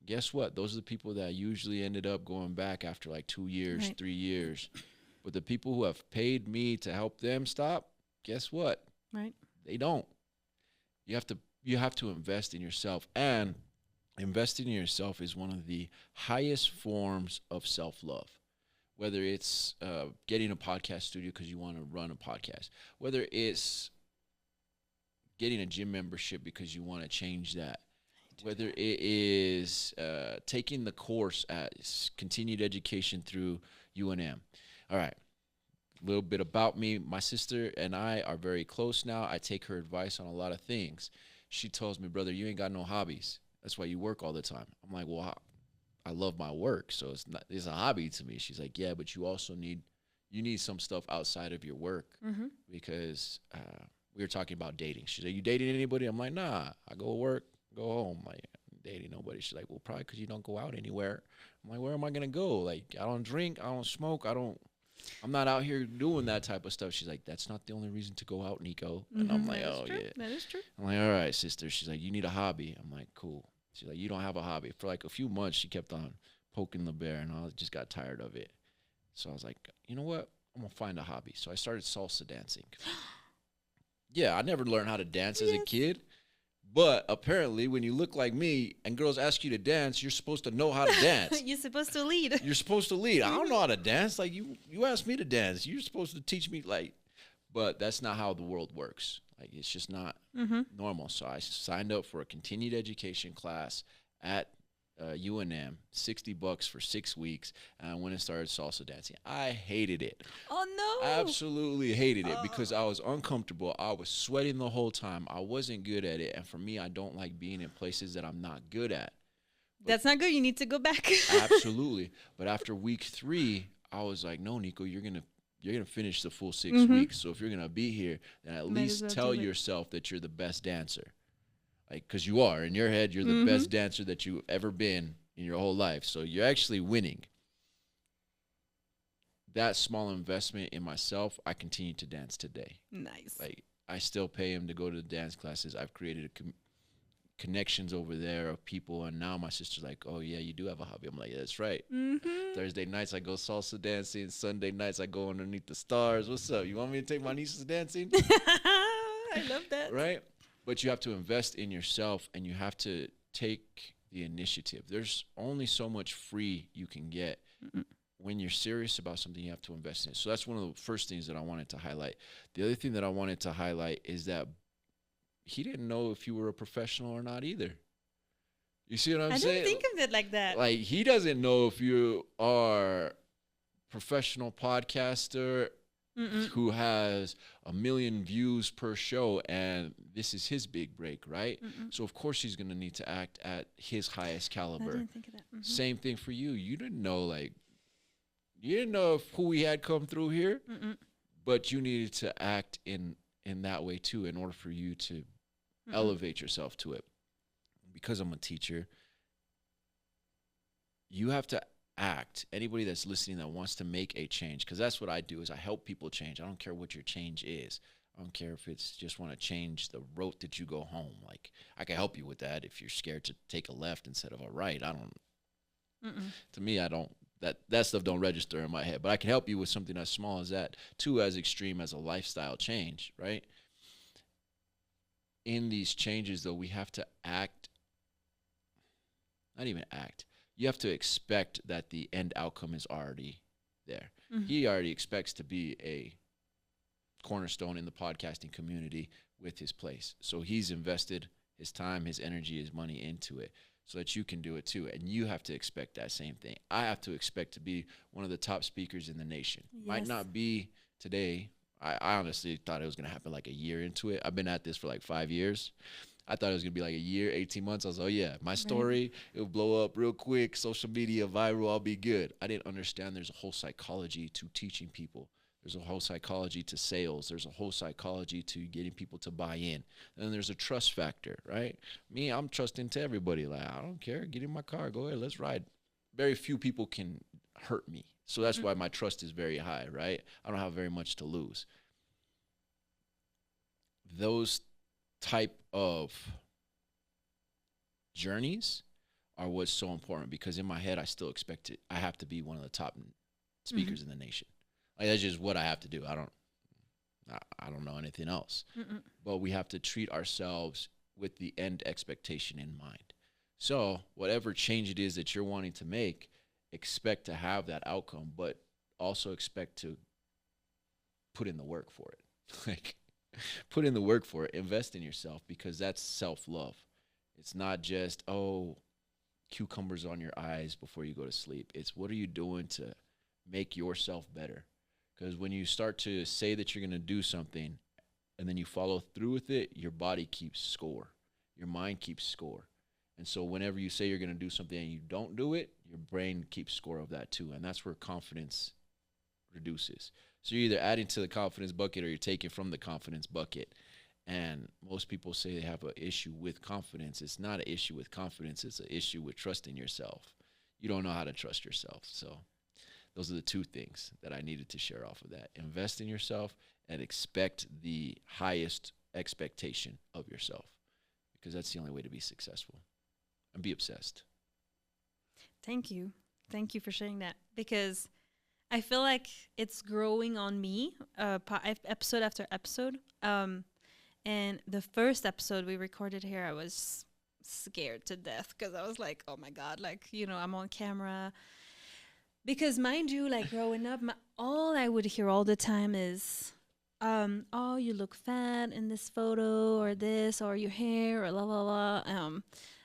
Guess what? Those are the people that usually ended up going back after like 2 years, right. 3 years. But the people who have paid me to help them stop, guess what? Right. They don't. You have to invest in yourself, and investing in yourself is one of the highest forms of self-love. Whether it's getting a podcast studio because you want to run a podcast, whether it's getting a gym membership because you want to change that, whether it is taking the course at continued education through UNM. All right, a little bit about me. My sister and I are very close now. I take her advice on a lot of things. She tells me, brother, you ain't got no hobbies. That's why you work all the time. I'm like, well, I love my work, so it's a hobby to me. She's like, yeah, but you also need some stuff outside of your work, because we were talking about dating. She's like, you dating anybody? I'm like, nah, I go to work, go home. Like, I'm dating nobody. She's like, well, probably because you don't go out anywhere. I'm like, where am I going to go? Like, I don't drink, I don't smoke, I'm not out here doing that type of stuff. She's like, that's not the only reason to go out, Nico. And I'm like, oh, yeah. That is true. I'm like, all right, sister. She's like, you need a hobby. I'm like, cool. She's like, you don't have a hobby. For like a few months, she kept on poking the bear, and I just got tired of it. So I was like, you know what? I'm going to find a hobby. So I started salsa dancing. Yeah, I never learned how to dance as a kid. But apparently, when you look like me and girls ask you to dance, you're supposed to know how to dance. You're supposed to lead. You're supposed to lead. I don't know how to dance. Like, you asked me to dance. You're supposed to teach me, like, but that's not how the world works. Like, it's just not normal. So I signed up for a continued education class at UNM, $60 for 6 weeks, and I went and started salsa dancing. I hated it. Oh no! Absolutely hated it because I was uncomfortable. I was sweating the whole time. I wasn't good at it, and for me, I don't like being in places that I'm not good at. That's not good. You need to go back. Absolutely. But after week 3, I was like, no, Nico, you're gonna finish the full 6 weeks. So if you're gonna be here, then at least tell yourself that you're the best dancer. Like, because you are. In your head, you're the best dancer that you've ever been in your whole life. So you're actually winning. That small investment in myself, I continue to dance today. Nice. Like, I still pay him to go to the dance classes. I've created connections over there of people, and now my sister's like, oh, yeah, you do have a hobby. I'm like, yeah, that's right. Thursday nights, I go salsa dancing. Sunday nights, I go underneath the stars. What's up? You want me to take my nieces dancing? I love that. Right? But you have to invest in yourself, and you have to take the initiative. There's only so much free you can get. When you're serious about something, you have to invest in it. So that's one of the first things that I wanted to highlight. The other thing that I wanted to highlight is that he didn't know if you were a professional or not either. You see what I'm saying? I didn't think of it like that. Like, he doesn't know if you are professional podcaster who has 1 million views per show, and this is his big break, right? So of course he's gonna need to act at his highest caliber. I didn't think of that. Same thing for you. You didn't know who he had come through here, but you needed to act in that way too, in order for you to elevate yourself to it. Because I'm a teacher, you have to act. Anybody that's listening that wants to make a change, because that's what I do, is I help people change. I don't care what your change is. I don't care if it's just want to change the route that you go home. Like, I can help you with that if you're scared to take a left instead of a right. To me, I don't, that stuff don't register in my head, but I can help you with something as small as that, to as extreme as a lifestyle change, right? In these changes, though, we have to act, not even act. You have to expect that the end outcome is already there. He already expects to be a cornerstone in the podcasting community with his place. So he's invested his time, his energy, his money into it so that you can do it too. And you have to expect that same thing. I have to expect to be one of the top speakers in the nation. Yes. Might not be today. I honestly thought it was going to happen like a year into it. I've been at this for like 5 years. I thought it was going to be like a year, 18 months. I was like, oh, yeah, my story, it'll blow up real quick. Social media, viral, I'll be good. I didn't understand there's a whole psychology to teaching people. There's a whole psychology to sales. There's a whole psychology to getting people to buy in. And then there's a trust factor, right? Me, I'm trusting to everybody. Like, I don't care. Get in my car. Go ahead. Let's ride. Very few people can hurt me. So that's why my trust is very high, right? I don't have very much to lose. Those type of journeys are what's so important, because in my head, I still expect it. I have to be one of the top speakers in the nation. Like, that's just what I have to do. I don't know anything else. But we have to treat ourselves with the end expectation in mind. So whatever change it is that you're wanting to make, expect to have that outcome, but also expect to put in the work for it. Like, put in the work for it. Invest in yourself, because that's self-love. It's not just, oh, cucumbers on your eyes before you go to sleep. It's what are you doing to make yourself better? Because when you start to say that you're going to do something and then you follow through with it, your body keeps score. Your mind keeps score. And so whenever you say you're going to do something and you don't do it, your brain keeps score of that too. And that's where confidence reduces. So you're either adding to the confidence bucket or you're taking from the confidence bucket. And most people say they have an issue with confidence. It's not an issue with confidence. It's an issue with trusting yourself. You don't know how to trust yourself. So those are the two things that I needed to share off of that. Invest in yourself and expect the highest expectation of yourself, because that's the only way to be successful. and be obsessed. Thank you. Thank you for sharing that, because I feel like it's growing on me, episode after episode. And the first episode we recorded here, I was scared to death because I was like, oh my God, like, I'm on camera. Because mind you, like growing up, all I would hear all the time is, oh, you look fat in this photo, or this, or your hair, or la la la.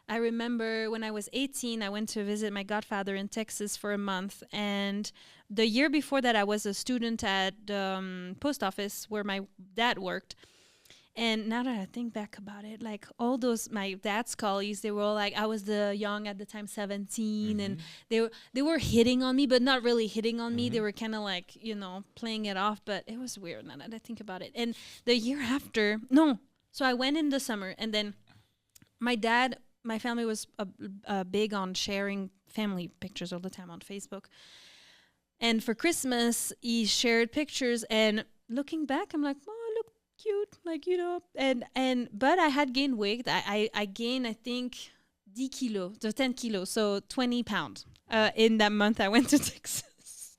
I remember when I was 18, I went to visit my godfather in Texas for a month. And the year before that, I was a student at the post office where my dad worked. And now that I think back about it, like all those my dad's colleagues, they were all like, I was the young at the time, 17, and they were hitting on me, but not really hitting on me. They were kind of like, playing it off. But it was weird now that I think about it. And the year after, no, so I went in the summer, and then my family was big on sharing family pictures all the time on Facebook. And for Christmas, he shared pictures, and looking back, I'm like, oh, I look cute, like, but I had gained weight. I gained, I think, 10 kilos, so 20 pounds in that month I went to Texas.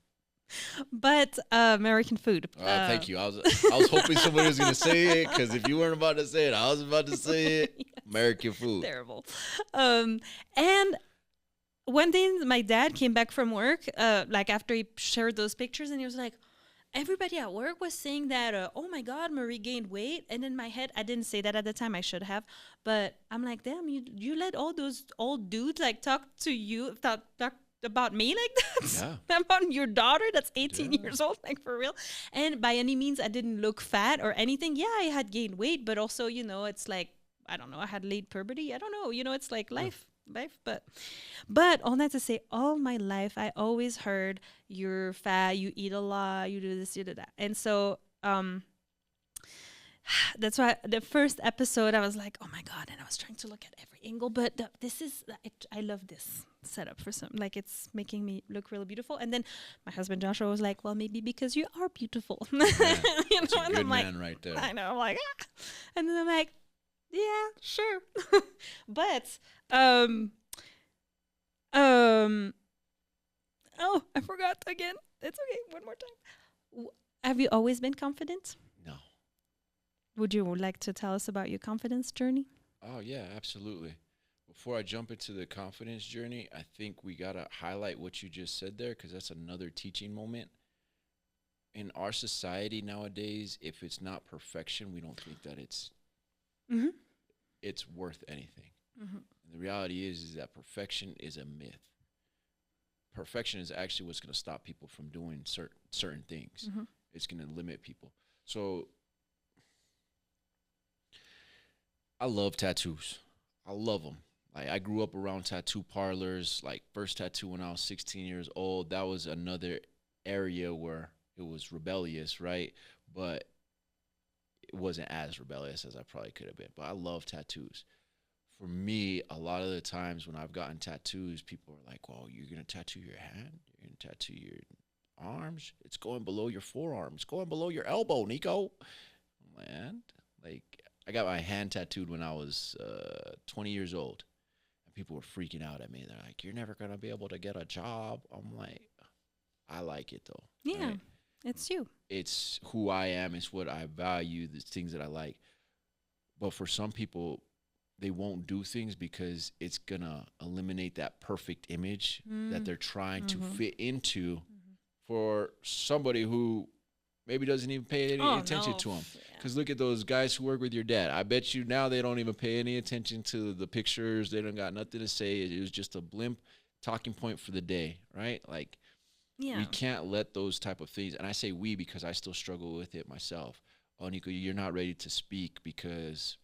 But American food. Thank you. I was hoping somebody was going to say it, because if you weren't about to say it, I was about to say it. Yes. American food. Terrible. And one day my dad came back from work, like after he shared those pictures, and he was like, everybody at work was saying that, oh my God, Marie gained weight. And in my head, I didn't say that at the time. I should have. But I'm like, damn, you let all those old dudes like talk about me like that? Yeah. About your daughter that's 18 years old, like for real. And by any means, I didn't look fat or anything. Yeah, I had gained weight, but also, it's like, I don't know, I had late puberty. I don't know, it's like life. But all that to say, all my life I always heard, you're fat, you eat a lot, you do this, you do that. And so that's why the first episode I was like, oh my God, and I was trying to look at every angle, but I love this setup for some, like, it's making me look really beautiful. And then my husband Joshua was like, well, maybe because you are beautiful. Yeah, that's a good man right there. I know, I'm like, ah. And then I'm like, yeah, sure. But oh, I forgot again. It's okay. One more time. Have you always been confident? No. Would you like to tell us about your confidence journey? Oh, yeah, absolutely. Before I jump into the confidence journey, I think we got to highlight what you just said there, because that's another teaching moment. In our society nowadays, if it's not perfection, we don't think that it's worth anything. The reality is that perfection is a myth. Perfection is actually what's going to stop people from doing certain things. It's going to limit people. So I love tattoos. I love them. Like, I grew up around tattoo parlors. Like, first tattoo when I was 16 years old. That was another area where it was rebellious, right? But it wasn't as rebellious as I probably could have been. But I love tattoos. For me, a lot of the times when I've gotten tattoos, people are like, well, you're going to tattoo your hand? You're going to tattoo your arms? It's going below your forearm. It's going below your elbow, Nico. And, like, I got my hand tattooed when I was 20 years old. And people were freaking out at me. They're like, you're never going to be able to get a job. I'm like, I like it, though. Yeah, right? It's you. It's who I am. It's what I value, the things that I like. But for some people, they won't do things because it's going to eliminate that perfect image that they're trying to fit into for somebody who maybe doesn't even pay any attention to them. Because look at those guys who work with your dad. I bet you now they don't even pay any attention to the pictures. They don't got nothing to say. It was just a blimp talking point for the day, right? Like, we can't let those type of things, and I say we because I still struggle with it myself. Oh, Nico, you're not ready to speak, because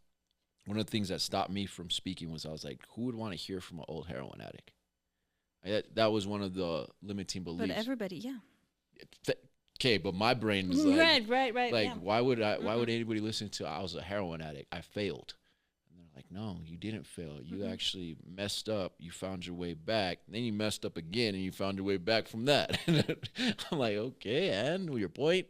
one of the things that stopped me from speaking was I was like, who would want to hear from an old heroin addict? That was one of the limiting beliefs. But everybody, Okay, but my brain was like, right. Like, why would anybody listen to, I was a heroin addict, I failed? And they're like, no, you didn't fail. You actually messed up. You found your way back. Then you messed up again, and you found your way back from that. I'm like, okay, and your point?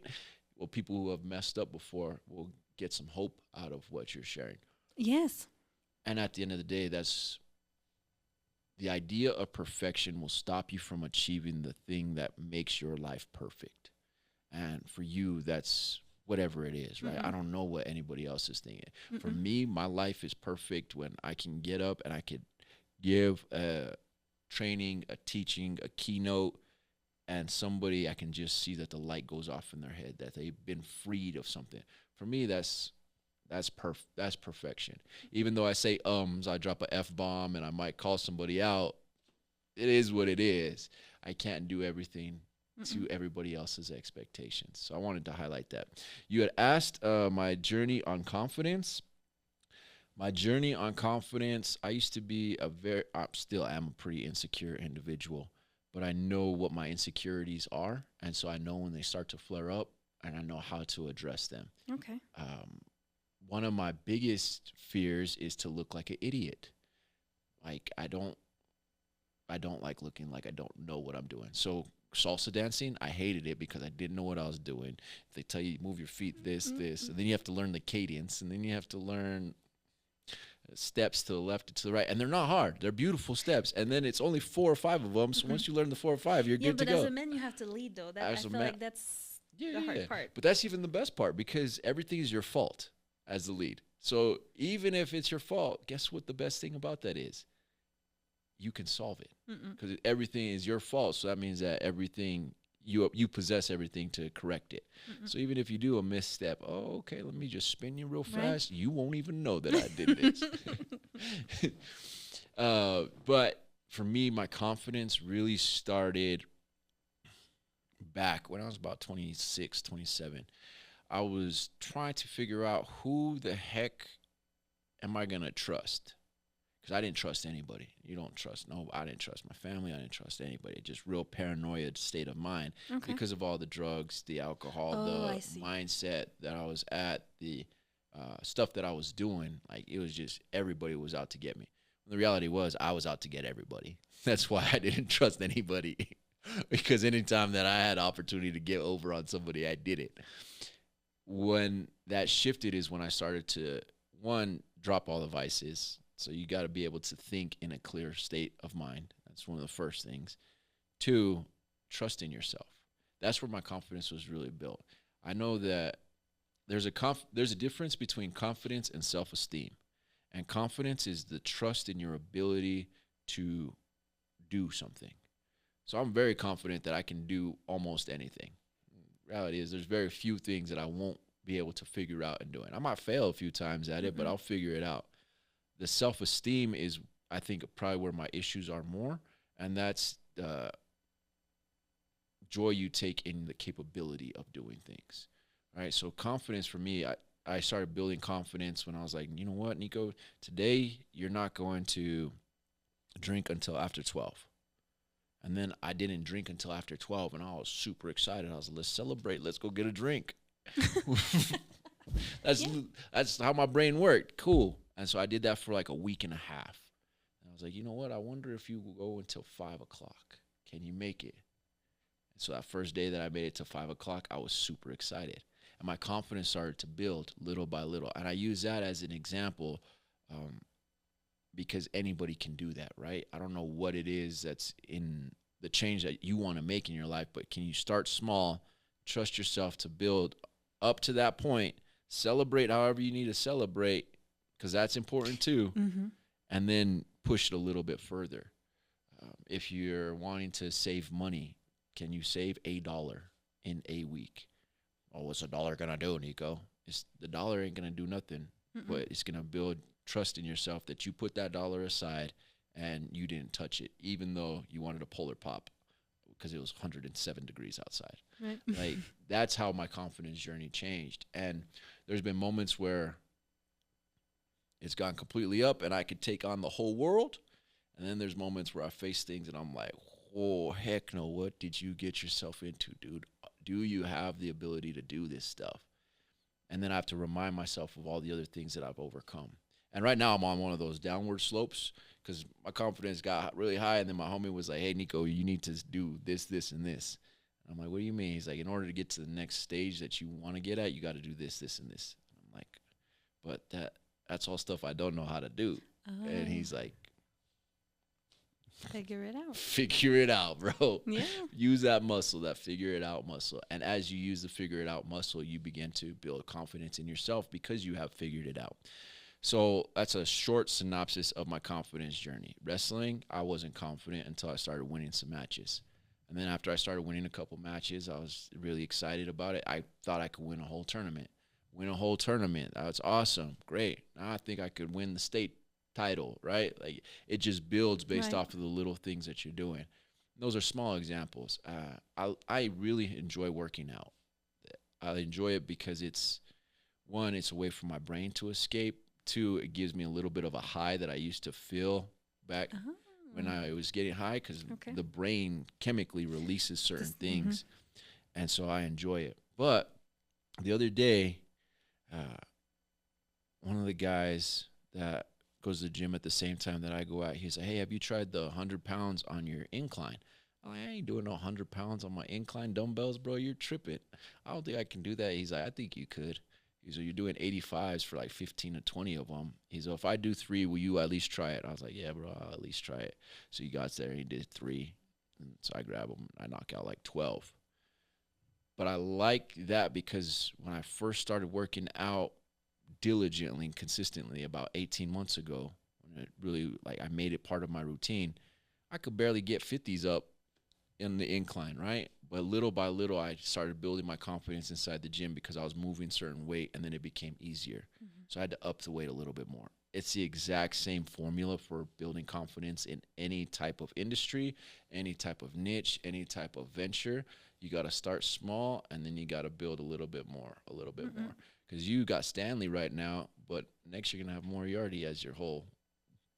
Well, people who have messed up before will get some hope out of what you're sharing. Yes. And at the end of the day, that's The idea of perfection will stop you from achieving the thing that makes your life perfect. And for you, that's whatever it is, right? I Mm-mm. don't know what anybody else is thinking. For Mm-mm. me, my life is perfect when I can get up and I could give a training, a teaching, a keynote, and somebody I can just see that the light goes off in their head, that they've been freed of something. For me, that's perfection. Even though I say ums, I drop a f bomb, and I might call somebody out. It is what it is. I can't do everything Mm-mm. to everybody else's expectations. So I wanted to highlight that. You had asked my journey on confidence. My journey on confidence, I used to be I still am a pretty insecure individual, but I know what my insecurities are. And so I know when they start to flare up and I know how to address them. Okay. Um, One of my biggest fears is to look like an idiot. Like I don't like looking like I don't know what I'm doing. So salsa dancing, I hated it because I didn't know what I was doing. They tell you move your feet this, and then you have to learn the cadence, and then you have to learn steps to the left and to the right, and they're not hard. They're beautiful steps, and then it's only 4 or 5 of them. So once you learn the 4 or 5, you're Yeah, good to but as go. a man, you have to lead though. That I As a feel man, like that's yeah, the yeah, yeah. hard part. But that's even the best part because everything is your fault as the lead. So even if it's your fault, guess what the best thing about that is? You can solve it Mm-mm. because everything is your fault. So that means that everything you possess everything to correct it. Mm-mm. So even if you do a misstep, oh okay, let me just spin you real Right. fast. You won't even know that I did this. But for me, my confidence really started back when I was about 26, 27. I was trying to figure out who the heck am I going to trust? Because I didn't trust anybody. You don't trust. No, I didn't trust my family. I didn't trust anybody. Just real paranoia state of mind Okay. because of all the drugs, the alcohol, Oh, I the see. mindset that I was at, the stuff that I was doing. Like it was just everybody was out to get me. The reality was I was out to get everybody. That's why I didn't trust anybody because anytime that I had opportunity to get over on somebody, I did it. When that shifted is when I started to one drop all the vices. So you got to be able to think in a clear state of mind. That's one of the first things. Two, trust in yourself. That's where my confidence was really built. I know that there's a difference between confidence and self-esteem. And confidence is the trust in your ability to do something. So I'm very confident that I can do almost anything. Reality is there's very few things that I won't be able to figure out and do it. I might fail a few times at it, but I'll figure it out. The self-esteem is, I think, probably where my issues are more, and that's the joy you take in the capability of doing things. Right? So confidence for me, I started building confidence when I was like, you know what, Nico, today you're not going to drink until after 12. And then I didn't drink until after 12, and I was super excited. I was like, let's celebrate. Let's go get a drink. that's Yeah. that's how my brain worked. Cool. And so I did that for like a week and a half. And I was like, you know what? I wonder if you will go until 5 o'clock. Can you make it? And so that first day that I made it to 5 o'clock, I was super excited. And my confidence started to build little by little. And I use that as an example um, because anybody can do that, right? I don't know what it is that's in the change that you want to make in your life, but can you start small, trust yourself to build up to that point, celebrate however you need to celebrate, because that's important too, Mm-hmm. and then push it a little bit further. If you're wanting to save money, can you save $1 in a week? Oh, what's $1 gonna do, Nico? The dollar ain't gonna do nothing, but it's gonna build trust in yourself that you put that dollar aside and you didn't touch it, even though you wanted a polar pop because it was 107 degrees outside. Right. Like that's how my confidence journey changed. And there's been moments where it's gone completely up and I could take on the whole world. And then there's moments where I face things and I'm like, oh, heck no, what did you get yourself into, dude? Do you have the ability to do this stuff? And then I have to remind myself of all the other things that I've overcome. And right now I'm on one of those downward slopes because my confidence got really high. And then my homie was like, hey, Nico, you need to do this, this, and this. And I'm like, what do you mean? He's like, in order to get to the next stage that you want to get at, you got to do this, this, and this. And I'm like, but that's all stuff I don't know how to do. And he's like, Figure it out. Figure it out, bro. Yeah. Use that muscle, that figure it out muscle. And as you use the figure it out muscle, you begin to build confidence in yourself because you have figured it out. So that's a short synopsis of my confidence journey. Wrestling, I wasn't confident until I started winning some matches. And then after I started winning a couple matches, I was really excited about it. I thought I could win a whole tournament. Win a whole tournament. That's awesome. Great. Now I think I could win the state title, right? Like it just builds based Right. off of the little things that you're doing. Those are small examples. I really enjoy working out. I enjoy it because it's one, it's a way for my brain to escape. Two, it gives me a little bit of a high that I used to feel back Oh. when I was getting high because Okay. the brain chemically releases certain Just- things, and so I enjoy it. But the other day, one of the guys that goes to the gym at the same time that I go out, he's like, "Hey, have you tried the 100 pounds on your incline?" I'm like, "I ain't doing no 100 pounds on my incline dumbbells, bro. You're tripping. I don't think I can do that." He's like, "I think you could." He's like, "You're doing 85s for like 15 to 20 of them." He's like, "If I do 3, will you at least try it?" I was like, "Yeah, bro, I'll at least try it." So he got there and he did 3. And so I grab him. I knock out like 12. But I like that because when I first started working out diligently and consistently about 18 months ago, when it really, like, I made it part of my routine, I could barely get 50s up in the incline, right? But little by little, I started building my confidence inside the gym because I was moving certain weight, and then it became easier. So I had to up the weight a little bit more. It's the exact same formula for building confidence in any type of industry, any type of niche, any type of venture. You got to start small, and then you got to build a little bit more, a little bit more. Because you got Stanley right now, but next you're going to have Moriarty as your whole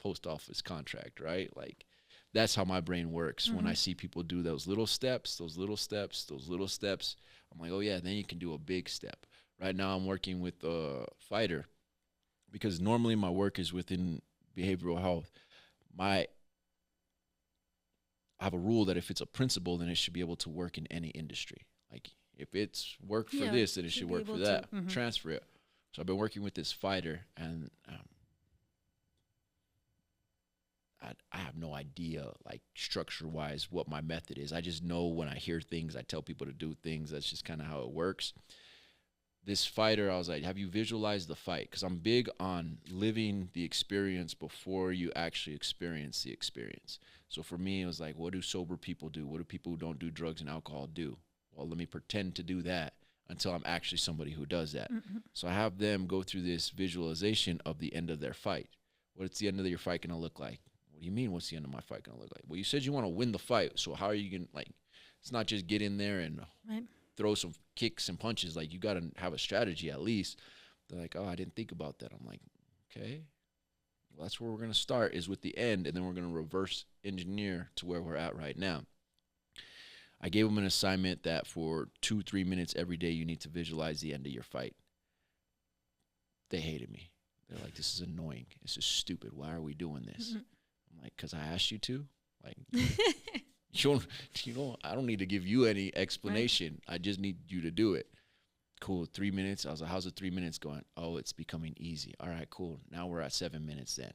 post office contract, right? Like, that's how my brain works. When I see people do those little steps, those little steps, those little steps, I'm like, oh yeah, then you can do a big step. Right now I'm working with a fighter because normally my work is within behavioral health. I have a rule that if it's a principle, then it should be able to work in any industry. Like if it's worked for Yeah, this, then it should should be work for able to. that. Transfer it. So I've been working with this fighter, and I have no idea, like structure wise, what my method is. I just know when I hear things, I tell people to do things. That's just kind of how it works. This fighter, I was like, have you visualized the fight? Because I'm big on living the experience before you actually experience the experience. So for me, it was like, what do sober people do? What do people who don't do drugs and alcohol do? Well, let me pretend to do that until I'm actually somebody who does that. So I have them go through this visualization of the end of their fight. What's the end of your fight going to look like? What do you mean, what's the end of my fight going to look like? Well, you said you want to win the fight, so how are you going to, like, it's not just get in there and throw some kicks and punches. Like, you got to have a strategy at least. They're like, oh, I didn't think about that. I'm like, okay. Well, that's where we're going to start, is with the end, and then we're going to reverse engineer to where we're at right now. I gave them an assignment that for 2-3 minutes every day, you need to visualize the end of your fight. They hated me. They're like, this is annoying. This is stupid. Why are we doing this? I'm like, because I asked you to. Like, you don't, I don't need to give you any explanation. I just need you to do it. Cool, 3 minutes. I was like, how's the 3 minutes going? Oh, it's becoming easy. All right, cool. Now we're at 7 minutes then.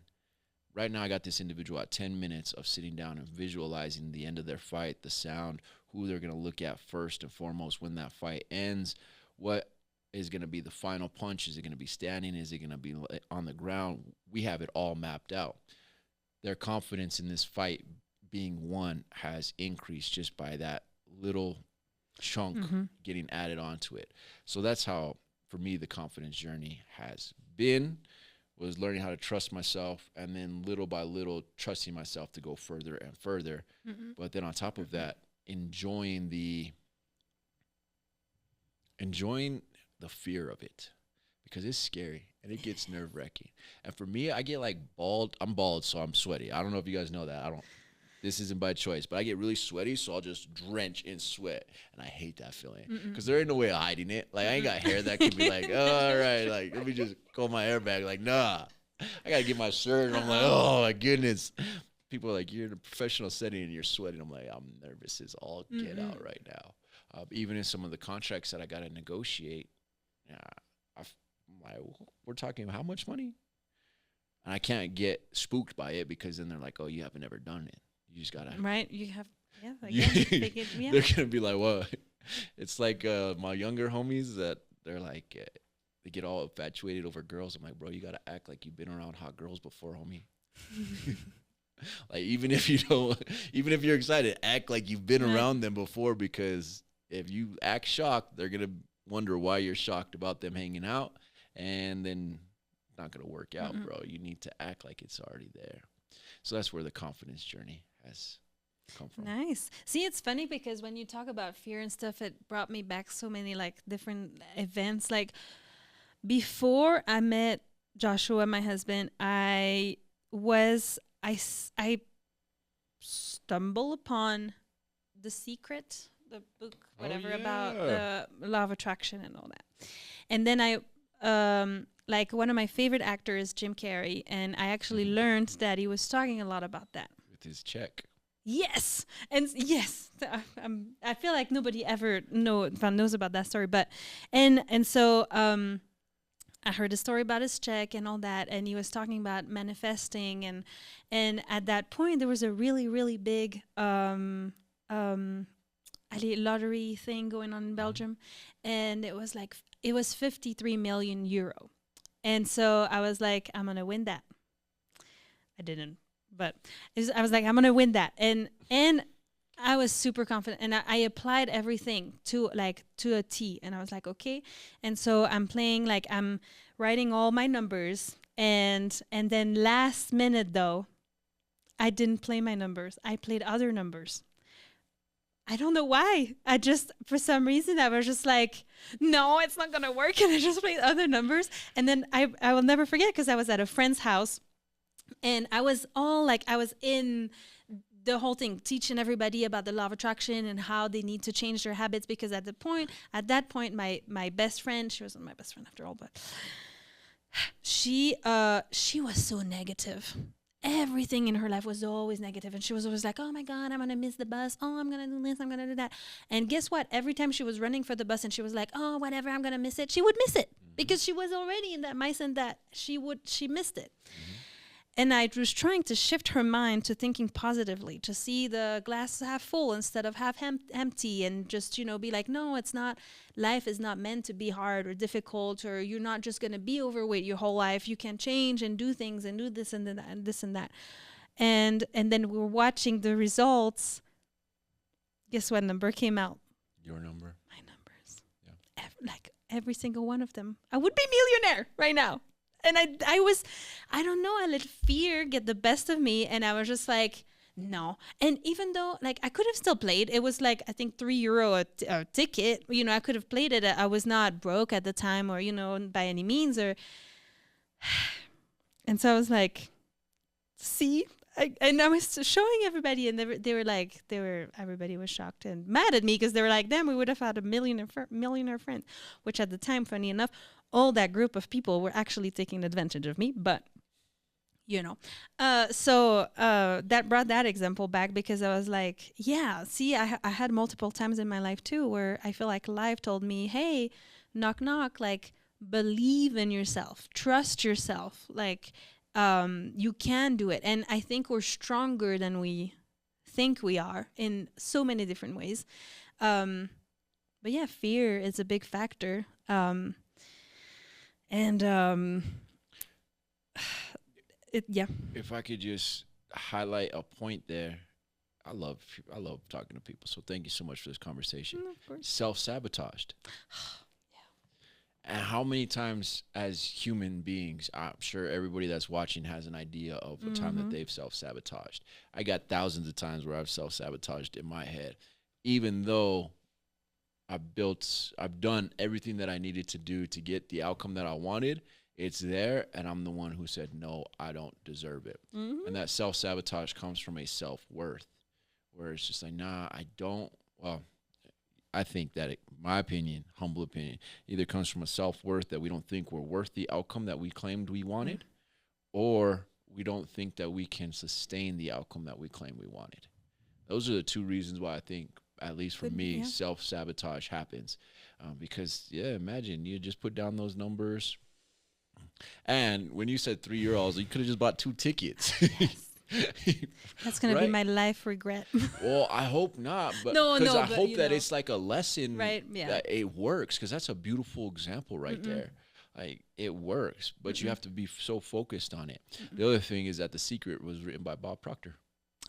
Right now I got this individual at 10 minutes of sitting down and visualizing the end of their fight, the sound, who they're going to look at first and foremost when that fight ends, what is going to be the final punch. Is it going to be standing? Is it going to be on the ground? We have it all mapped out. Their confidence in this fight being won has increased just by that little chunk getting added onto it. So that's how, for me, the confidence journey has been, was learning how to trust myself, and then little by little trusting myself to go further and further. But then on top of that, enjoying the fear of it, because it's scary and it gets nerve-wracking. And for me, I get like bald. I'm bald, so I'm sweaty. I don't know if you guys know that. This isn't by choice, but I get really sweaty, so I'll just drench in sweat. And I hate that feeling because there ain't no way of hiding it. Like, I ain't got hair that can be like, oh, all right, like, let me just comb my hair back. Like, nah, I got to get my shirt. And I'm like, oh, my goodness. People are like, you're in a professional setting and you're sweating. I'm like, I'm nervous as all get out right now. Even in some of the contracts that I got to negotiate, I'm like, we're talking how much money? And I can't get spooked by it because then they're like, oh, you haven't ever done it. You just gotta. Right? You have, yeah, You, again, yeah. they're gonna be like, what? It's like my younger homies that they're like, they get all infatuated over girls. I'm like, bro, you gotta act like you've been around hot girls before, homie. Like even if you don't, even if you're excited, act like you've been Right. around them before, because if you act shocked, they're gonna wonder why you're shocked about them hanging out, and then it's not gonna work out, Mm-mm. bro. You need to act like it's already there. So that's where the confidence journey has come from. Nice. See, it's funny because when you talk about fear and stuff, it brought me back so many like different events. Like before I met Joshua, my husband, I stumbled upon The Secret, the book, Oh, whatever, about yeah. the law of attraction and all that. And then like one of my favorite actors, Jim Carrey, and I actually Mhm. learned that he was talking a lot about that. With his check. Yes, and yes, I feel like nobody ever knows about that story, but and so I heard a story about his check and all that, and he was talking about manifesting, and at that point there was a really big lottery thing going on in Belgium, and it was 53 million euro, and so I was like, I'm gonna win that. I didn't, but I was like, I'm gonna win that, and I was super confident, and I applied everything to a T, and I was like, okay, and so I'm playing, like I'm writing all my numbers, and then last minute though, I didn't play my numbers. I played other numbers. I don't know why. I just, for some reason, I was just like, no, it's not gonna work, and I just played other numbers, and then I will never forget because I was at a friend's house and I was all like, I was in the whole thing, teaching everybody about the law of attraction and how they need to change their habits. Because at that point, my best friend, she wasn't my best friend after all, but she was so negative. Everything in her life was always negative, and she was always like, "Oh my God, I'm gonna miss the bus. Oh, I'm gonna do this. I'm gonna do that." And guess what? Every time she was running for the bus, and she was like, "Oh, whatever, I'm gonna miss it," she would miss it because she was already in that mindset that she missed it. And I was trying to shift her mind to thinking positively, to see the glass half full instead of half empty, and just, be like, no, it's not, life is not meant to be hard or difficult, or you're not just going to be overweight your whole life. You can change and do things and do this and that and this and that. And then we were watching the results. Guess what number came out? Your number. My numbers. Yeah. Like every single one of them. I would be millionaire right now. And I don't know, I let fear get the best of me. And I was just like, no. And even though, like, I could have still played, it was like, I think €3 a ticket. I could have played it. I was not broke at the time, or, by any means. And so I was like, see? And I was showing everybody, and everybody was shocked and mad at me because they were like, damn, we would have had a millionaire friend, which at the time, funny enough, all that group of people were actually taking advantage of me. But, so that brought that example back, because I was like, yeah, see, I had multiple times in my life too where I feel like life told me, hey, knock, knock, like, believe in yourself, trust yourself, like, you can do it. And I think we're stronger than we think we are in so many different ways. But yeah, fear is a big factor. Yeah. If I could just highlight a point there, I love talking to people. So thank you so much for this conversation. Of course. Self-sabotaged. And how many times as human beings, I'm sure everybody that's watching has an idea of a time that they've self-sabotaged. I got thousands of times where I've self-sabotaged in my head, even though I've done everything that I needed to do to get the outcome that I wanted. It's there, and I'm the one who said, no, I don't deserve it. And that self-sabotage comes from a self-worth, where it's just like, nah, I don't. Well, I think that, my opinion, humble opinion, either comes from a self-worth that we don't think we're worth the outcome that we claimed we wanted, or we don't think that we can sustain the outcome that we claim we wanted. Those are the two reasons why I think, at least for me, self-sabotage happens. Because, imagine you just put down those numbers. And when you said €3, you could have just bought 2 tickets. Yes. That's gonna be Right? my life regret. Well, I hope not, but No, because no, I but hope that it's like a lesson right? Yeah. that it works, because that's a beautiful example right Mm-mm. there. Like it works, but you Mm-mm. have to be so focused on it. Mm-mm. The other thing is that The Secret was written by Bob Proctor.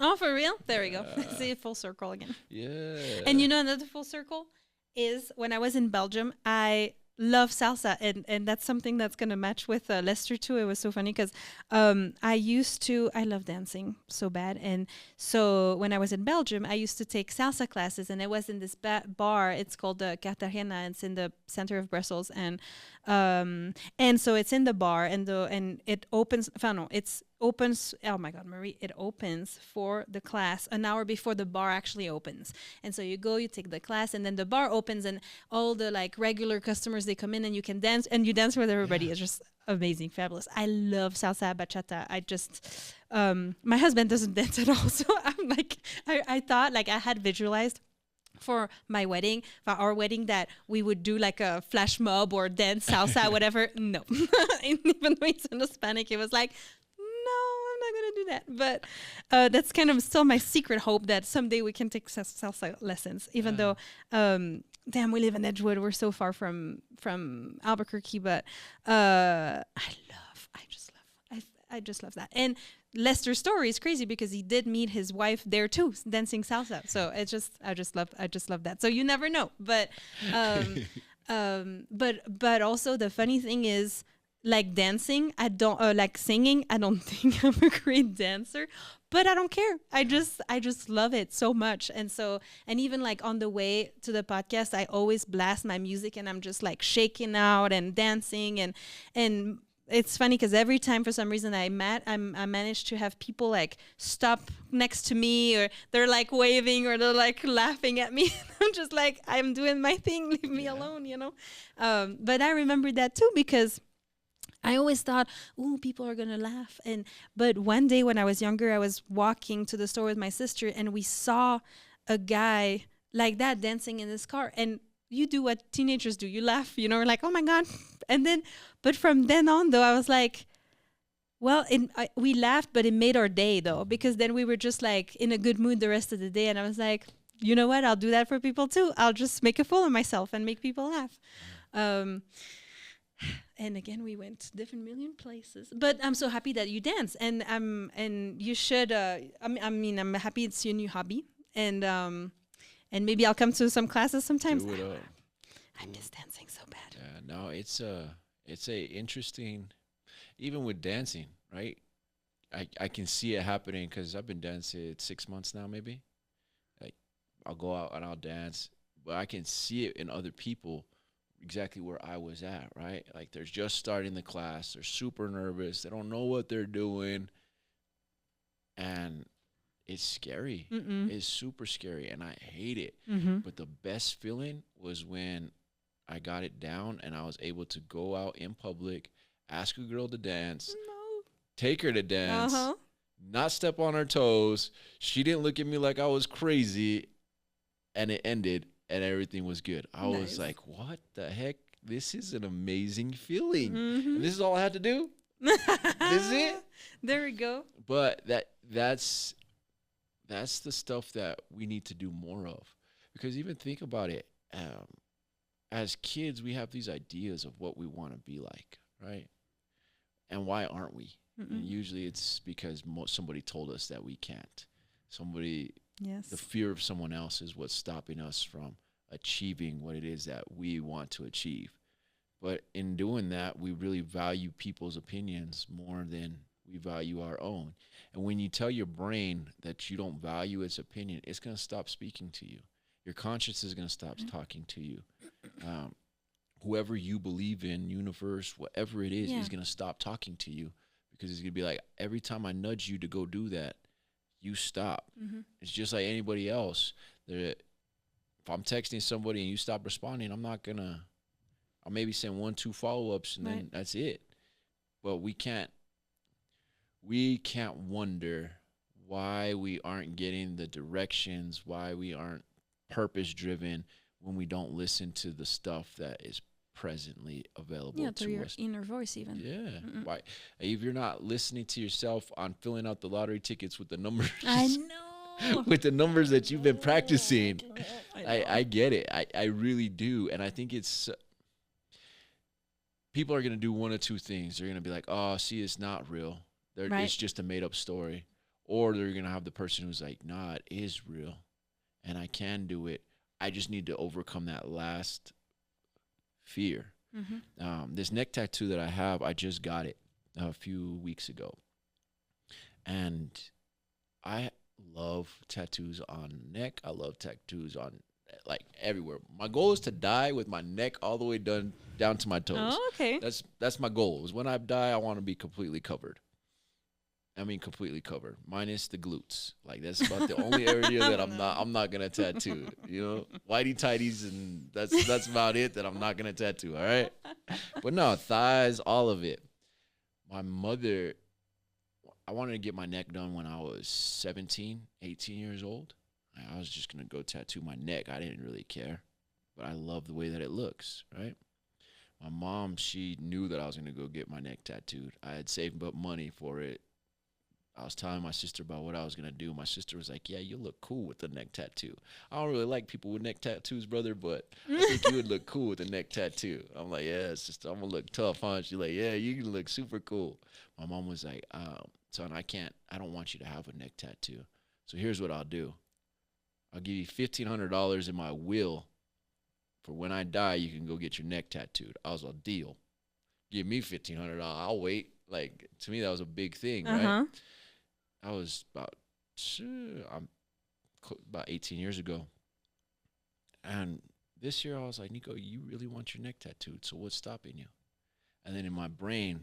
Oh, for real? There we go. Yeah, See, full circle again. And yeah. you know, another full circle is when I was in Belgium, I love salsa. And that's something that's going to match with Lester too. It was so funny because I love dancing so bad. And so when I was in Belgium, I used to take salsa classes and it was in this bar. It's called Cartagena. It's in the center of Brussels. And so it's in the bar and it opens, no, it's opens, oh my God, Marie, it opens for the class an hour before the bar actually opens. And so you go, you take the class, and then the bar opens, and all the like regular customers they come in, and you can dance, and you dance with everybody. Yeah. It's just amazing, fabulous. I love salsa bachata. My husband doesn't dance at all, so I'm like, I thought like I had visualized for my wedding, for our wedding, that we would do like a flash mob or dance salsa, whatever. No, even though he's in Hispanic, it was like, no, I'm not gonna do that. But that's kind of still my secret hope that someday we can take salsa lessons. Even though, damn, we live in Edgewood, we're so far from Albuquerque. But I just love that. And Lester's story is crazy because he did meet his wife there too, dancing salsa. So I just love that. So you never know. But but also the funny thing is, like dancing, I don't like singing. I don't think I'm a great dancer, but I don't care. I just love it so much. And even like on the way to the podcast, I always blast my music and I'm just like shaking out and dancing and it's funny because every time for some reason I managed to have people like stop next to me, or they're like waving, or they're like laughing at me. I'm just like, I'm doing my thing, leave me alone, you know. But I remember that too because I always thought, "Ooh, people are gonna laugh." But one day when I was younger, I was walking to the store with my sister, and we saw a guy like that dancing in his car. And you do what teenagers do, you laugh, you know, we're like, "Oh my God!" And then, but from then on, though, I was like, "Well," we laughed, but it made our day though, because then we were just like in a good mood the rest of the day. And I was like, "You know what? I'll do that for people too. I'll just make a fool of myself and make people laugh." Um, and again we went to different million places, but I'm so happy that you dance, and you should I'm happy it's your new hobby, and maybe I'll come to some classes sometimes. Do it up. I miss dancing so bad. Yeah, no, it's a interesting, even with dancing, right? I can see it happening because I've been dancing 6 months now, maybe. Like I'll go out and I'll dance, but I can see it in other people exactly where I was at, right? Like they're just starting the class, they're super nervous, they don't know what they're doing, and it's scary. Mm-mm. It's super scary, and I hate it. Mm-hmm. But the best feeling was when I got it down and I was able to go out in public, ask a girl to dance, No. take her to dance, Uh-huh. not step on her toes. She didn't look at me like I was crazy, and it ended and everything was good. I Nice. was like, what the heck? This is an amazing feeling. Mm-hmm. And this is all I had to do? This is it? There we go. But that's the stuff that we need to do more of. Because even think about it, as kids, we have these ideas of what we want to be like, right? And why aren't we? And usually it's because somebody told us that we can't. Yes. The fear of someone else is what's stopping us from achieving what it is that we want to achieve. But in doing that, we really value people's opinions more than we value our own. And when you tell your brain that you don't value its opinion, it's going to stop speaking to you. Your conscience is going to stop talking to you. Whoever you believe in, universe, whatever it is going to stop talking to you, because it's going to be like, every time I nudge you to go do that, you stop. It's just like anybody else. If I'm texting somebody and you stop responding, I'll maybe send 1-2 follow-ups and then that's it. But we can't wonder why we aren't getting the directions, why we aren't purpose driven when we don't listen to the stuff that is presently available Yeah, through to your us. inner voice, even. Yeah. Mm-mm. Why? If you're not listening to yourself on filling out the lottery tickets with the numbers, I know. with the numbers that you've been practicing, I I know. get it. I really do. And I think people are going to do one of two things. They're going to be like, oh, see, it's not real. Right. It's just a made up story. Or they're going to have the person who's like, nah, it is real. And I can do it. I just need to overcome that last fear. This neck tattoo that I have, I just got it a few weeks ago. And I love tattoos on neck. I love tattoos on like everywhere. My goal is to die with my neck all the way down to my toes. Oh, okay. That's my goal. Is when I die, I want to be completely covered. I mean, completely covered, minus the glutes. Like that's about the only area that I'm not gonna tattoo. You know, whitey tighties, and that's about it. That I'm not gonna tattoo. All right, but no, thighs, all of it. My mother, I wanted to get my neck done when I was 17, 18 years old. I was just gonna go tattoo my neck. I didn't really care, but I love the way that it looks. Right. My mom, she knew that I was gonna go get my neck tattooed. I had saved up money for it. I was telling my sister about what I was gonna do. My sister was like, "Yeah, you look cool with the neck tattoo." I don't really like people with neck tattoos, brother, but I think you would look cool with a neck tattoo. I'm like, "Yeah, sister, I'm gonna look tough, huh?" She's like, "Yeah, you can look super cool." My mom was like, "Son, I don't want you to have a neck tattoo. So here's what I'll do. I'll give you $1,500 in my will for when I die. You can go get your neck tattooed." I was like, "Deal. Give me $1,500. I'll wait." Like to me, that was a big thing, right? I was about 18 years ago. And this year I was like, "Nico, you really want your neck tattooed, so what's stopping you?" And then in my brain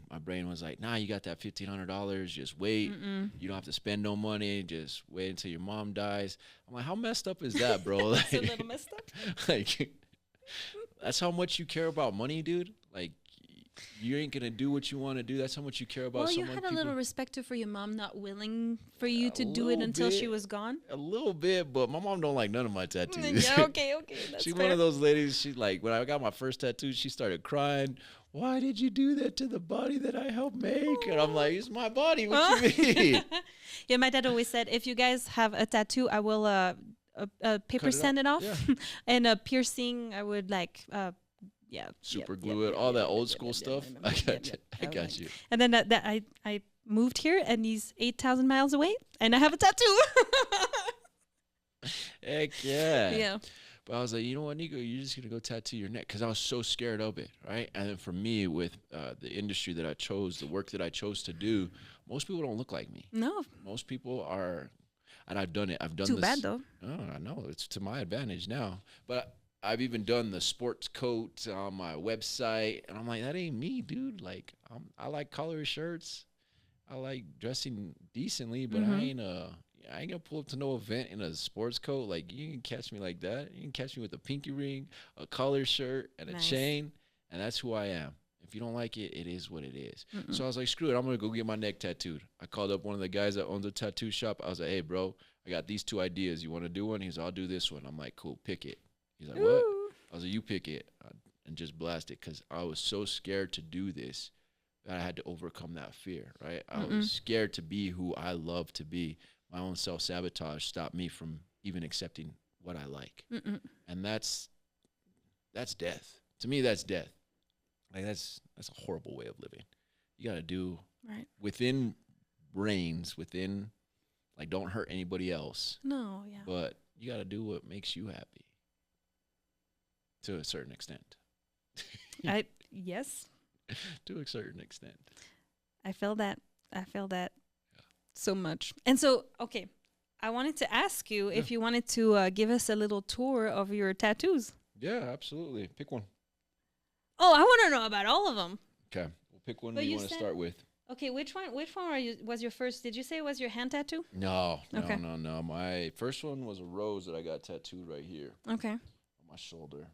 was like, "Nah, you got that $1,500, just wait. You don't have to spend no money, just wait until your mom dies." I'm like, how messed up is that, bro? It's a little messed up. Like, that's how much you care about money, dude? Like, you ain't gonna do what you want to do. That's how much you care about Well, you someone. had a little respect too for your mom not willing for you to A do it little until she bit. was gone. A little bit, but my mom don't like none of my tattoos. Yeah, okay, that's She's fair. one of those ladies. She like when I got my first tattoo, she started crying. "Why did you do that to the body that I helped make?" And I'm like, "It's my body. What you mean?" Yeah, my dad always said, if you guys have a tattoo, I will paper sand it off, Yeah. and a piercing, I would like yeah, Super glue it, all that old school stuff. I got you. I got you. And then that I moved here, and he's 8,000 miles away, and I have a tattoo. Heck yeah. Yeah. But I was like, you know what, Nico, you're just gonna go tattoo your neck because I was so scared of it, right? And then for me, with the industry that I chose, the work that I chose to do, most people don't look like me. No. Most people are, and I've done it. I've done Too this. bad though. Oh, I know it's to my advantage now. But I've even done the sports coat on my website, and I'm like, that ain't me, dude. Like, I like collar shirts. I like dressing decently, but I ain't gonna pull up to no event in a sports coat. Like, you can catch me like that. You can catch me with a pinky ring, a collar shirt, and a Nice. chain, and that's who I am. If you don't like it, it is what it is. So I was like, screw it, I'm gonna go get my neck tattooed. I called up one of the guys that owns a tattoo shop. I was like, "Hey, bro, I got these two ideas. You want to do one?" He's like, "I'll do this one." I'm like, "Cool, pick it." He's like, "What?" Ooh. I was like, "You pick it," and just blast it, because I was so scared to do this that I had to overcome that fear, right? I was scared to be who I love to be. My own self-sabotage stopped me from even accepting what I like. And that's death. To me, that's death. Like, that's a horrible way of living. You got to do Right. within reins, within, like, don't hurt anybody else. No, yeah. But you got to do what makes you happy to a certain extent. Yes. To a certain extent. I feel that. So much. And so, okay, I wanted to ask you if you wanted to give us a little tour of your tattoos. Yeah, absolutely. Pick one. Oh, I want to know about all of them. Okay. We'll pick one But you you want to said- start with. Okay, which one was your first? Did you say it was your hand tattoo? No. Okay. No. My first one was a rose that I got tattooed right here Okay. on my shoulder.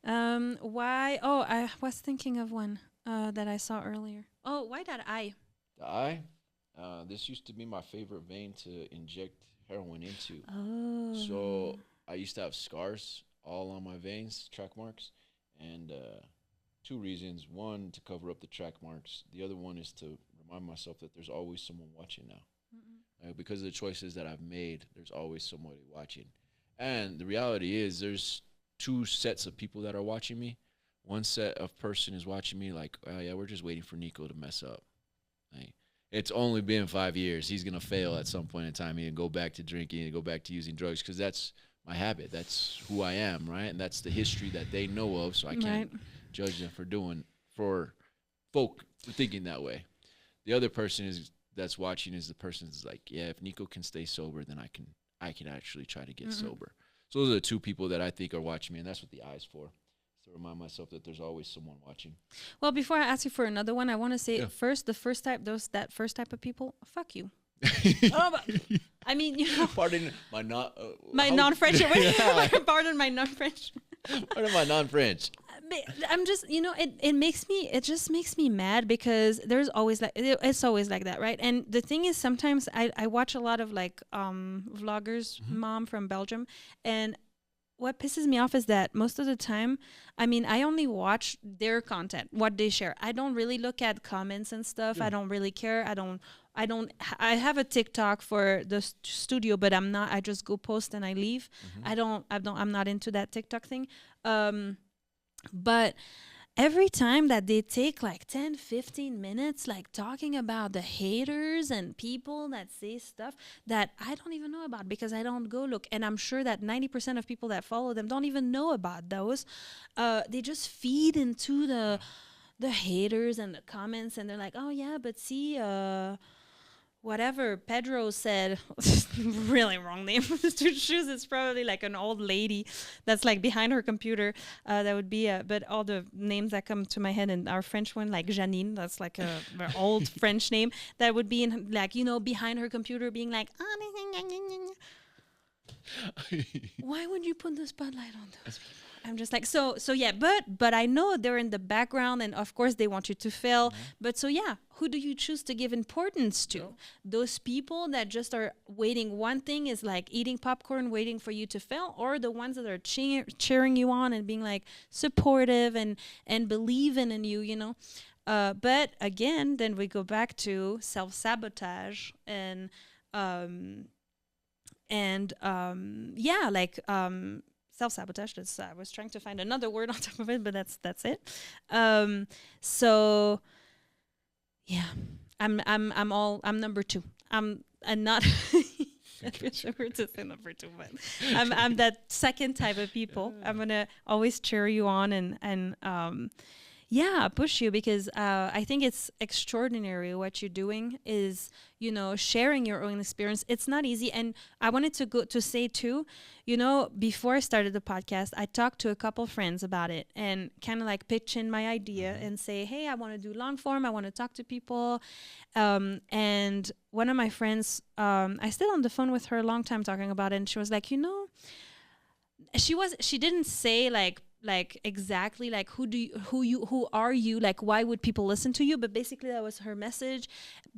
Why? Oh, I was thinking of one that I saw earlier. Oh, why that eye? The eye, this used to be my favorite vein to inject heroin into. Oh. So I used to have scars all on my veins, track marks, and two reasons. One, to cover up the track marks. The other one is to remind myself that there's always someone watching now. Because of the choices that I've made, there's always somebody watching. And the reality is, there's two sets of people that are watching me. One set of person is watching me like, oh yeah, we're just waiting for Nico to mess up. Like, it's only been 5 years. He's gonna fail at some point in time and go back to drinking and go back to using drugs because that's my habit. That's who I am, right? And that's the history that they know of. So I can't judge them for folk thinking that way. The other person that's watching is the person that's like, yeah, if Nico can stay sober, then I can actually try to get sober. So those are the two people that I think are watching me, and that's what the eye's for. To remind myself that there's always someone watching. Well, before I ask you for another one, I want to say first, that first type of people, fuck you. I mean, Pardon my non-French. Pardon my non-French. Pardon my non-French. I'm just, it just makes me mad because there's always it's always like that, right? And the thing is, sometimes I watch a lot of like vloggers, mom from Belgium, and what pisses me off is that most of the time, I mean, I only watch their content, what they share. I don't really look at comments and stuff. I don't really care. I have a TikTok for the studio, but I just go post and I leave. I'm not into that TikTok thing. But every time that they take like 10, 15 minutes, like talking about the haters and people that say stuff that I don't even know about because I don't go look. And I'm sure that 90% of people that follow them don't even know about those. They just feed into the haters and the comments, and they're like, oh yeah, but see, whatever Pedro said, really wrong name. To choose, it's probably like an old lady that's like behind her computer. That would be, but all the names that come to my head, and our French one, like Janine, that's like a old French name that would be in, like, behind her computer being like, why would you put the spotlight on those people? I'm just like, so yeah, but I know they're in the background, and of course they want you to fail. But so yeah, who do you choose to give importance to? Those people that just are waiting. One thing is like eating popcorn, waiting for you to fail, or the ones that are cheering you on and being like supportive and believing in you, But again, then we go back to self-sabotage and self-sabotage. I was trying to find another word on top of it, but that's it. So yeah, I'm number two. I'm not that feels so weird to say number two, but I'm that second type of people. I'm gonna always cheer you on and push you, because I think it's extraordinary what you're doing is, sharing your own experience. It's not easy. And I wanted to say too, before I started the podcast, I talked to a couple friends about it and kind of like pitch in my idea and say, hey, I want to do long form. I want to talk to people. And one of my friends, I stayed on the phone with her a long time talking about it. And she was like, she didn't say like exactly like who are you, like why would people listen to you, but basically that was her message.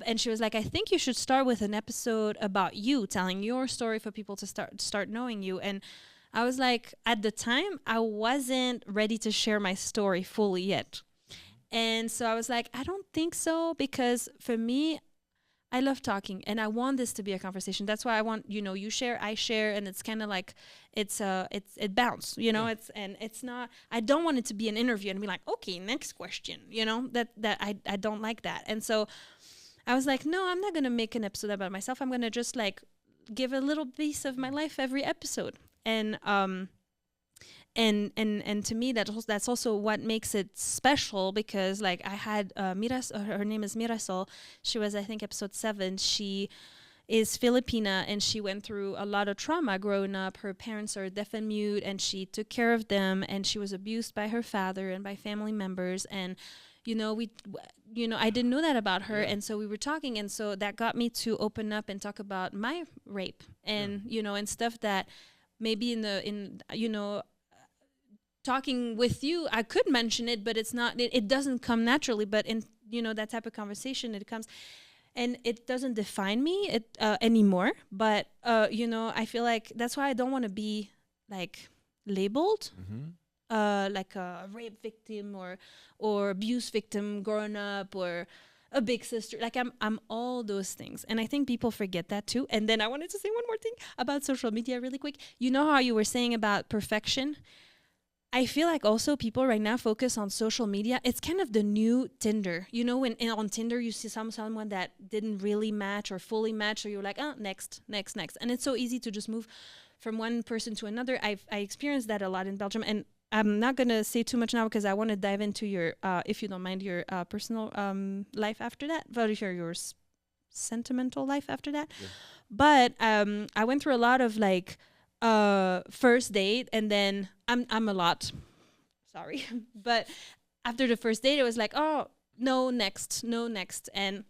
And she was like, I think you should start with an episode about you, telling your story for people to start knowing you. And I was like, at the time I wasn't ready to share my story fully yet. And so I was like, I don't think so, because for me, I love talking and I want this to be a conversation. That's why I want, you share, I share, and it's kind of like it bounce, it's not, I don't want it to be an interview and be like, okay, next question, that I don't like that. And so I was like, no, I'm not going to make an episode about myself. I'm going to just like give a little piece of my life every episode. And to me, that's also what makes it special, because like I had her name is Mirasol. She was, I think, episode 7. She is Filipina and she went through a lot of trauma growing up. Her parents are deaf and mute, and she took care of them, and she was abused by her father and by family members. And I didn't know that about her. And so we were talking, and so that got me to open up and talk about my rape and and stuff that maybe talking with you, I could mention it, but it's not, it doesn't come naturally. But in, that type of conversation, it comes, and it doesn't define me anymore. But, I feel like that's why I don't want to be like labeled. like a rape victim or abuse victim growing up, or a big sister. Like I'm all those things, and I think people forget that too. And then I wanted to say one more thing about social media really quick. You know how you were saying about perfection? I feel like also people right now focus on social media. It's kind of the new Tinder. You know, when on Tinder you see someone that didn't really match or fully match, so you're like, oh, next, next, next, and it's so easy to just move from one person to another. I experienced that a lot in Belgium, and I'm not gonna say too much now because I want to dive into your, if you don't mind, your personal life after that, but your sentimental life after that. Yeah. But I went through a lot of like first date, and then I'm a lot sorry but after the first date it was like, oh, no next, no next, and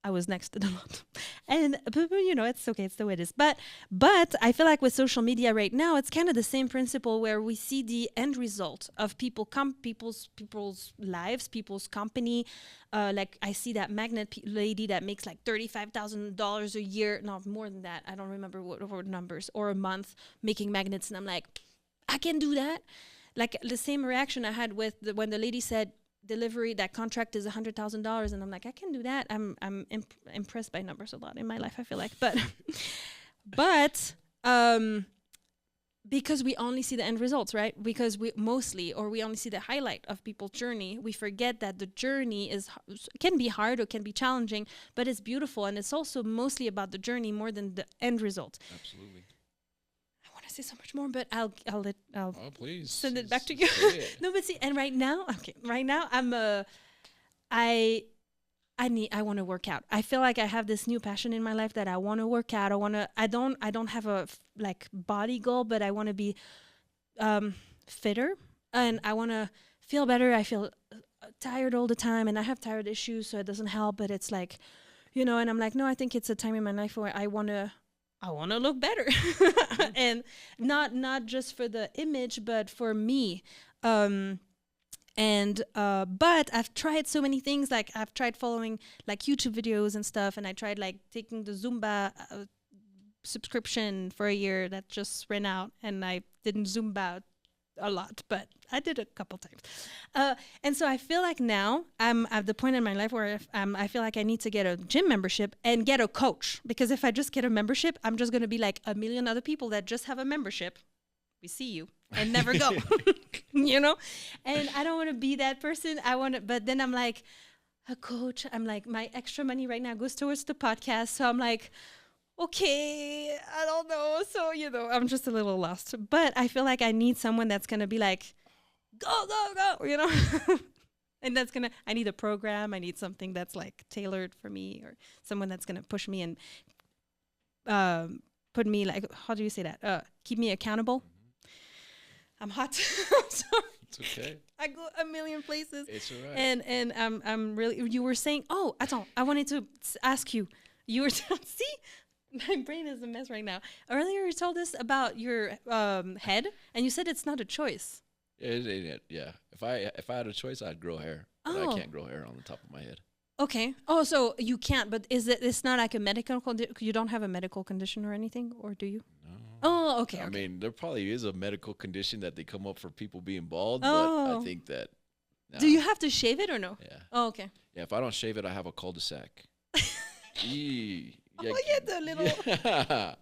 I was nexted a lot. And but, you know, it's okay, it's the way it is. But I feel like with social media right now, it's kind of the same principle where we see the end result of people's lives, people's company. Like I see that magnet lady that makes like $35,000 a year, no, more than that. I don't remember what numbers, or a month, making magnets, and I'm like, I can do that. Like the same reaction I had with when the lady said delivery, that contract is $100,000, and I'm like, I can do that. I'm impressed by numbers a lot in my life, I feel like, but because we only see the end results, right? Because we only see the highlight of people's journey. We forget that the journey can be hard or can be challenging, but it's beautiful, and it's also mostly about the journey more than the end result. Absolutely. Say so much more, but I'll please send it back to you. No, but see, and right now I'm I want to work out. I feel like I have this new passion in my life that I want to work out. I don't have a like body goal, but I want to be fitter, and I want to feel better. I feel tired all the time, and I have tired issues, so it doesn't help, but it's like, you know, and I'm like, no, I think it's a time in my life where I want to look better. And not just for the image, but for me. But I've tried so many things. Like I've tried following like YouTube videos and stuff, and I tried like taking the Zumba subscription for a year that just ran out, and I didn't Zumba a lot, but I did a couple times. And so I feel like now I'm at the point in my life where I feel like I need to get a gym membership and get a coach, because if I just get a membership, I'm just going to be like a million other people that just have a membership. We see you and never go, you know? And I don't want to be that person. But then I'm like, a coach, I'm like, my extra money right now goes towards the podcast. So I'm like, okay, I don't know. So, you know, I'm just a little lost. But I feel like I need someone that's going to be like, go, go, go, you know? And I need a program. I need something that's like tailored for me, or someone that's going to push me and put me like, how do you say that? Keep me accountable. I'm hot. I'm sorry. It's okay. I go a million places. It's all right. And I'm really, you were saying, oh, attends, I wanted to ask you, you were, see? My brain is a mess right now. Earlier, you told us about your head, and you said it's not a choice. Yeah. If I had a choice, I'd grow hair. But I can't grow hair on the top of my head. Okay. Oh, so you can't. But it's not like a medical condition? You don't have a medical condition or anything, or do you? No. Oh, okay. I mean, there probably is a medical condition that they come up for people being bald, Oh. but I think that. No. Do you have to shave it or no? Yeah. Oh, okay. Yeah. If I don't shave it, I have a cul-de-sac. Eee. Yeah, oh, yeah, the little. Yeah.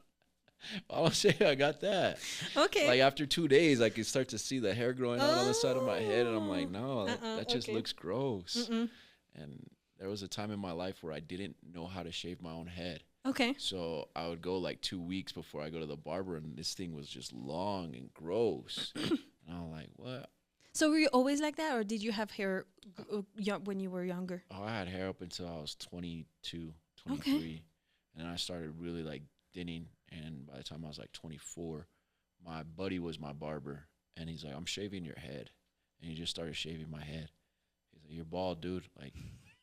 I'll say I got that. Okay. Like after 2 days, I could start to see the hair growing out on the side of my head, and I'm like, no, that just looks gross. And there was a time in my life where I didn't know how to shave my own head. Okay. So I would go like 2 weeks before I go to the barber, and this thing was just long and gross. And I'm like, what? So were you always like that, or did you have hair when you were younger? Oh, I had hair up until I was 22, 23. Okay. And I started really like thinning. And by the time I was like 24, my buddy was my barber. And he's like, I'm shaving your head. And he just started shaving my head. He's like, you're bald, dude. Like,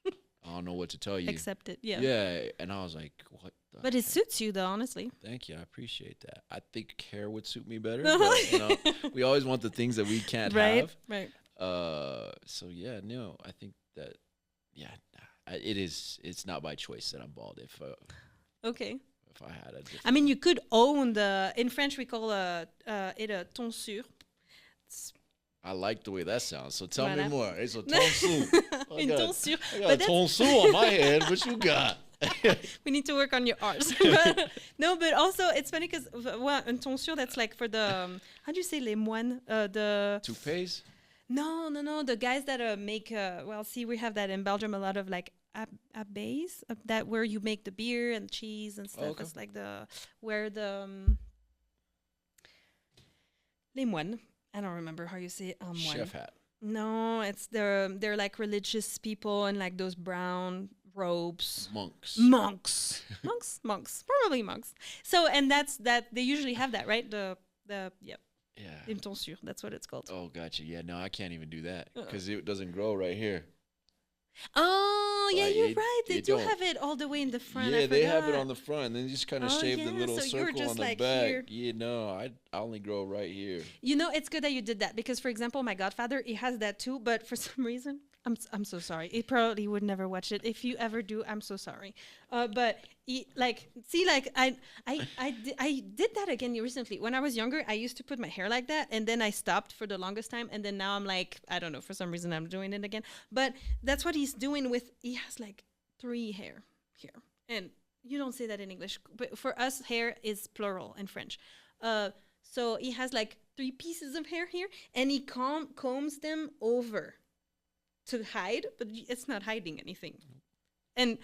I don't know what to tell you. Accept it, yeah. Yeah. And I was like, what the But heck? it suits you, though, honestly. Thank you. I appreciate that. I think hair would suit me better. But, you know, we always want the things that we can't have. Right. So, yeah, no, I think that, yeah, it's not by choice that I'm bald. Okay. if I had a I different. mean, you could own the. In French, we call it a tonsure. It's- I like the way that sounds. So tell me Voilà. more. It's a tonsu. Une tonsure. I got a But that's tonsu on my head. What you got? we need to work on your R's. No, but also it's funny because well, une tonsure that's like for the how do you say les moines? The Toupees? no, the guys that make well, see, we have that in Belgium a lot of like abbés that where you make the beer and cheese and stuff. Okay. It's like the where the les moines. I don't remember how you say moine. Chef hat. No, it's they're like religious people in like those brown robes. Monks. Monks, probably monks. So and that's that they usually have that, right? The yeah, Yeah. une tonsure. That's what it's called. Oh, gotcha. Yeah, no, I can't even do that because it doesn't grow right here. Oh, yeah, Like, you're it- right. They it do don't. have it all the way in the front. Yeah, I they have it forgot. on the front, and then you just kind of Oh, shave the yeah, little so you're circle just on the like back. here. Yeah, no, I only grow right here. You know, it's good that you did that because, for example, my godfather, he has that too, but for some reason, I'm so sorry. He probably would never watch it. If you ever do, I'm so sorry. But he, like, see, like I did that again recently. When I was younger, I used to put my hair like that, and then I stopped for the longest time, and then now I'm like, I don't know, for some reason I'm doing it again. But that's what he's doing with. He has like 3 hair here, and you don't say that in English, but for us, hair is plural in French. So he has like 3 pieces of hair here, and he combs them over to hide, but it's not hiding anything. And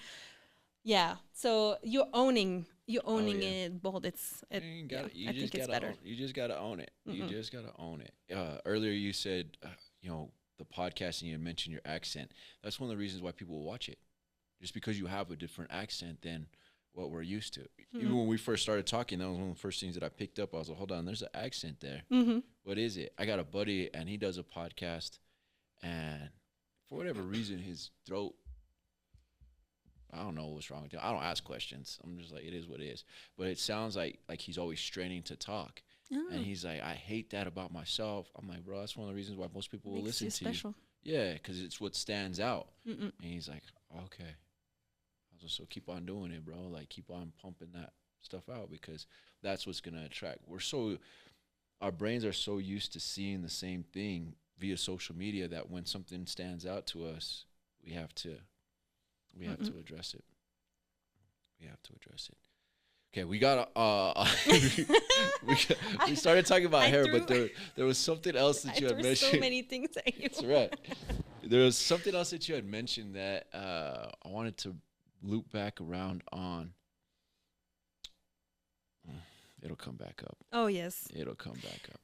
yeah, so you're owning yeah. it bald. You ain't Yeah, gotta- you I just think it's gotta better. you just gotta own it. You Mm-mm. just gotta own it. Earlier you said, the podcast, and you mentioned your accent. That's one of the reasons why people will watch it. Just because you have a different accent than what we're used to. Even when we first started talking, that was one of the first things that I picked up. I was like, hold on, there's an accent there. Mm-hmm. What is it? I got a buddy, and he does a podcast, and for whatever reason, his throat, I don't know what's wrong with him. I don't ask questions. I'm just like, it is what it is. But it sounds like he's always straining to talk. Oh, And he's like, I hate that about myself. I'm like, bro, that's one of the reasons why most people will makes listen you to special. you. Yeah, because it's what stands out. Mm-mm. And he's like, okay. I was like, so keep on doing it, bro. Like, keep on pumping that stuff out because that's what's going to attract. Our brains are so used to seeing the same thing via social media that when something stands out to us, we have to address it. We have to address it. Okay, we got we started talking about hair, but there was something else that you had I threw mentioned. so many things at you. That's right. There was something else that you had mentioned that I wanted to loop back around on. It'll come back up. Oh yes. It'll come back up.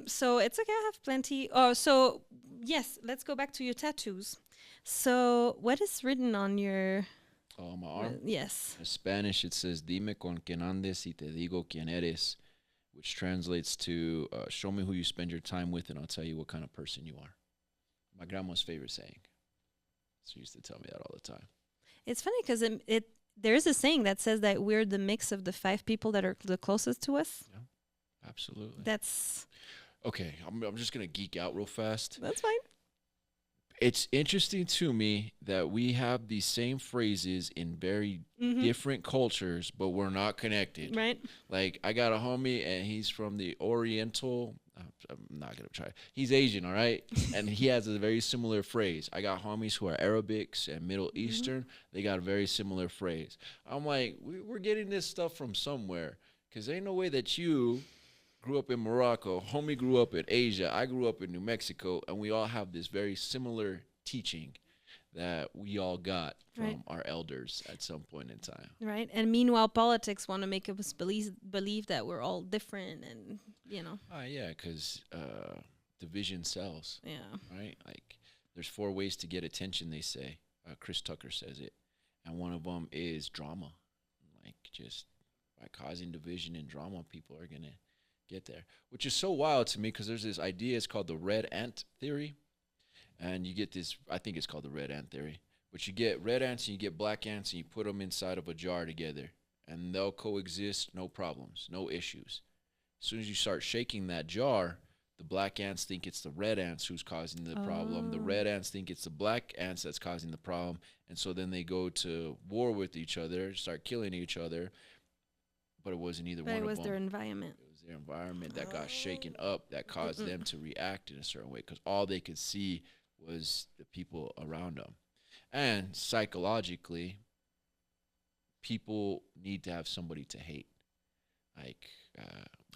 So it's okay. I have plenty. Oh, so yes. Let's go back to your tattoos. So what is written on your? Oh, my arm. Yes. In Spanish, it says "Dime con quién andes y te digo quién eres," which translates to "Show me who you spend your time with, and I'll tell you what kind of person you are." My grandma's favorite saying. She used to tell me that all the time. It's funny because there is a saying that says that we're the mix of the 5 people that are the closest to us. Yeah, absolutely. That's Okay, I'm just gonna geek out real fast. fine. It's interesting to me that we have these same phrases in very different cultures, but we're not connected. Right. Like, I got a homie, and he's from the Oriental. I'm not going to try. He's Asian, all right? And he has a very similar phrase. I got homies who are Arabics and Middle Eastern. They got a very similar phrase. I'm like, we're getting this stuff from somewhere because ain't no way that you grew up in Morocco, homie grew up in Asia, I grew up in New Mexico, and we all have this very similar teaching that we all got from Right. our elders at some point in time. Right. And meanwhile, politics want to make us believe that we're all different and, you know. Yeah, because division sells, Yeah. right? Like, there's 4 ways to get attention, they say. Chris Tucker says it. And one of them is drama. Like, just by causing division and drama, people are going to get there, which is so wild to me because there's this idea. It's called the red ant theory. And you get this, I think it's called the red ant theory. But you get red ants and you get black ants and you put them inside of a jar together. And they'll coexist, no problems, no issues. As soon as you start shaking that jar, the black ants think it's the red ants who's causing the problem. The red ants think it's the black ants that's causing the problem. And so then they go to war with each other, start killing each other. but it wasn't either But one it of was them. their environment. It was their environment that got shaken up, that caused them to react in a certain way, because all they could see was the people around them. And psychologically, people need to have somebody to hate. Like,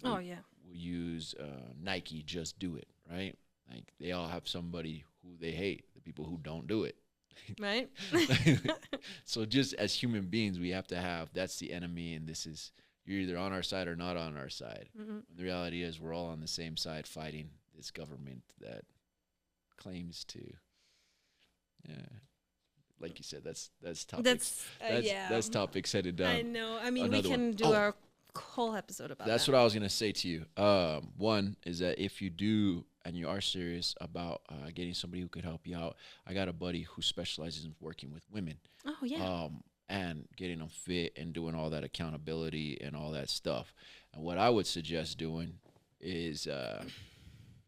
we, Oh yeah. we use Nike, just do it, right? Like, they all have somebody who they hate, the people who don't do it. Right. So just as human beings, we have to have, that's the enemy, and this is, you're either on our side or not on our side. Mm-mm. The reality is we're all on the same side fighting this government that claims to, yeah, like you said, that's topics. Yeah. That's topics headed down. I know. I mean, we another can one. do Oh. our whole episode about That's that. what I was gonna say to you. One is that if you do and you are serious about getting somebody who could help you out, I got a buddy who specializes in working with women. Oh yeah. And getting them fit and doing all that accountability and all that stuff. And what I would suggest doing is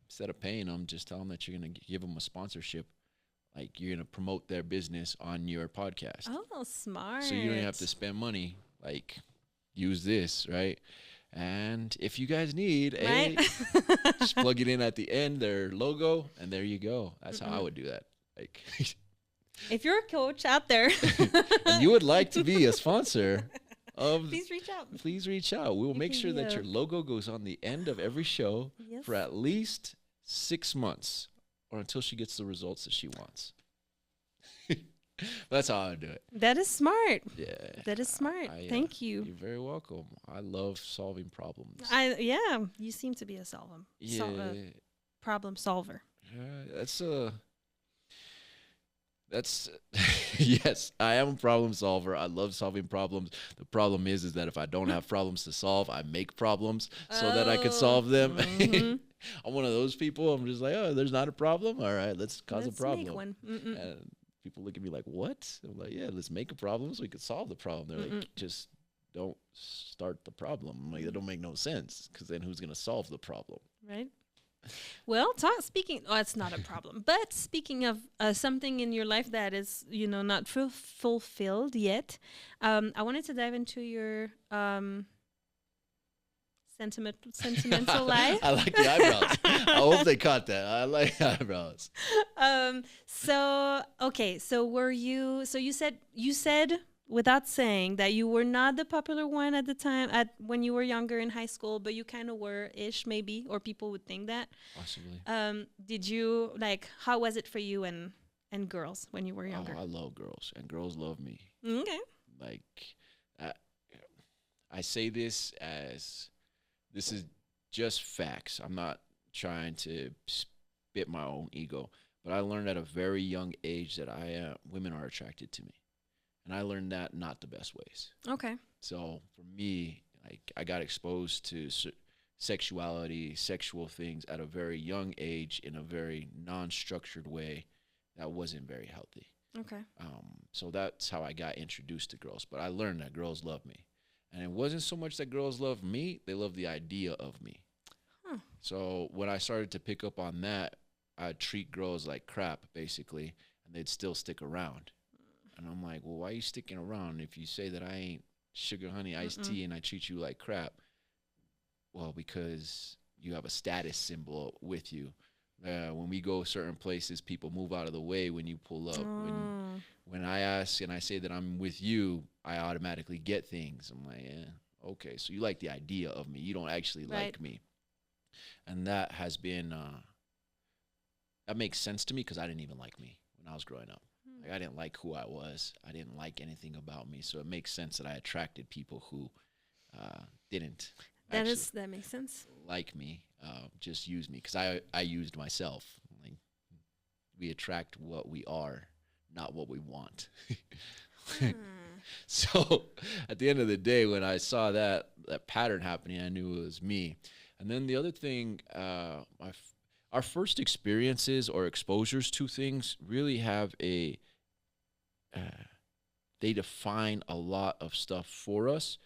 instead of paying them, just tell them that you're going to give them a sponsorship. Like, you're going to promote their business on your podcast. Oh, smart. So you don't have to spend money. Like, use this, right? And if you guys need Right? just plug it in at the end, their logo, and there you go. That's how I would do that. Like, If you're a coach out there, and you would like to be a sponsor of, please reach out. We will You make can sure be that a- your logo goes on the end of every show Yes. for at least 6 months, or until she gets the results that she wants. That's how I do it. That is smart. Yeah. That is smart. Thank you. You're very welcome. I love solving problems. Yeah, you seem to be a problem solver. That's yes, I am a problem solver. I love solving problems. The problem is that if I don't have problems to solve, I make problems so that I can solve them. Mhm. I'm one of those people. I'm just like, oh, there's not a problem. All right, let's cause Let's a problem. make one. And people look at me like, what? I'm like, yeah, let's make a problem so we can solve the problem. They're like, just don't start the problem. I'm like, that don't make no sense, because then who's gonna solve the problem? Right. Well, it's not a problem. But speaking of something in your life that is, not fulfilled yet, I wanted to dive into your sentimental life. I like the eyebrows. I hope they caught that. I like eyebrows. So you said without saying that you were not the popular one at the time when you were younger in high school, but you kind of were ish maybe, or people would think that. Possibly. Did you how was it for you and girls when you were younger? Oh, I love girls, and girls love me. Okay. Like, I say this as, this is just facts. I'm not trying to spit my own ego, but I learned at a very young age that women are attracted to me. And I learned that not the best ways. Okay. So for me, like, I got exposed to sexuality, sexual things at a very young age in a very non-structured way that wasn't very healthy. Okay. So that's how I got introduced to girls. But I learned that girls love me. And it wasn't so much that girls love me, they love the idea of me. Huh. So when I started to pick up on that, I'd treat girls like crap, basically, and they'd still stick around. And I'm like, well, why are you sticking around if you say that I ain't sugar, honey, iced tea, and I treat you like crap? Well, because you have a status symbol with you. When we go certain places, people move out of the way when you pull up. When I ask and I say that I'm with you, I automatically get things. I'm like, yeah, okay. So you like the idea of me. You don't actually like me. And that has been, that makes sense to me, because I didn't even like me when I was growing up. Like, I didn't like who I was. I didn't like anything about me. So it makes sense that I attracted people who didn't. That makes sense. Like me, just use me, because I used myself. Like, we attract what we are, not what we want. So at the end of the day, when I saw that pattern happening, I knew it was me. And then the other thing, our first experiences or exposures to things really have they define a lot of stuff for us,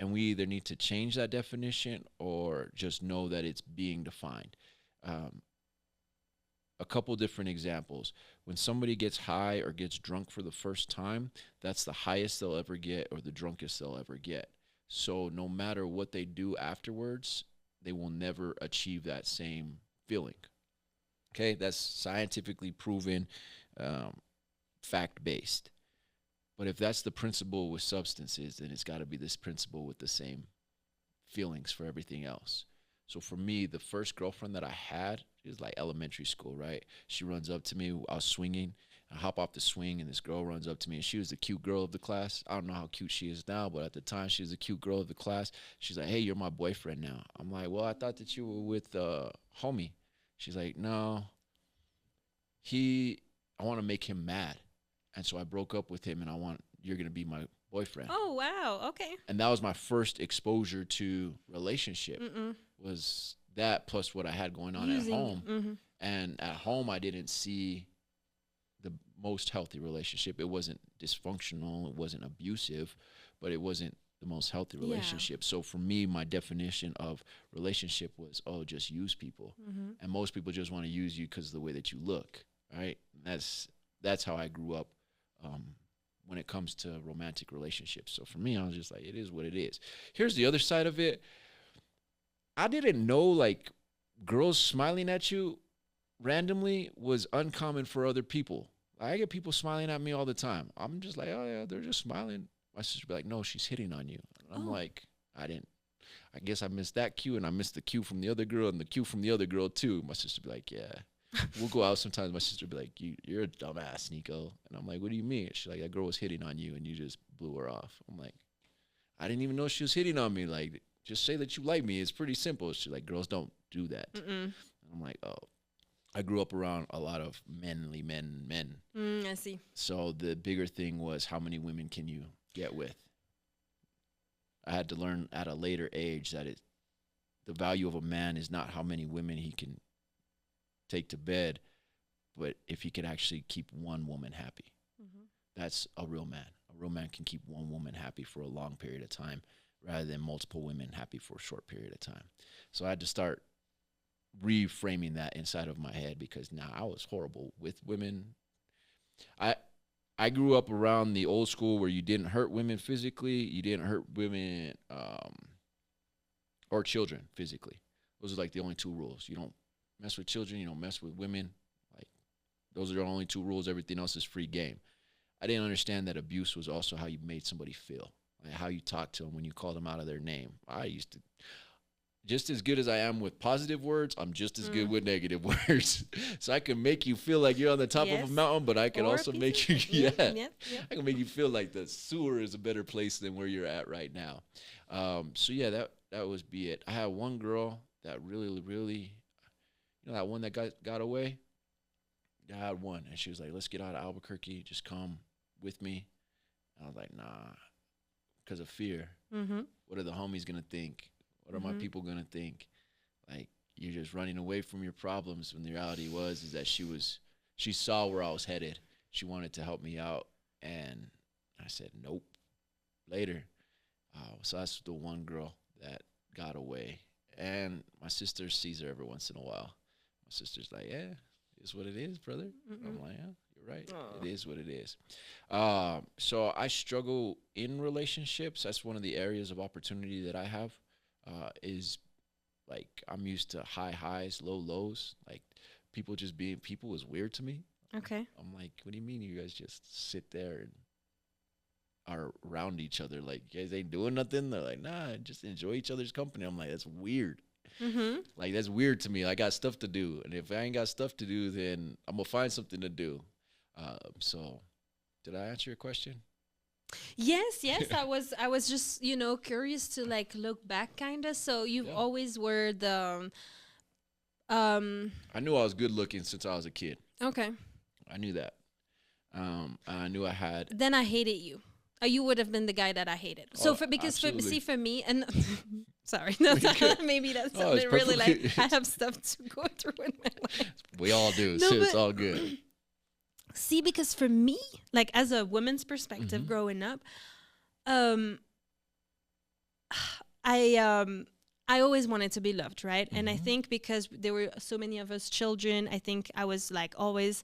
and we either need to change that definition or just know that it's being defined. A couple different examples. When somebody gets high or gets drunk for the first time, that's the highest they'll ever get or the drunkest they'll ever get. So no matter what they do afterwards, they will never achieve that same feeling. Okay, that's scientifically proven, um, fact based. But if that's the principle with substances, then it's got to be this principle with the same feelings for everything else. So for me, the first girlfriend that I had is like elementary school, right? She runs up to me. I was swinging. I hop off the swing, and this girl runs up to me, and she was the cute girl of the class. I don't know how cute she is now, but at the time, she was the cute girl of the class. She's like, "Hey, you're my boyfriend now." I'm like, "Well, I thought that you were with homie." She's like, "No, I want to make him mad, and so I broke up with him, and you're gonna be my boyfriend." Oh, wow. Okay. And that was my first exposure to relationship. Was that plus what I had going on at home. And at home, I didn't see the most healthy relationship. It wasn't dysfunctional, it wasn't abusive, but it wasn't the most healthy relationship. So for me, my definition of relationship was, oh, just use people. And most people just want to use you because of the way that you look, right? That's how I grew up, when it comes to romantic relationships. So for me, I was just like, it is what it is. Here's the other side of it. I didn't know, like, girls smiling at you randomly was uncommon for other people. I get people smiling at me all the time. I'm just like, oh yeah, they're just smiling. My sister be like, no, she's hitting on you. I'm like, I guess I missed that cue, and I missed the cue from the other girl and the cue from the other girl too. My sister be like, yeah. We'll go out sometimes. My sister be like, you're a dumbass, Nico. And I'm like, what do you mean? She's like, that girl was hitting on you and you just blew her off. I'm like, I didn't even know she was hitting on me. Like, just say that you like me. It's pretty simple. She's like, girls don't do that. I'm like, oh. I grew up around a lot of manly men. I see. So the bigger thing was, how many women can you get with? I had to learn at a later age that the value of a man is not how many women he can take to bed, but if he can actually keep one woman happy. That's a real man. A real man can keep one woman happy for a long period of time rather than multiple women happy for a short period of time. So I had to start reframing that inside of my head, because now I was horrible with women. I grew up around the old school where you didn't hurt women physically, you didn't hurt women or children physically. Those are like the only two rules. You don't mess with children, you don't mess with women. Like, those are the only two rules. Everything else is free game. I didn't understand that abuse was also how you made somebody feel, like how you talked to them when you called them out of their name. I used to, just as good as I am with positive words, I'm just as good with negative words. So I can make you feel like you're on the top of a mountain, but I can also make you, I can make you feel like the sewer is a better place than where you're at right now. So yeah, that was be it. I had one girl that really, that one that got away. I had one, and she was like, let's get out of Albuquerque. Just come with me. And I was like, nah, because of fear. What are the homies going to think? What are my people going to think? Like, you're just running away from your problems, when the reality is that she saw where I was headed. She wanted to help me out. And I said, nope, later. So that's the one girl that got away. And my sister sees her every once in a while. My sister's like, yeah, it's what it is, brother. I'm like, yeah, you're right. Aww. It is what it is. So I struggle in relationships. That's one of the areas of opportunity that I have. Is like, I'm used to high highs, low lows. Like, people just being people is weird to me. Okay. I'm like, what do you mean you guys just sit there and are around each other? Like, you guys ain't doing nothing? They're like, nah, just enjoy each other's company. I'm like, that's weird. Like, that's weird to me. I got stuff to do. And if I ain't got stuff to do, then I'm going to find something to do. So did I answer your question? Yes. I was just, curious to like look back kind of. So you've always were the I knew I was good looking since I was a kid. Okay. I knew that. I knew I had. Then I hated you. You would have been the guy that I hated. So for me, and sorry, maybe that's something really like I have stuff to go through in my life. We all do, so it's all good. See, because for me, like, as a woman's perspective, growing up, I always wanted to be loved, right? And I think because there were so many of us children, I think I was like always,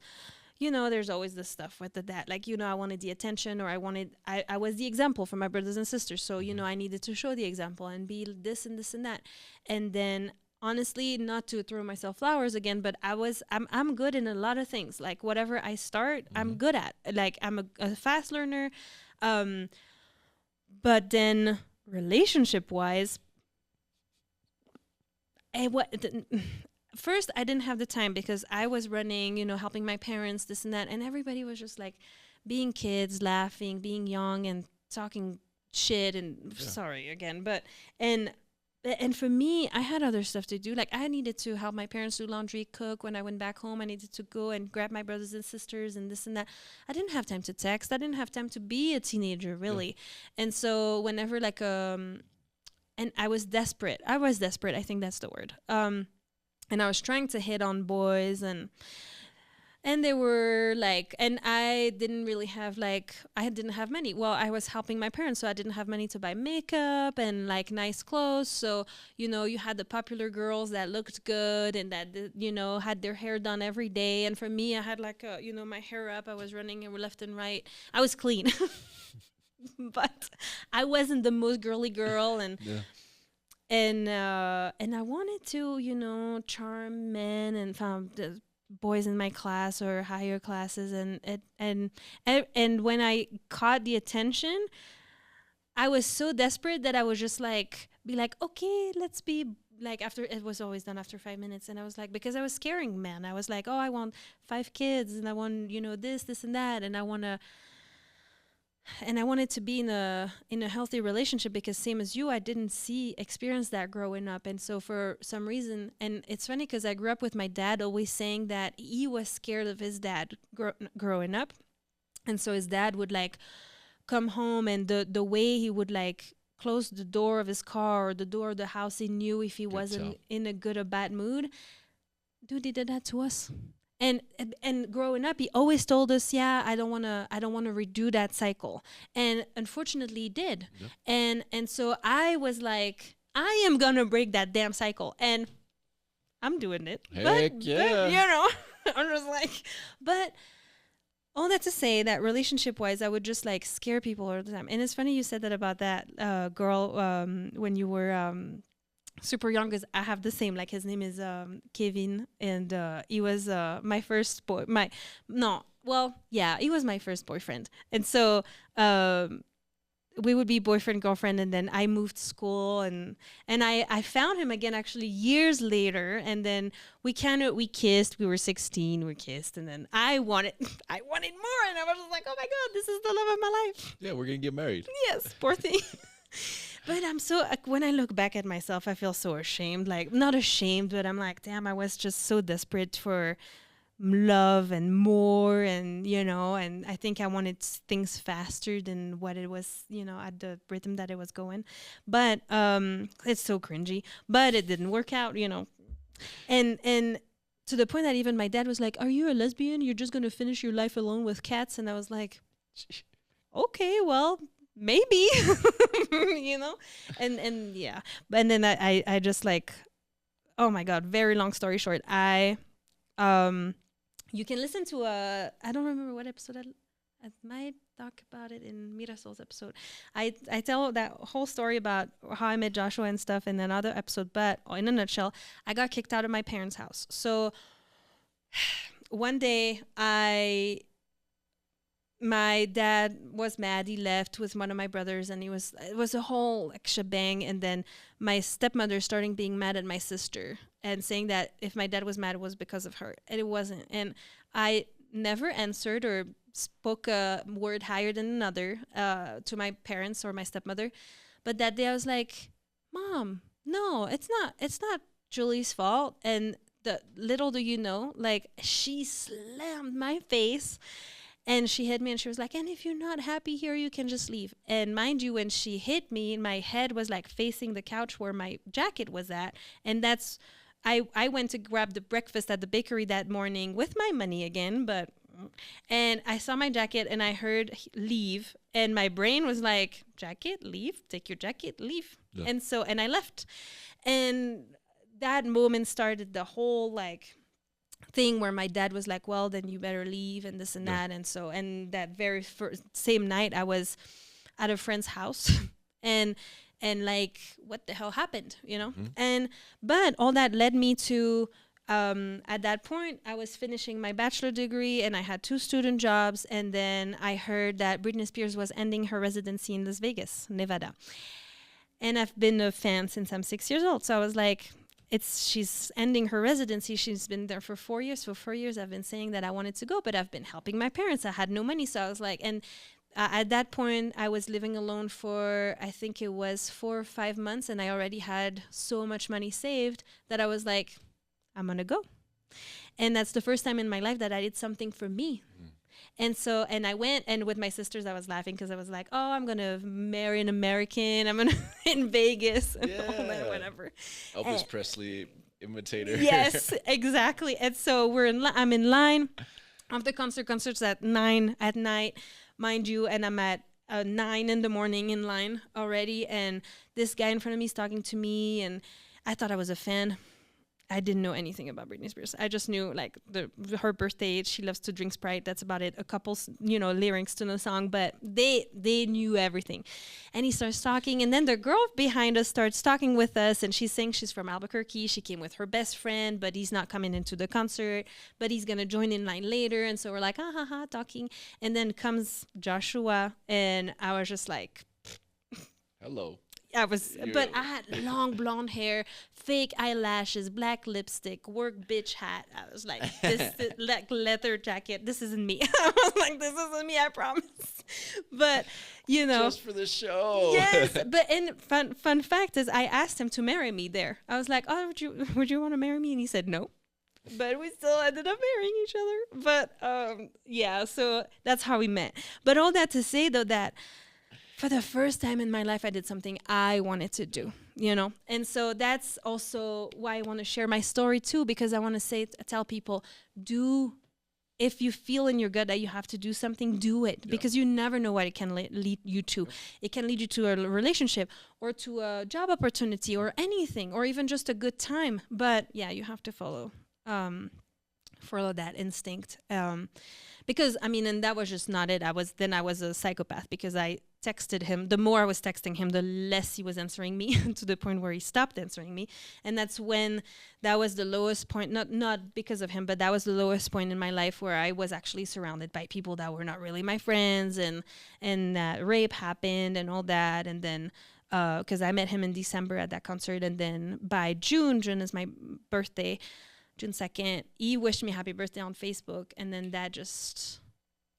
there's always this stuff with the dad. Like, I wanted the attention, or I was the example for my brothers and sisters. So, I needed to show the example and be this and this and that. And then honestly, not to throw myself flowers again, but I'm good in a lot of things. Like whatever I start, I'm good at. Like I'm a fast learner. But then relationship wise, first I didn't have the time because I was running, helping my parents, this and that, and everybody was just like being kids, laughing, being young, and talking shit. And sorry again, but and for me, I had other stuff to do. Like I needed to help my parents do laundry, cook. When I went back home, I needed to go and grab my brothers and sisters and this and that. I didn't have time to text. I didn't have time to be a teenager, really. And so whenever and I was desperate. I think that's the word. And I was trying to hit on boys, and they were like, and I didn't really have I didn't have money. Well, I was helping my parents, so I didn't have money to buy makeup and like nice clothes. So, you had the popular girls that looked good and that, had their hair done every day. And for me, I had my hair up. I was running left and right. I was clean, but I wasn't the most girly girl. And and I wanted to, charm men and the boys in my class or higher classes, and when I caught the attention, I was so desperate that I was just be like, okay, let's be like, after it was always done after 5 minutes. And I was like, because I was scaring men, I was like, oh, I want 5 kids and I want, this and that, and I wanted to be in a healthy relationship, because same as you, I didn't experience that growing up. And so for some reason, and it's funny because I grew up with my dad always saying that he was scared of his dad growing up. And so his dad would come home, and the way he would close the door of his car or the door of the house, he knew if he wasn't in a good or bad mood. Dude, he did that to us. And growing up, he always told us, I don't want to redo that cycle. And unfortunately he did. Yep. And so I was like, I am going to break that damn cycle. And I'm doing it. Heck yeah. But, I'm just but all that to say that relationship wise, I would just scare people all the time. And it's funny you said that about that girl when you were super young, because I have the same. His name is Kevin, and he was my first boy. He was my first boyfriend, and so we would be boyfriend girlfriend. And then I moved school, and I found him again actually years later, and then we kissed. We were 16, we kissed, and then I wanted more, and I was just like, oh my god, this is the love of my life. Yeah, we're gonna get married. Yes, poor thing. But I'm so, when I look back at myself, I feel so ashamed. Not ashamed, but I'm like, damn, I was just so desperate for love and more, and, and I think I wanted things faster than what it was, at the rhythm that it was going. But it's so cringy. But it didn't work out, And to the point that even my dad was like, are you a lesbian? You're just going to finish your life alone with cats? And I was like, okay, well, maybe. and yeah, and then I just oh my god, very long story short, you can listen to I don't remember what episode I might talk about it in Mirasol's episode. I tell that whole story about how I met Joshua and stuff in another episode, but in a nutshell, I got kicked out of my parents' house. So one day my dad was mad. He left with one of my brothers, and it was a whole shebang. And then my stepmother starting being mad at my sister and saying that if my dad was mad, it was because of her, and it wasn't. And I never answered or spoke a word higher than another to my parents or my stepmother. But that day I was like, Mom, no, it's not Julie's fault. And little do you know, she slammed my face. And she hit me, and she was like, and if you're not happy here, you can just leave. And mind you, when she hit me, my head was facing the couch where my jacket was at. And I went to grab the breakfast at the bakery that morning with my money again, and I saw my jacket and I heard leave. And my brain was like, jacket, leave, take your jacket, leave. Yeah. And I left. And that moment started the whole thing where my dad was like, well, then you better leave and this and Yeah. that. And so, and that very first same night I was at a friend's house and like, what the hell happened, you know? Mhm. And but all that led me to at that point I was finishing my bachelor degree and I had 2 student jobs, and then I heard that Britney Spears was ending her residency in Las Vegas, Nevada. And I've been a fan since I'm 6 years old. So I was like, she's ending her residency. She's been there for 4 years. For 4 years, I've been saying that I wanted to go, but I've been helping my parents. I had no money, so I was like, and at that point, I was living alone for I think it was 4 or 5 months, and I already had so much money saved that I was like, I'm gonna go. And that's the first time in my life that I did something for me. And so, and I went, and with my sisters, I was laughing because I was like, oh, I'm going to marry an American. I'm going to in Vegas and all that, Yeah. whatever. Elvis Presley imitator. Yes, exactly. And so I'm in line of the concert's at 9 at night, mind you, and I'm at 9 in the morning in line already. And this guy in front of me is talking to me, and I thought I was a fan. I didn't know anything about Britney Spears. I just knew like her birthday. She loves to drink Sprite. That's about it. A couple, lyrics to the song, but they knew everything. And he starts talking, and then the girl behind us starts talking with us, and she's saying she's from Albuquerque. She came with her best friend, but he's not coming into the concert. But he's gonna join in line later, and so we're like, ah ha ha, talking. And then comes Joshua, and I was just like, Hello. but I had long blonde hair, fake eyelashes, black lipstick, work bitch hat. I was like, like leather jacket. This isn't me. I was like, this isn't me, I promise. But, Just for the show. Yes. But and fun fact is I asked him to marry me there. I was like, oh, would you want to marry me? And he said no. But we still ended up marrying each other. But yeah, so that's how we met. But all that to say though that for the first time in my life, I did something I wanted to do, And so that's also why I want to share my story too, because I want to tell people, if you feel in your gut that you have to do something, do it, because you never know what it can lead you to. It can lead you to a relationship or to a job opportunity or anything, or even just a good time. But yeah, you have to follow that instinct. Because and that was just not it. I was a psychopath because I texted him. The more I was texting him, the less he was answering me to the point where he stopped answering me. And that's when that was the lowest point, not because of him, but that was the lowest point in my life where I was actually surrounded by people that were not really my friends, and rape happened and all that. And then because I met him in December at that concert, and then by June is my birthday, June 2nd, he wished me happy birthday on Facebook, and then that just,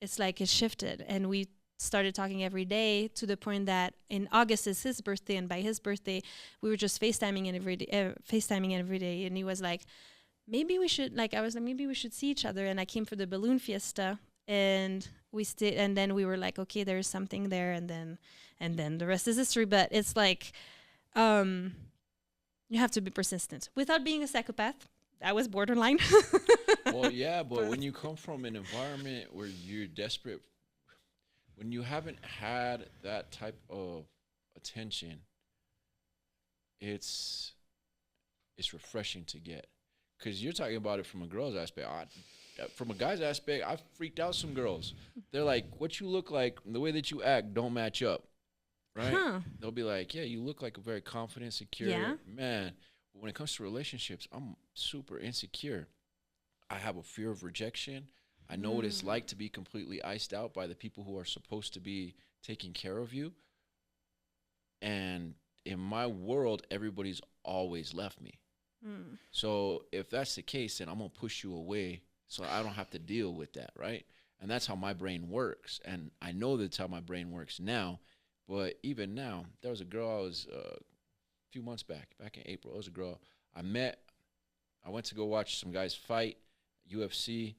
it's like it shifted, and we started talking every day to the point that in August is his birthday, and by his birthday, we were just FaceTiming every day, and he was like, maybe we should, I was like, maybe we should see each other, and I came for the balloon fiesta, and we stayed, and then we were like, okay, there's something there, and then the rest is history. But it's like, you have to be persistent without being a psychopath. I was borderline. Well, yeah, but when you come from an environment where you're desperate, when you haven't had that type of attention, it's refreshing to get. Because you're talking about it from a girl's aspect. From a guy's aspect, I've freaked out some girls. They're like, what you look like, the way that you act don't match up, right? Huh. They'll be like, yeah, you look like a very confident, secure man. But when it comes to relationships, I'm super insecure. I have a fear of rejection. I know what it's like to be completely iced out by the people who are supposed to be taking care of you. And in my world, everybody's always left me. So if that's the case, then I'm going to push you away so I don't have to deal with that, right? And that's how my brain works. And I know that's how my brain works now. But even now, there was a girl I was a few months back in April. There was a girl I met. I went to go watch some guys fight, UFC.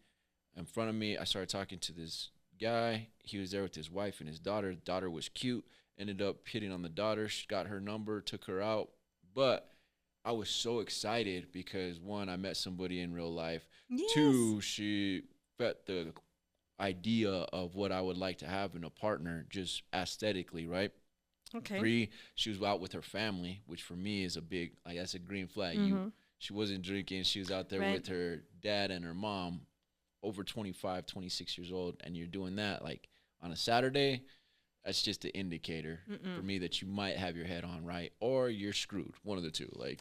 In front of me, I started talking to this guy. He was there with his wife and his daughter. The daughter was cute. Ended up hitting on the daughter. She got her number, took her out. But I was so excited because, one, I met somebody in real life. Yes. Two, she fit the idea of what I would like to have in a partner, just aesthetically, right? Okay. 3, she was out with her family, which for me is a big, that's a green flag. Mm-hmm. She wasn't drinking. She was out there Right. with her dad and her mom, over 25, 26 years old, and you're doing that like on a Saturday. That's just an indicator for Mm-mm. me that you might have your head on right, or you're screwed. One of the two. Like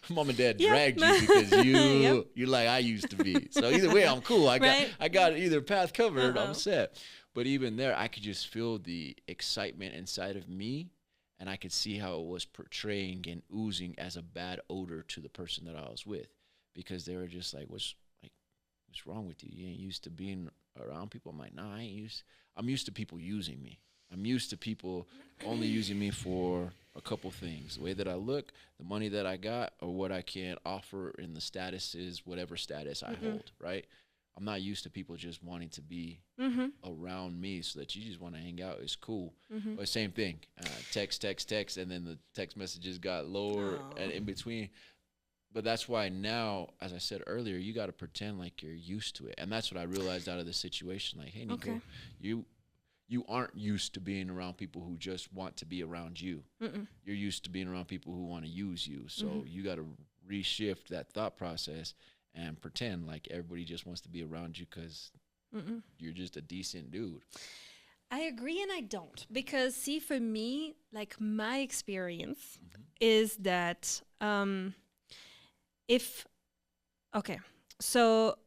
mom and dad Yeah. dragged you because Yep. you're like I used to be. So either way, I'm cool. Right. I got either path covered. I'm Uh-oh. set. But even there, I could just feel the excitement inside of me, and I could see how it was portraying and oozing as a bad odor to the person that I was with, because they were just like, what's wrong with you? You ain't used to being around people. I'm like, nah, I ain't used. I'm used to people using me. I'm used to people only using me for a couple things: the way that I look, the money that I got, or what I can offer in the status is whatever status I hold. Right? I'm not used to people just wanting to be Mm-hmm. around me, so that you just want to hang out is cool. Mm-hmm. But same thing, text, and then the text messages got lower and in between. But that's why now, as I said earlier, you got to pretend like you're used to it, and that's what I realized out of the situation. Like, hey, Nico, Okay. you aren't used to being around people who just want to be around you. Mm-mm. You're used to being around people who want to use you. So Mhm. you got to reshift that thought process and pretend like everybody just wants to be around you because Mm-mm. you're just a decent dude. I agree and I don't, because see, for me, like my experience Mhm. is that if okay, so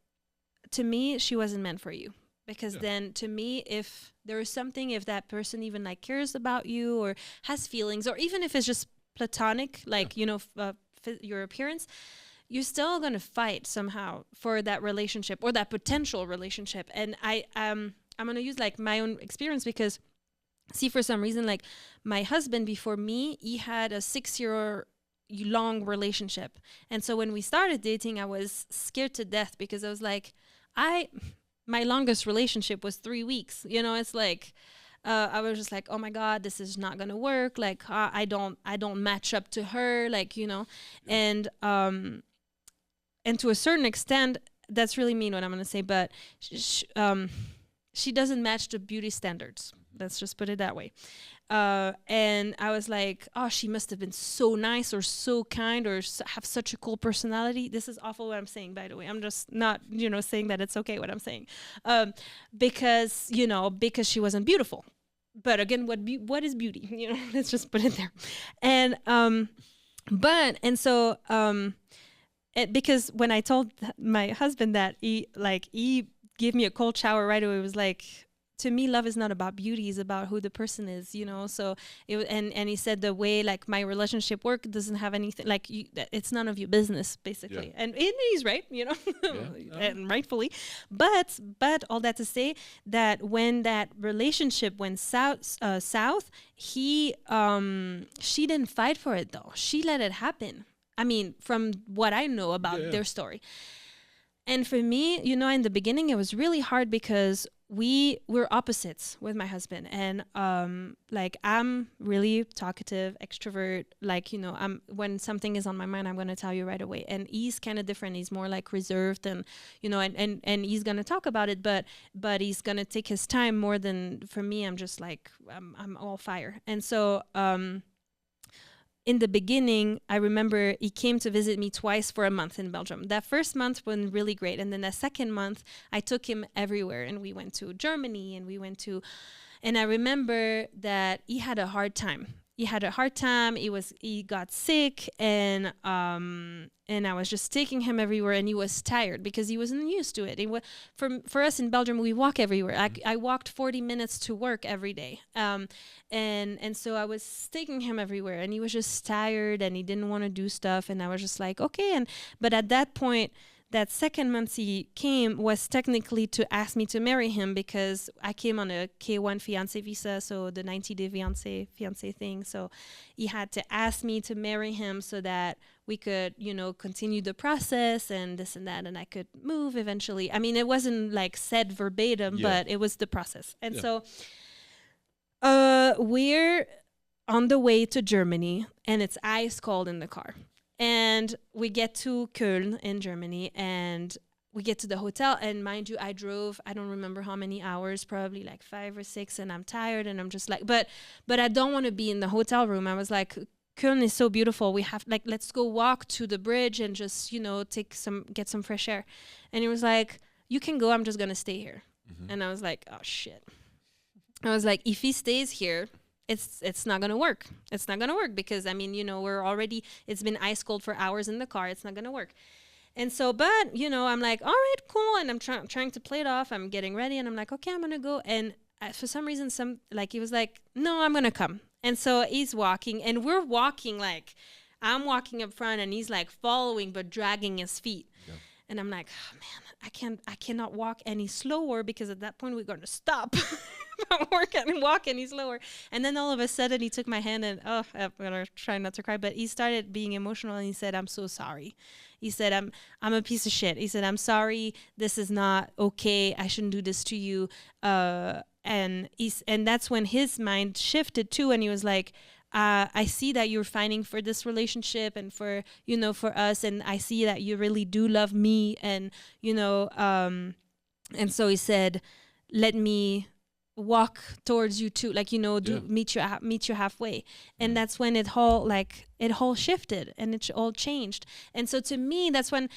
to me she wasn't meant for you, because Yeah. then to me, if there is something, if that person even like cares about you or has feelings, or even if it's just platonic, like your appearance, you're still going to fight somehow for that relationship or that potential relationship. And I'm going to use like my own experience, because see, for some reason, like my husband before me, he had a 6 year long relationship. And so when we started dating, I was scared to death, because I was like, my longest relationship was 3 weeks. It's like, I was just like, oh my God, this is not gonna work. Like, I don't match up to her. Like, and to a certain extent, that's really mean what I'm gonna say, but she doesn't match the beauty standards. Let's just put it that way. And I was like, oh, she must have been so nice or so kind or have such a cool personality. This is awful what I'm saying, by the way. I'm just not, saying that it's okay what I'm saying. Because she wasn't beautiful. But again, what is beauty? Let's just put it there. And, because when I told my husband that, he gave me a cold shower right away. It was like, to me, love is not about beauty; it's about who the person is. So and he said the way like my relationship work doesn't have anything like it's none of your business, basically. Yeah. And he's right, Yeah. and rightfully. But all that to say that when that relationship went south, she didn't fight for it though. She let it happen. I mean, from what I know about their story. And for me, in the beginning, it was really hard because we were opposites with my husband. And like, I'm really talkative, extrovert. Like, when something is on my mind, I'm going to tell you right away. And he's kind of different. He's more like reserved and, and he's going to talk about it, but he's going to take his time more than for me. I'm just like, I'm all fire. And so, in the beginning, I remember he came to visit me twice for a month in Belgium. That first month went really great. And then the second month, I took him everywhere. And we went to Germany and I remember that he had a hard time. He got sick, and I was just taking him everywhere, and he was tired because he wasn't used to it. For us in Belgium, we walk everywhere. I walked 40 minutes to work every day, and so I was taking him everywhere, and he was just tired, and he didn't want to do stuff, and I was just like, okay. But at that point, that second month he came was technically to ask me to marry him, because I came on a K1 fiancé visa, so the 90-day fiancé thing. So he had to ask me to marry him so that we could, continue the process and this and that, and I could move eventually. I mean, it wasn't like said verbatim, but it was the process. And so we're on the way to Germany, and it's ice cold in the car. And we get to Köln in Germany, and we get to the hotel. And mind you, I drove, I don't remember how many hours, probably like 5 or 6, and I'm tired, and I'm just like, but I don't want to be in the hotel room. I was like, Köln is so beautiful. We have like, let's go walk to the bridge and just, get some fresh air. And he was like, you can go. I'm just going to stay here. Mm-hmm. And I was like, oh shit. I was like, if he stays here, it's not going to work. It's not going to work because it's been ice cold for hours in the car. It's not going to work. And so, but, I'm like, all right, cool. And I'm trying to play it off. I'm getting ready and I'm like, okay, I'm going to go. And for some reason, he was like, no, I'm going to come. And so he's walking and we're walking, like I'm walking up front and he's like following, but dragging his feet. Yeah. And I'm like, oh, man, I cannot walk any slower because at that point we're going to stop. I'm walk any slower. And then all of a sudden he took my hand and, I'm going to try not to cry, but he started being emotional and he said, I'm so sorry. He said, I'm a piece of shit. He said, I'm sorry. This is not okay. I shouldn't do this to you. And that's when his mind shifted too. And he was like, I see that you're fighting for this relationship and for us. And I see that you really do love me. And, and so he said, let me walk towards you too, meet you halfway. And that's when it all shifted and it all changed. And so to me, that's when,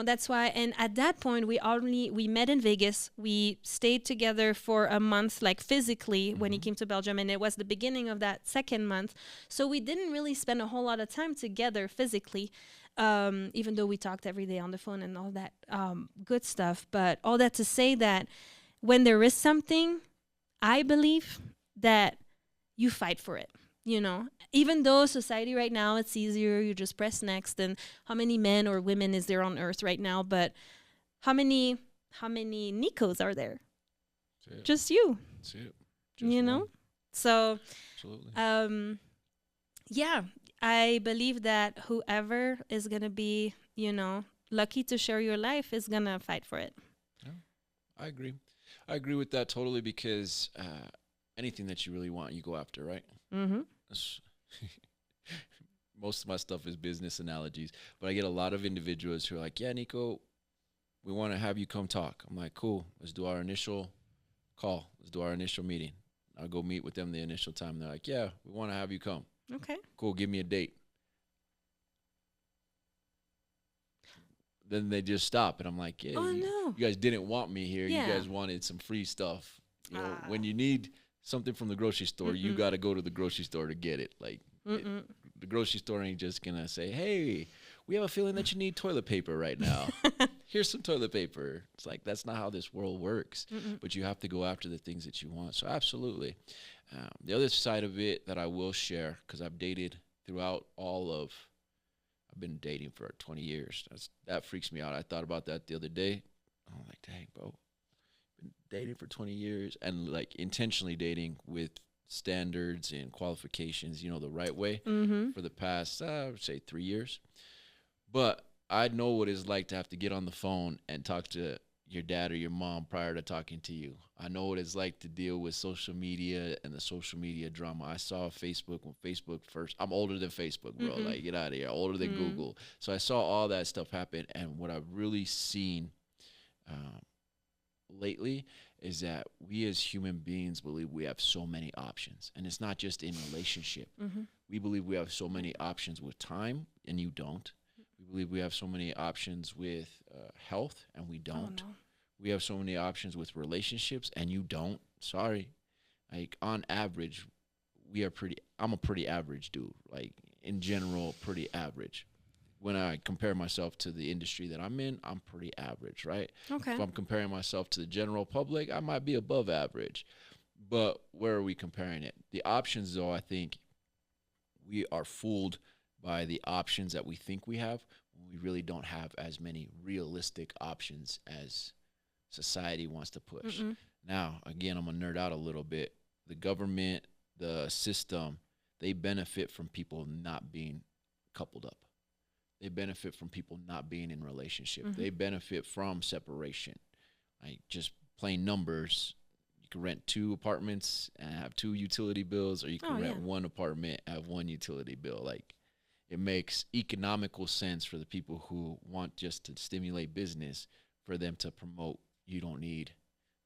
that's why. And at that point we met in Vegas. We stayed together for a month, like physically, when he came to Belgium, and it was the beginning of that second month. So we didn't really spend a whole lot of time together physically, even though we talked every day on the phone and all that good stuff. But all that to say that when there is something, I believe that you fight for it, even though society right now, it's easier. You just press next. And how many men or women is there on earth right now? But how many Nicos are there? Just you, That's it. Just So, absolutely. Yeah, I believe that whoever is going to be, lucky to share your life is going to fight for it. Yeah, I agree. I agree with that totally because anything that you really want, you go after, right? Mm-hmm. Most of my stuff is business analogies, but I get a lot of individuals who are like, yeah, Nico, we want to have you come talk. I'm like, cool, let's do our initial call. Let's do our initial meeting. I'll go meet with them the initial time. They're like, yeah, we want to have you come. Okay. Cool, give me a date. Then they just stop, and I'm like, yeah, you guys didn't want me here. Yeah. You guys wanted some free stuff. When you need something from the grocery store, you got to go to the grocery store to get it. Like, the grocery store ain't just going to say, hey, we have a feeling that you need toilet paper right now. Here's some toilet paper. It's like, that's not how this world works. But you have to go after the things that you want. So absolutely. The other side of it that I will share, because I've dated throughout I've been dating for 20 years. That freaks me out. I thought about that the other day. I'm like, dang, bro. Been dating for 20 years and like intentionally dating with standards and qualifications, the right way for the past, I would say 3 years. But I know what it's like to have to get on the phone and talk to your dad or your mom prior to talking to you. I know what it's like to deal with social media and the social media drama. I saw Facebook when Facebook first. I'm older than Facebook, bro. Like, get out of here. Older than Google. So I saw all that stuff happen. And what I've really seen lately is that we as human beings believe we have so many options. And it's not just in relationship. We believe we have so many options with time, and you don't. We believe we have so many options with health, and we don't. Oh, no. We have so many options with relationships, and you don't. Sorry. Like, on average, I'm a pretty average dude. Like, in general, pretty average. When I compare myself to the industry that I'm in, I'm pretty average, right? Okay. If I'm comparing myself to the general public, I might be above average. But where are we comparing it? The options, though, I think we are fooled by the options that we think we have when we really don't have as many realistic options as society wants to push. Now, again, I'm going to nerd out a little bit. The government, the system, they benefit from people not being coupled up. They benefit from people not being in relationship. They benefit from separation. Like, just plain numbers. You can rent 2 apartments and have 2 utility bills, or you can rent 1 apartment and have 1 utility bill. Like, it makes economical sense for the people who want just to stimulate business for them to promote you don't need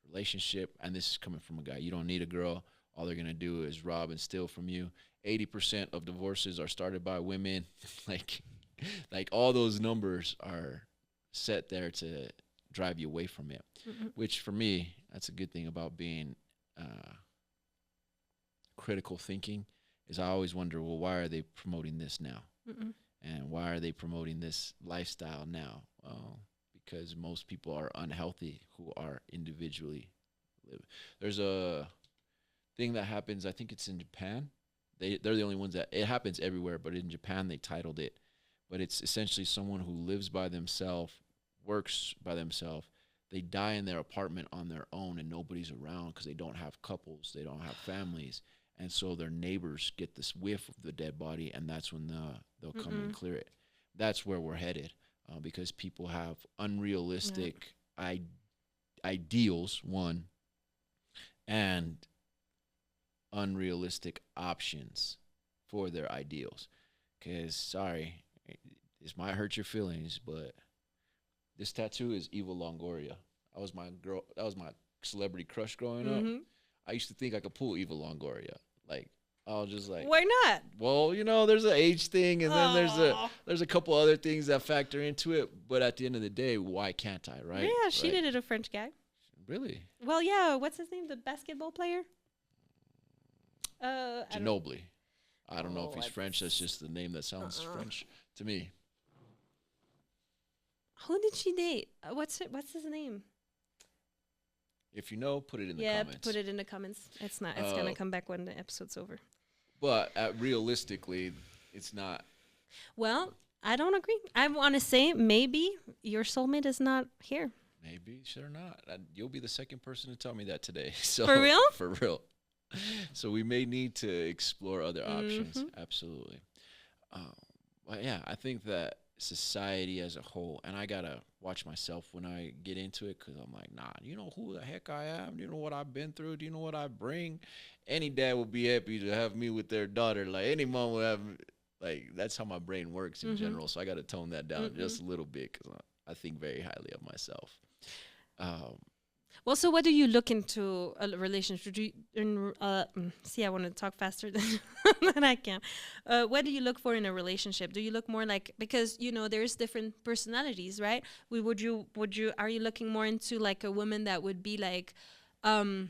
relationship. And this is coming from a guy. You don't need a girl. All they're gonna do is rob and steal from you. 80% of divorces are started by women. like, like all those numbers are set there to drive you away from it. Which for me, that's a good thing about being critical thinking. Is I always wonder, well, why are they promoting this now? And why are they promoting this lifestyle now? Well, because most people are unhealthy who are individually live. There's a thing that happens, I think it's in Japan. They're the only ones that, it happens everywhere, but in Japan they titled it. But it's essentially someone who lives by themselves, works by themselves. They die in their apartment on their own and nobody's around because they don't have couples, they don't have families. And so their neighbors get this whiff of the dead body, and that's when they'll come and clear it. That's where we're headed, because people have unrealistic ideals, one, and unrealistic options for their ideals. Because, sorry, this might hurt your feelings, but this tattoo is Eva Longoria. That was my girl. That was my celebrity crush growing up. I used to think I could pull Eva Longoria. Like, I was just like, why not? Well, you know, there's an age thing, and then there's a couple other things that factor into it. But at the end of the day, why can't I? Right? Yeah, she dated a French guy. Really? Well, yeah. What's his name? The basketball player. Ginobili. I don't know if he's French. That's just the name that sounds French to me. Who did she date? What's his name? If you know, put it in the comments. Yeah, put it in the comments. It's not. It's gonna come back when the episode's over. But realistically, it's not. Well, I don't agree. I want to say maybe your soulmate is not here. Maybe, sure not. You'll be the second person to tell me that today. So for real? For real. So we may need to explore other options. Absolutely. But yeah, I think that society as a whole, and I gotta watch myself when I get into it, because I'm like, nah, you know who the heck I am? Do you know what I've been through? Do you know what I bring? Any dad would be happy to have me with their daughter. Like, any mom would have, like, that's how my brain works in general. So I gotta tone that down just a little bit, because I think very highly of myself. Well, so what do you look into a relationship? Do you, see, I want to talk faster than I can. What do you look for in a relationship? Do you look more like, because, you know, there's different personalities, right? Are you looking more into like a woman that would be like, to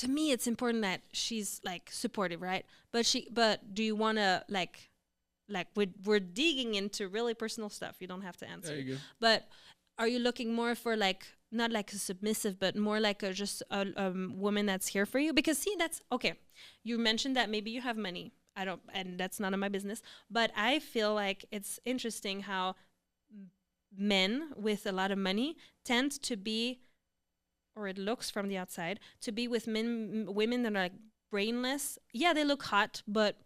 me, it's important that she's like supportive, right? But do you want to like we're digging into really personal stuff. You don't have to answer. There you go. But are you looking more for like, not like a submissive, but more like just a woman that's here for you? Because see, that's okay. You mentioned that maybe you have money. I don't, and that's none of my business. But I feel like it's interesting how men with a lot of money tend to be, or it looks from the outside, to be with women that are like brainless. Yeah, they look hot, but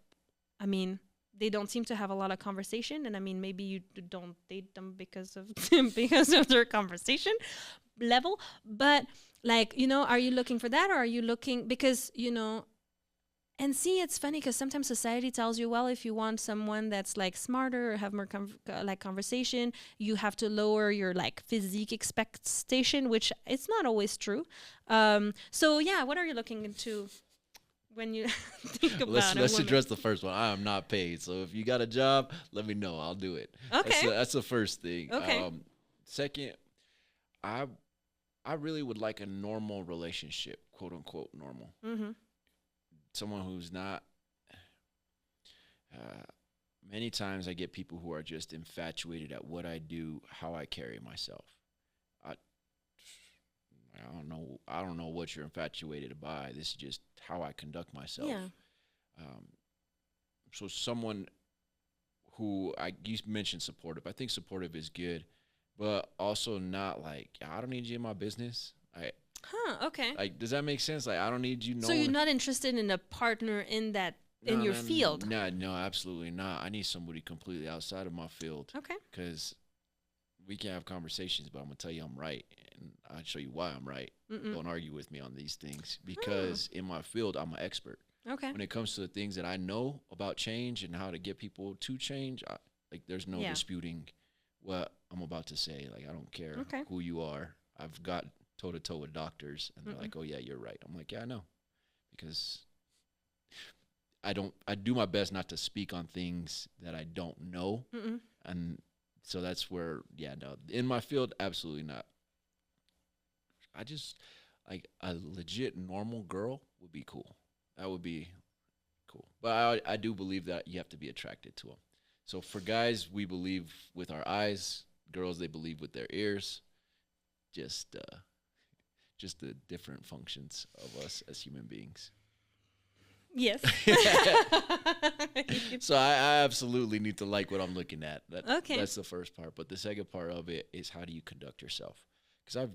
I mean, they don't seem to have a lot of conversation. And I mean, maybe you don't date them because of their conversation level. But like, you know, are you looking for that, or are you looking, because, you know, and see, it's funny because sometimes society tells you, well, if you want someone that's like smarter or have more like conversation, you have to lower your like physique expectation, which it's not always true. So yeah, what are you looking into when you think about let's address the first one. I am not paid, so if you got a job, let me know. I'll do it. Okay, that's the first thing. Okay. Second, I really would like a normal relationship, quote unquote normal. Someone who's not. Many times I get people who are just infatuated at what I do, how I carry myself. I don't know what you're infatuated by. This is just how I conduct myself. Yeah. So someone who you mentioned supportive. I think supportive is good, but also not like, I don't need you in my business. Okay. Like, does that make sense? Like, I don't need you knowing. So you're not interested in a partner in that in your field? No, absolutely not. I need somebody completely outside of my field. Okay. Because we can have conversations, but I'm gonna tell you I'm right, and I'll show you why I'm right. Don't argue with me on these things, because in my field I'm an expert. Okay. When it comes to the things that I know about change and how to get people to change, there's no disputing what I'm about to say. Like, I don't care who you are. I've got toe to toe with doctors, and they're like, "Oh yeah, you're right." I'm like, "Yeah, I know," because I do my best not to speak on things that I don't know. Mm-mm. And so that's where, yeah, no, in my field, absolutely not. I just like a legit normal girl would be cool. That would be cool. But I do believe that you have to be attracted to them. So for guys, we believe with our eyes. Girls, they believe with their ears. Just just the different functions of us as human beings. Yes. So I absolutely need to like what I'm looking at. Okay. That's the first part. But the second part of it is how do you conduct yourself? Because I've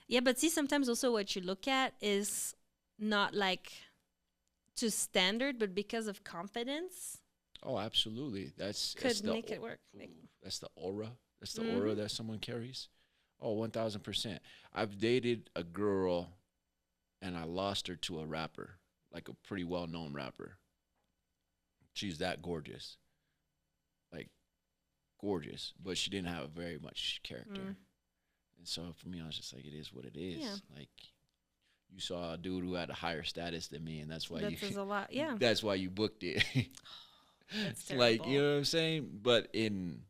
Yeah, but see, sometimes also what you look at is not like to standard, but because of confidence, oh, absolutely. That's could the make it work. Like, that's the aura. That's the Mhm. aura that someone carries. Oh, 1000%. I've dated a girl and I lost her to a rapper, like a pretty well-known rapper. She's that gorgeous. Like gorgeous, but she didn't have very much character. Mm. And so for me, I was just like, it is what it is. Yeah. Like you saw a dude who had a higher status than me, and that's why That says you a lot. Yeah. that's why you booked it. That's Like, terrible. you know what I'm saying? But in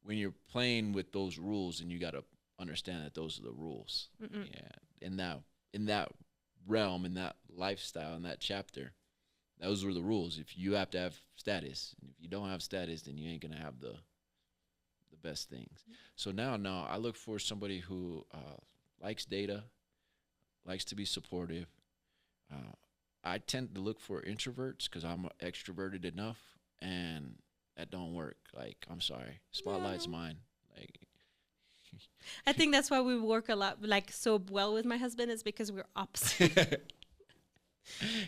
when you're playing with those rules, and you got to understand that those are the rules. Mm-mm. Yeah. In that realm, in that lifestyle, in that chapter, those were the rules. If you have to have status, and if you don't have status, then you ain't gonna have the best things. So now, no, I look for somebody who likes data, likes to be supportive. Uh, I tend to look for introverts because I'm extroverted enough, and that don't work. Like, I'm sorry, spotlight's No. mine. Like, I think that's why we work a lot, like so well with my husband, is because we're opposite.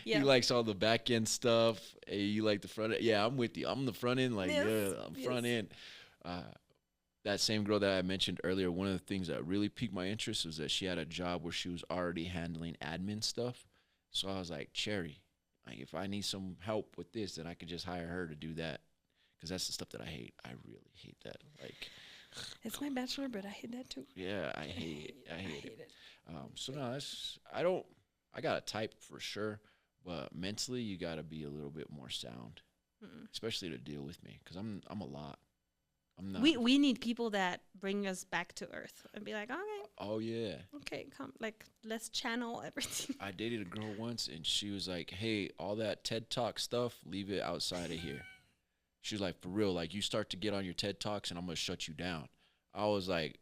he Yeah. likes all the back end stuff. Hey, you like the front end. Yeah, I'm with you. I'm the front end. Like, Yes, yeah, I'm front yes. end. That same girl that I mentioned earlier, one of the things that really piqued my interest was that she had a job where she was already handling admin stuff. So I was like, Cherry, like if I need some help with this, then I could just hire her to do that. Because that's the stuff that I hate. I really hate that. Like, It's my bachelor, but I hate that too. yeah, I hate it. I hate it. So no, I got a type for sure, but mentally you got to be a little bit more sound, Mm-mm. especially to deal with me, because I'm a lot. I'm not. We need people that bring us back to earth and be like, Oh yeah. okay, come, like let's channel everything. I dated a girl once, and she was like, "Hey, all that TED Talk stuff, leave it outside of here." She was like, "For real, like you start to get on your TED Talks, and I'm gonna shut you down." I was like,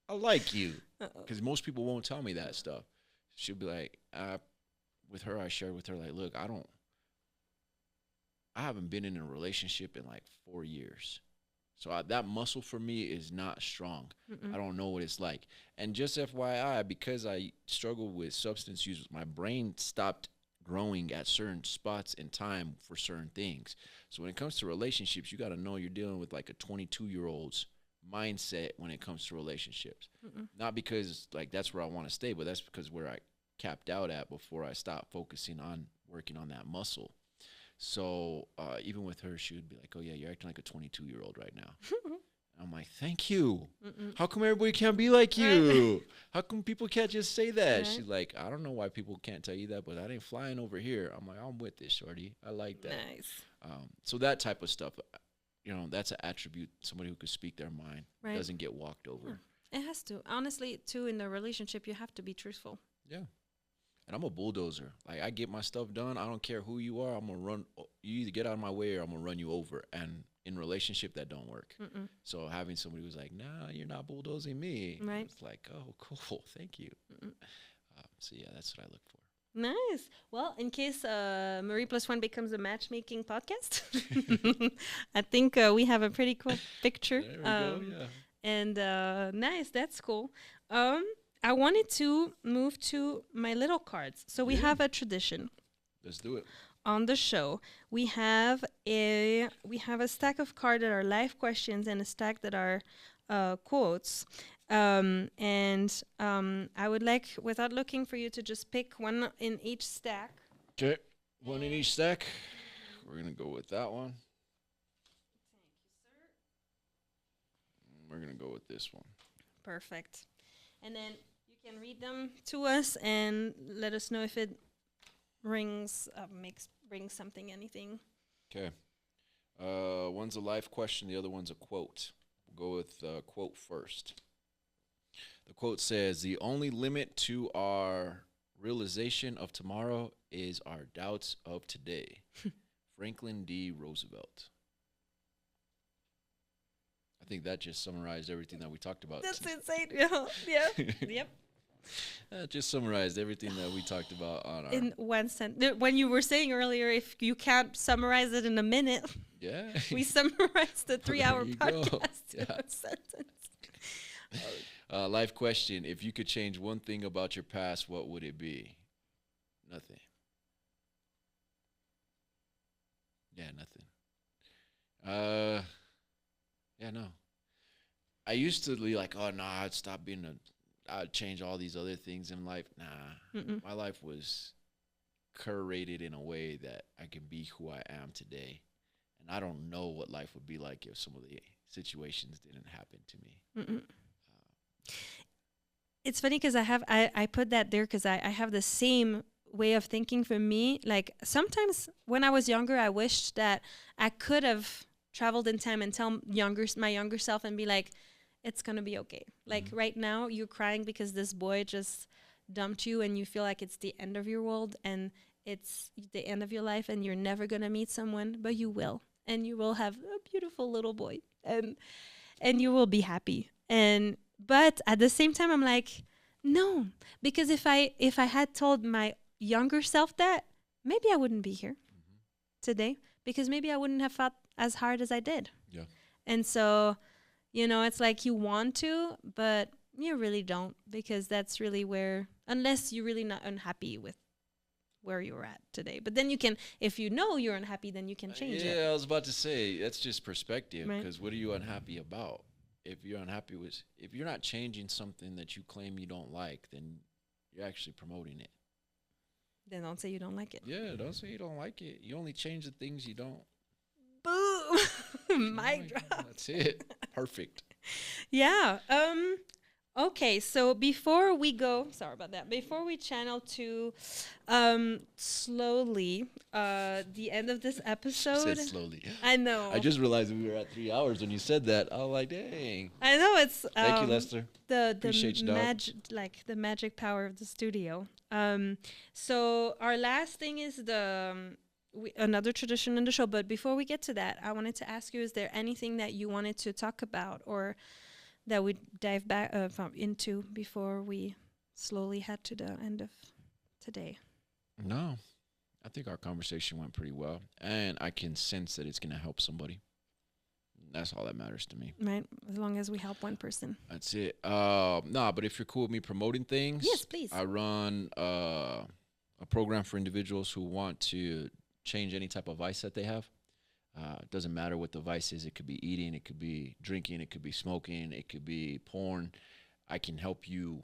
"I like you," Uh-oh. because most people won't tell me that stuff. She'll be like, with her, I shared with her like, "Look, I haven't been in a relationship in like 4 years." So that muscle for me is not strong. Mm-mm. I don't know what it's like. And just FYI, because I struggle with substance use, my brain stopped growing at certain spots in time for certain things. So when it comes to relationships, you got to know you're dealing with like a 22-year-old's mindset when it comes to relationships. Mm-mm. Not because like that's where I want to stay, but that's because where I capped out at before I stopped focusing on working on that muscle. So even with her, she would be like, "Oh yeah, you're acting like a 22-year-old right now." I'm like, "Thank you. Mm-mm. How come everybody can't be like you? Right. How come people can't just say that?" Right. She's like, "I don't know why people can't tell you that, but that ain't flying over here." I'm like, "I'm with this, shorty. I like that." Nice. So that type of stuff, that's an attribute. Somebody who could speak their mind, Right. doesn't get walked over. It has to. Honestly, too, in a relationship, you have to be truthful. Yeah. And I'm a bulldozer. Like I get my stuff done. I don't care who you are. I'm gonna run. You either get out of my way or I'm gonna run you over. And in relationship, that don't work. Mm-mm. So having somebody who's like, "Nah, you're not bulldozing me," Right. it's like, "Oh, cool, thank you." Mm-mm. So yeah, that's what I look for. Nice. Well, in case Marie+One becomes a matchmaking podcast, I think we have a pretty cool picture. There we go. Yeah. And nice. That's cool. I wanted to move to my little cards. So we Yeah. have a tradition Let's do it. on the show. We have a stack of cards that are life questions and a stack that are quotes. I would like, without looking, for you to just pick one in each stack. Okay. One in each stack. We're gonna go with that one. We're gonna go with this one. Perfect. And then you can read them to us and let us know if it brings something, anything. Okay. One's a life question, the other one's a quote. We'll go with quote first. The quote says, "The only limit to our realization of tomorrow is our doubts of today." Franklin D. Roosevelt. I think that just summarized everything that we talked about. That's insane. Yeah. Yeah. Yep. That just summarized everything that we talked about on our. In one sentence. When you were saying earlier, if you can't summarize it in a minute, Yeah. we summarized the 3-hour you go. podcast in Yeah. one sentence. Life question: if you could change one thing about your past, what would it be? Nothing. Yeah, nothing. Yeah, no. I used to be like, oh, nah, I'd stop being I'd change all these other things in life. Nah, Mm-mm. my life was curated in a way that I can be who I am today. And I don't know what life would be like if some of the situations didn't happen to me. Mm-mm. It's funny because I put that there because I have the same way of thinking for me. Like sometimes when I was younger, I wished that I could have traveled in time and tell my younger self and be like, it's gonna be okay. Like right now, you're crying because this boy just dumped you, and you feel like it's the end of your world and it's the end of your life, and you're never gonna meet someone, but you will, and you will have a beautiful little boy, and you will be happy. And but at the same time, I'm like, no, because if I had told my younger self that, maybe I wouldn't be here today, because maybe I wouldn't have fought as hard as I did. Yeah. And so, it's like you want to, but you really don't, because that's really where, unless you're really not unhappy with where you're at today. But then you can, if you know you're unhappy, then you can change it. Yeah, I was about to say, that's just perspective, Right. because what are you unhappy about? If you're not changing something that you claim you don't like, then you're actually promoting it. Then don't say you don't like it. Yeah, don't say you don't like it. You only change the things you don't. Boom. Mic drop. That's it. Perfect. Yeah. Okay, so before we go, sorry about that. Before we channel to slowly the end of this episode. Said slowly. I know. I just realized we were at 3 hours when you said that. I was like, dang. I know it's Thank you, Lester. the Appreciate you, dog. the magic power of the studio. So our last thing is another tradition in the show. But before we get to that, I wanted to ask you: is there anything that you wanted to talk about, or that we dive back into before we slowly head to the end of today? No, I think our conversation went pretty well, and I can sense that it's going to help somebody. That's all that matters to me. Right, as long as we help one person. That's it. But if you're cool with me promoting things, Yes, please. I run a program for individuals who want to change any type of vice that they have. It doesn't matter what the vice is. It could be eating, it could be drinking, it could be smoking, it could be porn. I can help you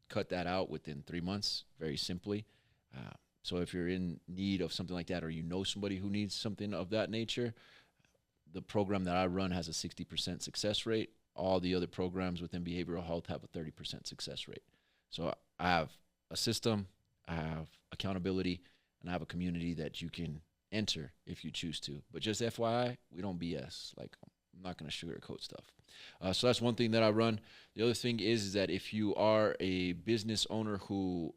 cut that out within 3 months, very simply. So if you're in need of something like that, or you know somebody who needs something of that nature, the program that I run has a 60% success rate. All the other programs within behavioral health have a 30% success rate. So I have a system, I have accountability, and I have a community that you can enter if you choose to. But just FYI, we don't BS. Like, I'm not going to sugarcoat stuff. So that's one thing that I run. The other thing is that if you are a business owner who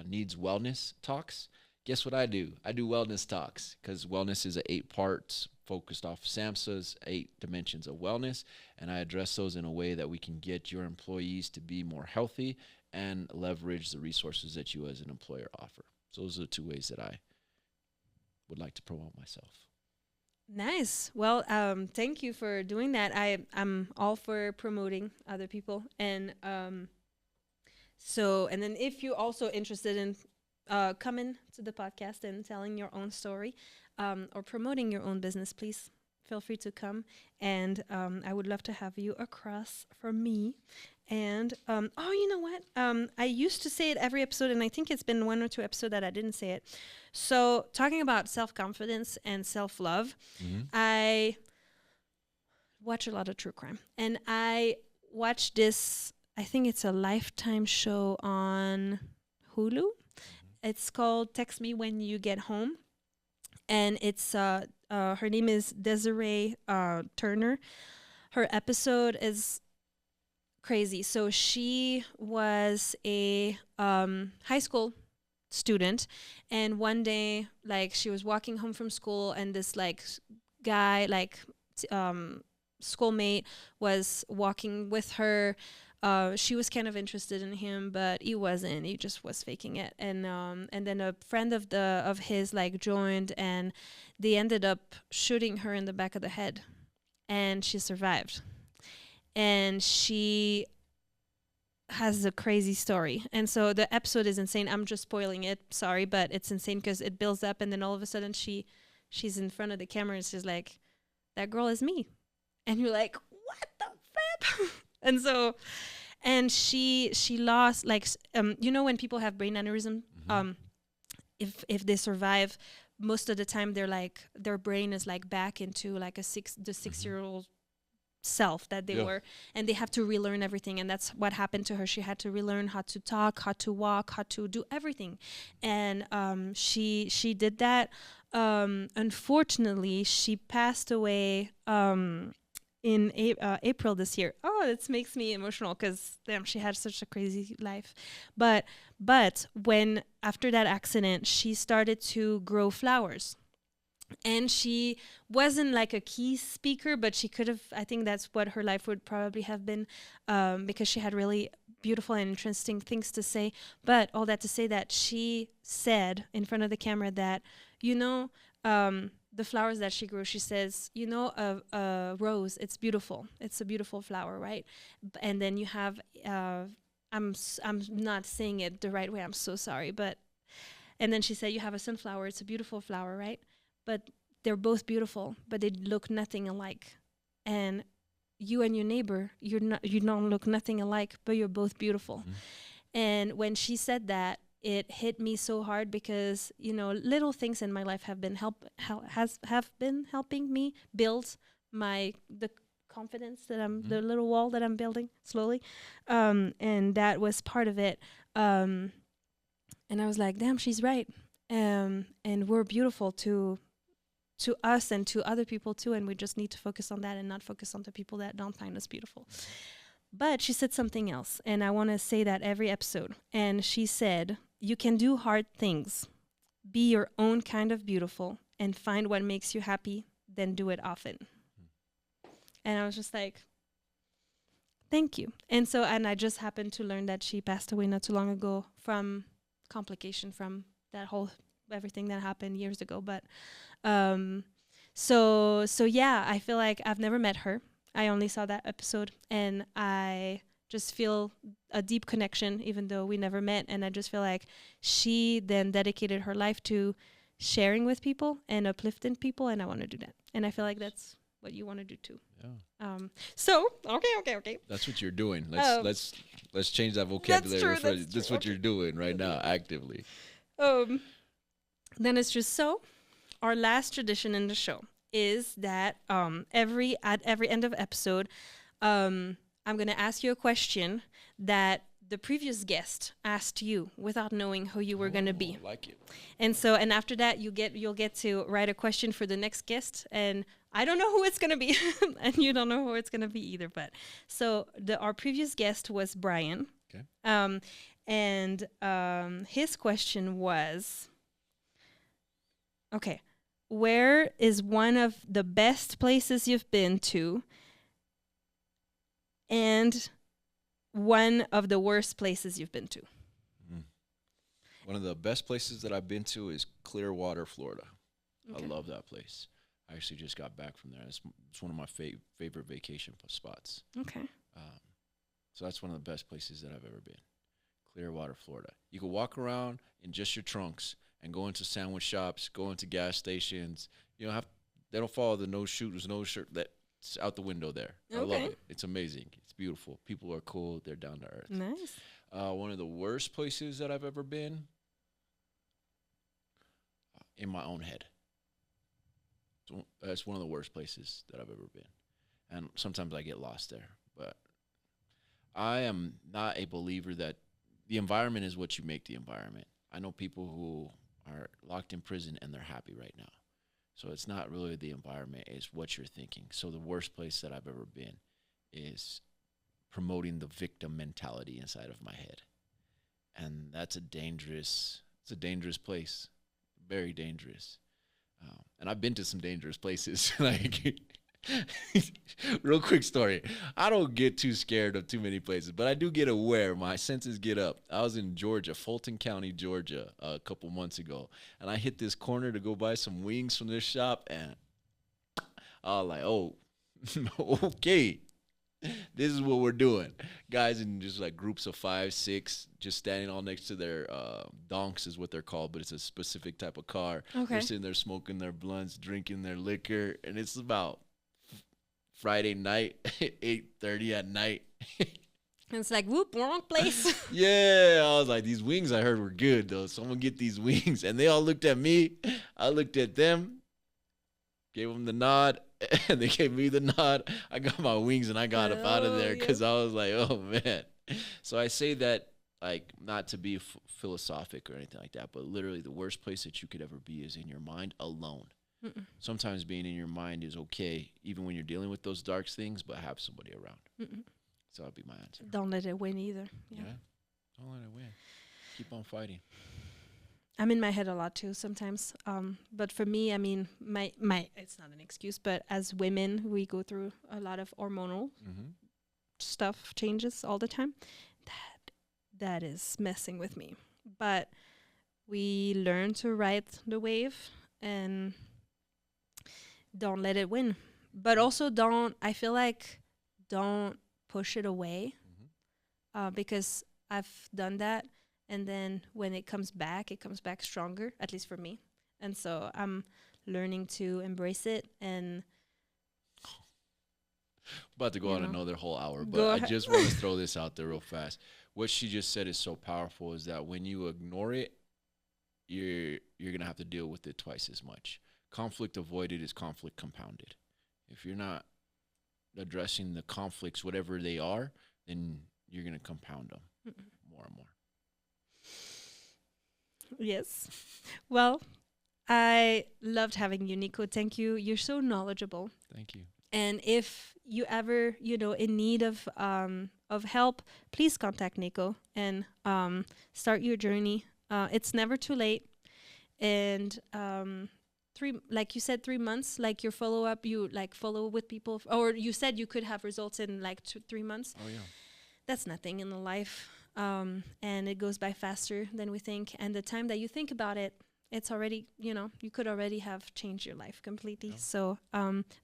needs wellness talks, guess what I do? I do wellness talks, because wellness is 8 parts focused off SAMHSA's 8 dimensions of wellness, and I address those in a way that we can get your employees to be more healthy and leverage the resources that you as an employer offer. So those are the 2 ways that I would like to promote myself. Nice. Well, thank you for doing that. I'm all for promoting other people, and and then if you're also interested in coming to the podcast and telling your own story, or promoting your own business, please feel free to come. And I would love to have you across from me. And you know what? I used to say it every episode, and I think it's been 1 or 2 episodes that I didn't say it. So talking about self-confidence and self-love, I watch a lot of true crime, and I watched this I think it's a Lifetime show on Hulu. It's called Text Me When You Get Home. And it's her name is Desiree Turner. Her episode is crazy. So she was a high school student, and one day, like, she was walking home from school, and this like guy, like, schoolmate, was walking with her. She was kind of interested in him, but he wasn't. He just was faking it. And then a friend of his like joined, and they ended up shooting her in the back of the head, and she survived. And she has a crazy story. And so the episode is insane. I'm just spoiling it. Sorry, but it's insane because it builds up, and then all of a sudden she's in front of the camera, and she's like, "That girl is me," and you're like, "What the flip?" And so, and she lost, like, you know, when people have brain aneurysm, if they survive, most of the time they're like, their brain is like back into like the 6-year-old self that they were, and they have to relearn everything. And that's what happened to her. She had to relearn how to talk, how to walk, how to do everything. And she did that. Unfortunately, she passed away in April this year. Oh, this makes me emotional because damn, she had such a crazy life. But when after that accident, she started to grow flowers. And she wasn't like a key speaker, but she could have. I think that's what her life would probably have been, because she had really beautiful and interesting things to say. But all that to say that she said in front of the camera that, you know, the flowers that she grew, she says, you know, a rose, it's beautiful. It's a beautiful flower, right? And then you have, I'm not saying it the right way. I'm so sorry. But, and then she said, you have a sunflower. It's a beautiful flower, right? But they're both beautiful, but they look nothing alike. And you and your neighbor, you don't look nothing alike, but you're both beautiful. And when she said that, it hit me so hard because, you know, little things in my life have been have been helping me build the confidence that the little wall that I'm building slowly. And that was part of it. And I was like, damn, she's right. And we're beautiful to us and to other people too, and we just need to focus on that and not focus on the people that don't find us beautiful. But she said something else, and I want to say that every episode. And she said, you can do hard things, be your own kind of beautiful, and find what makes you happy, then do it often. And I was just like, thank you. And so, and I just happened to learn that she passed away not too long ago from complication from that whole everything that happened years ago. But so yeah, I feel like I've never met her. I only saw that episode, and I just feel a deep connection, even though we never met. And I just feel like she then dedicated her life to sharing with people and uplifting people, and I want to do that. And I feel like that's what you want to do too. Yeah. So okay. That's what you're doing. Let's change that vocabulary. That's what you're doing right now, actively. Then it's just so. Our last tradition in the show is that at every end of episode, I'm going to ask you a question that the previous guest asked you without knowing who you were going to be. I like it. And so, and after that, you'll get to write a question for the next guest, and I don't know who it's going to be, and you don't know who it's going to be either. But so our previous guest was Brian. Okay. And his question was, okay, where is one of the best places you've been to, and one of the worst places you've been to? One of the best places that I've been to is Clearwater, Florida. Okay. I love that place. I actually just got back from there. It's one of my favorite vacation spots. Okay. So that's one of the best places that I've ever been. Clearwater, Florida. You can walk around in just your trunks and go into sandwich shops, go into gas stations. You don't have, they don't follow the no shooters, no shirt. That's out the window there. Okay. I love it. It's amazing. It's beautiful. People are cool. They're down to earth. Nice. One of the worst places that I've ever been, in my own head. So that's one of the worst places that I've ever been. And sometimes I get lost there. But I am not a believer that the environment is what you make the environment. I know people who are locked in prison and they're happy right now. So it's not really the environment, it's what you're thinking. So the worst place that I've ever been is promoting the victim mentality inside of my head. And it's a dangerous place, very dangerous. And I've been to some dangerous places. Like, real quick story. I don't get too scared of too many places, but I do get aware. My senses get up. I was in Georgia, Fulton County, Georgia, a couple months ago, and I hit this corner to go buy some wings from this shop, and I was like, "Oh, okay, this is what we're doing." Guys in just like groups of 5, 6, just standing all next to their donks is what they're called, but it's a specific type of car. Okay. They're sitting there smoking their blunts, drinking their liquor, and it's about Friday night, 8:30 at night. And it's like, whoop, wrong place. Yeah, I was like, these wings I heard were good though, so I'm gonna get these wings. And they all looked at me. I looked at them, gave them the nod, and they gave me the nod. I got my wings and I got up out of there because I was like, oh man. So I say that like not to be philosophic or anything like that, but literally the worst place that you could ever be is in your mind alone. Mm-mm. Sometimes being in your mind is okay, even when you're dealing with those dark things, but have somebody around. Mm-mm. So that'd be my answer. Don't let it win either. Yeah. Don't let it win. Keep on fighting. I'm in my head a lot too sometimes. But for me, I mean, my it's not an excuse, but as women, we go through a lot of hormonal stuff, changes all the time. That is messing with me. But we learn to ride the wave and don't let it win. But also I feel like don't push it away, because I've done that. And then when it comes back stronger, at least for me. And so I'm learning to embrace it. And about to go on another whole hour, Go but I ahead. just want to throw this out there real fast. What she just said is so powerful, is that when you ignore it, you're gonna have to deal with it twice as much. Conflict avoided is conflict compounded. If you're not addressing the conflicts, whatever they are, then you're gonna compound them more and more. yes. Well, I loved having you, Nico. Thank you. You're so knowledgeable. Thank you. And if you ever, in need of help, please contact Nico and start your journey. It's never too late. And like you said, 3 months, like your follow up, you like follow with people, or you said you could have results in like 3 months. Oh yeah. That's nothing in the life. And it goes by faster than we think. And the time that you think about it, it's already, you could already have changed your life completely. Yeah. So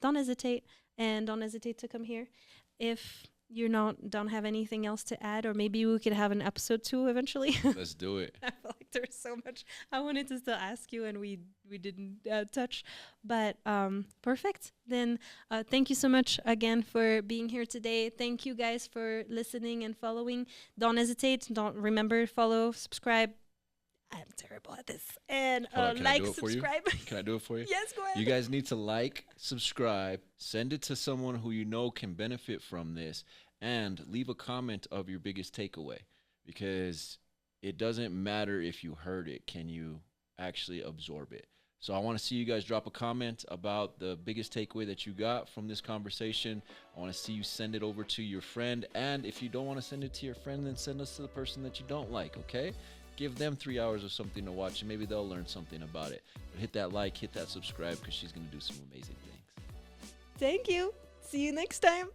don't hesitate, and don't hesitate to come here. If you don't have anything else to add, or maybe we could have an episode 2 eventually. Let's do it. I feel like there's so much I wanted to still ask you, and we didn't touch. But perfect. Then thank you so much again for being here today. Thank you guys for listening and following. Don't hesitate. Don't remember, follow, subscribe. I'm terrible at this. And Hold on, can I do like, it for you? subscribe. Can I do it for you? Yes, go ahead. You guys need to like, subscribe, send it to someone who you know can benefit from this, and leave a comment of your biggest takeaway, because it doesn't matter if you heard it. Can you actually absorb it? So I want to see you guys drop a comment about the biggest takeaway that you got from this conversation. I want to see you send it over to your friend. And if you don't want to send it to your friend, then send us to the person that you don't like, okay? Give them 3 hours of something to watch, and maybe they'll learn something about it. But hit that like, hit that subscribe, because she's going to do some amazing things. Thank you. See you next time.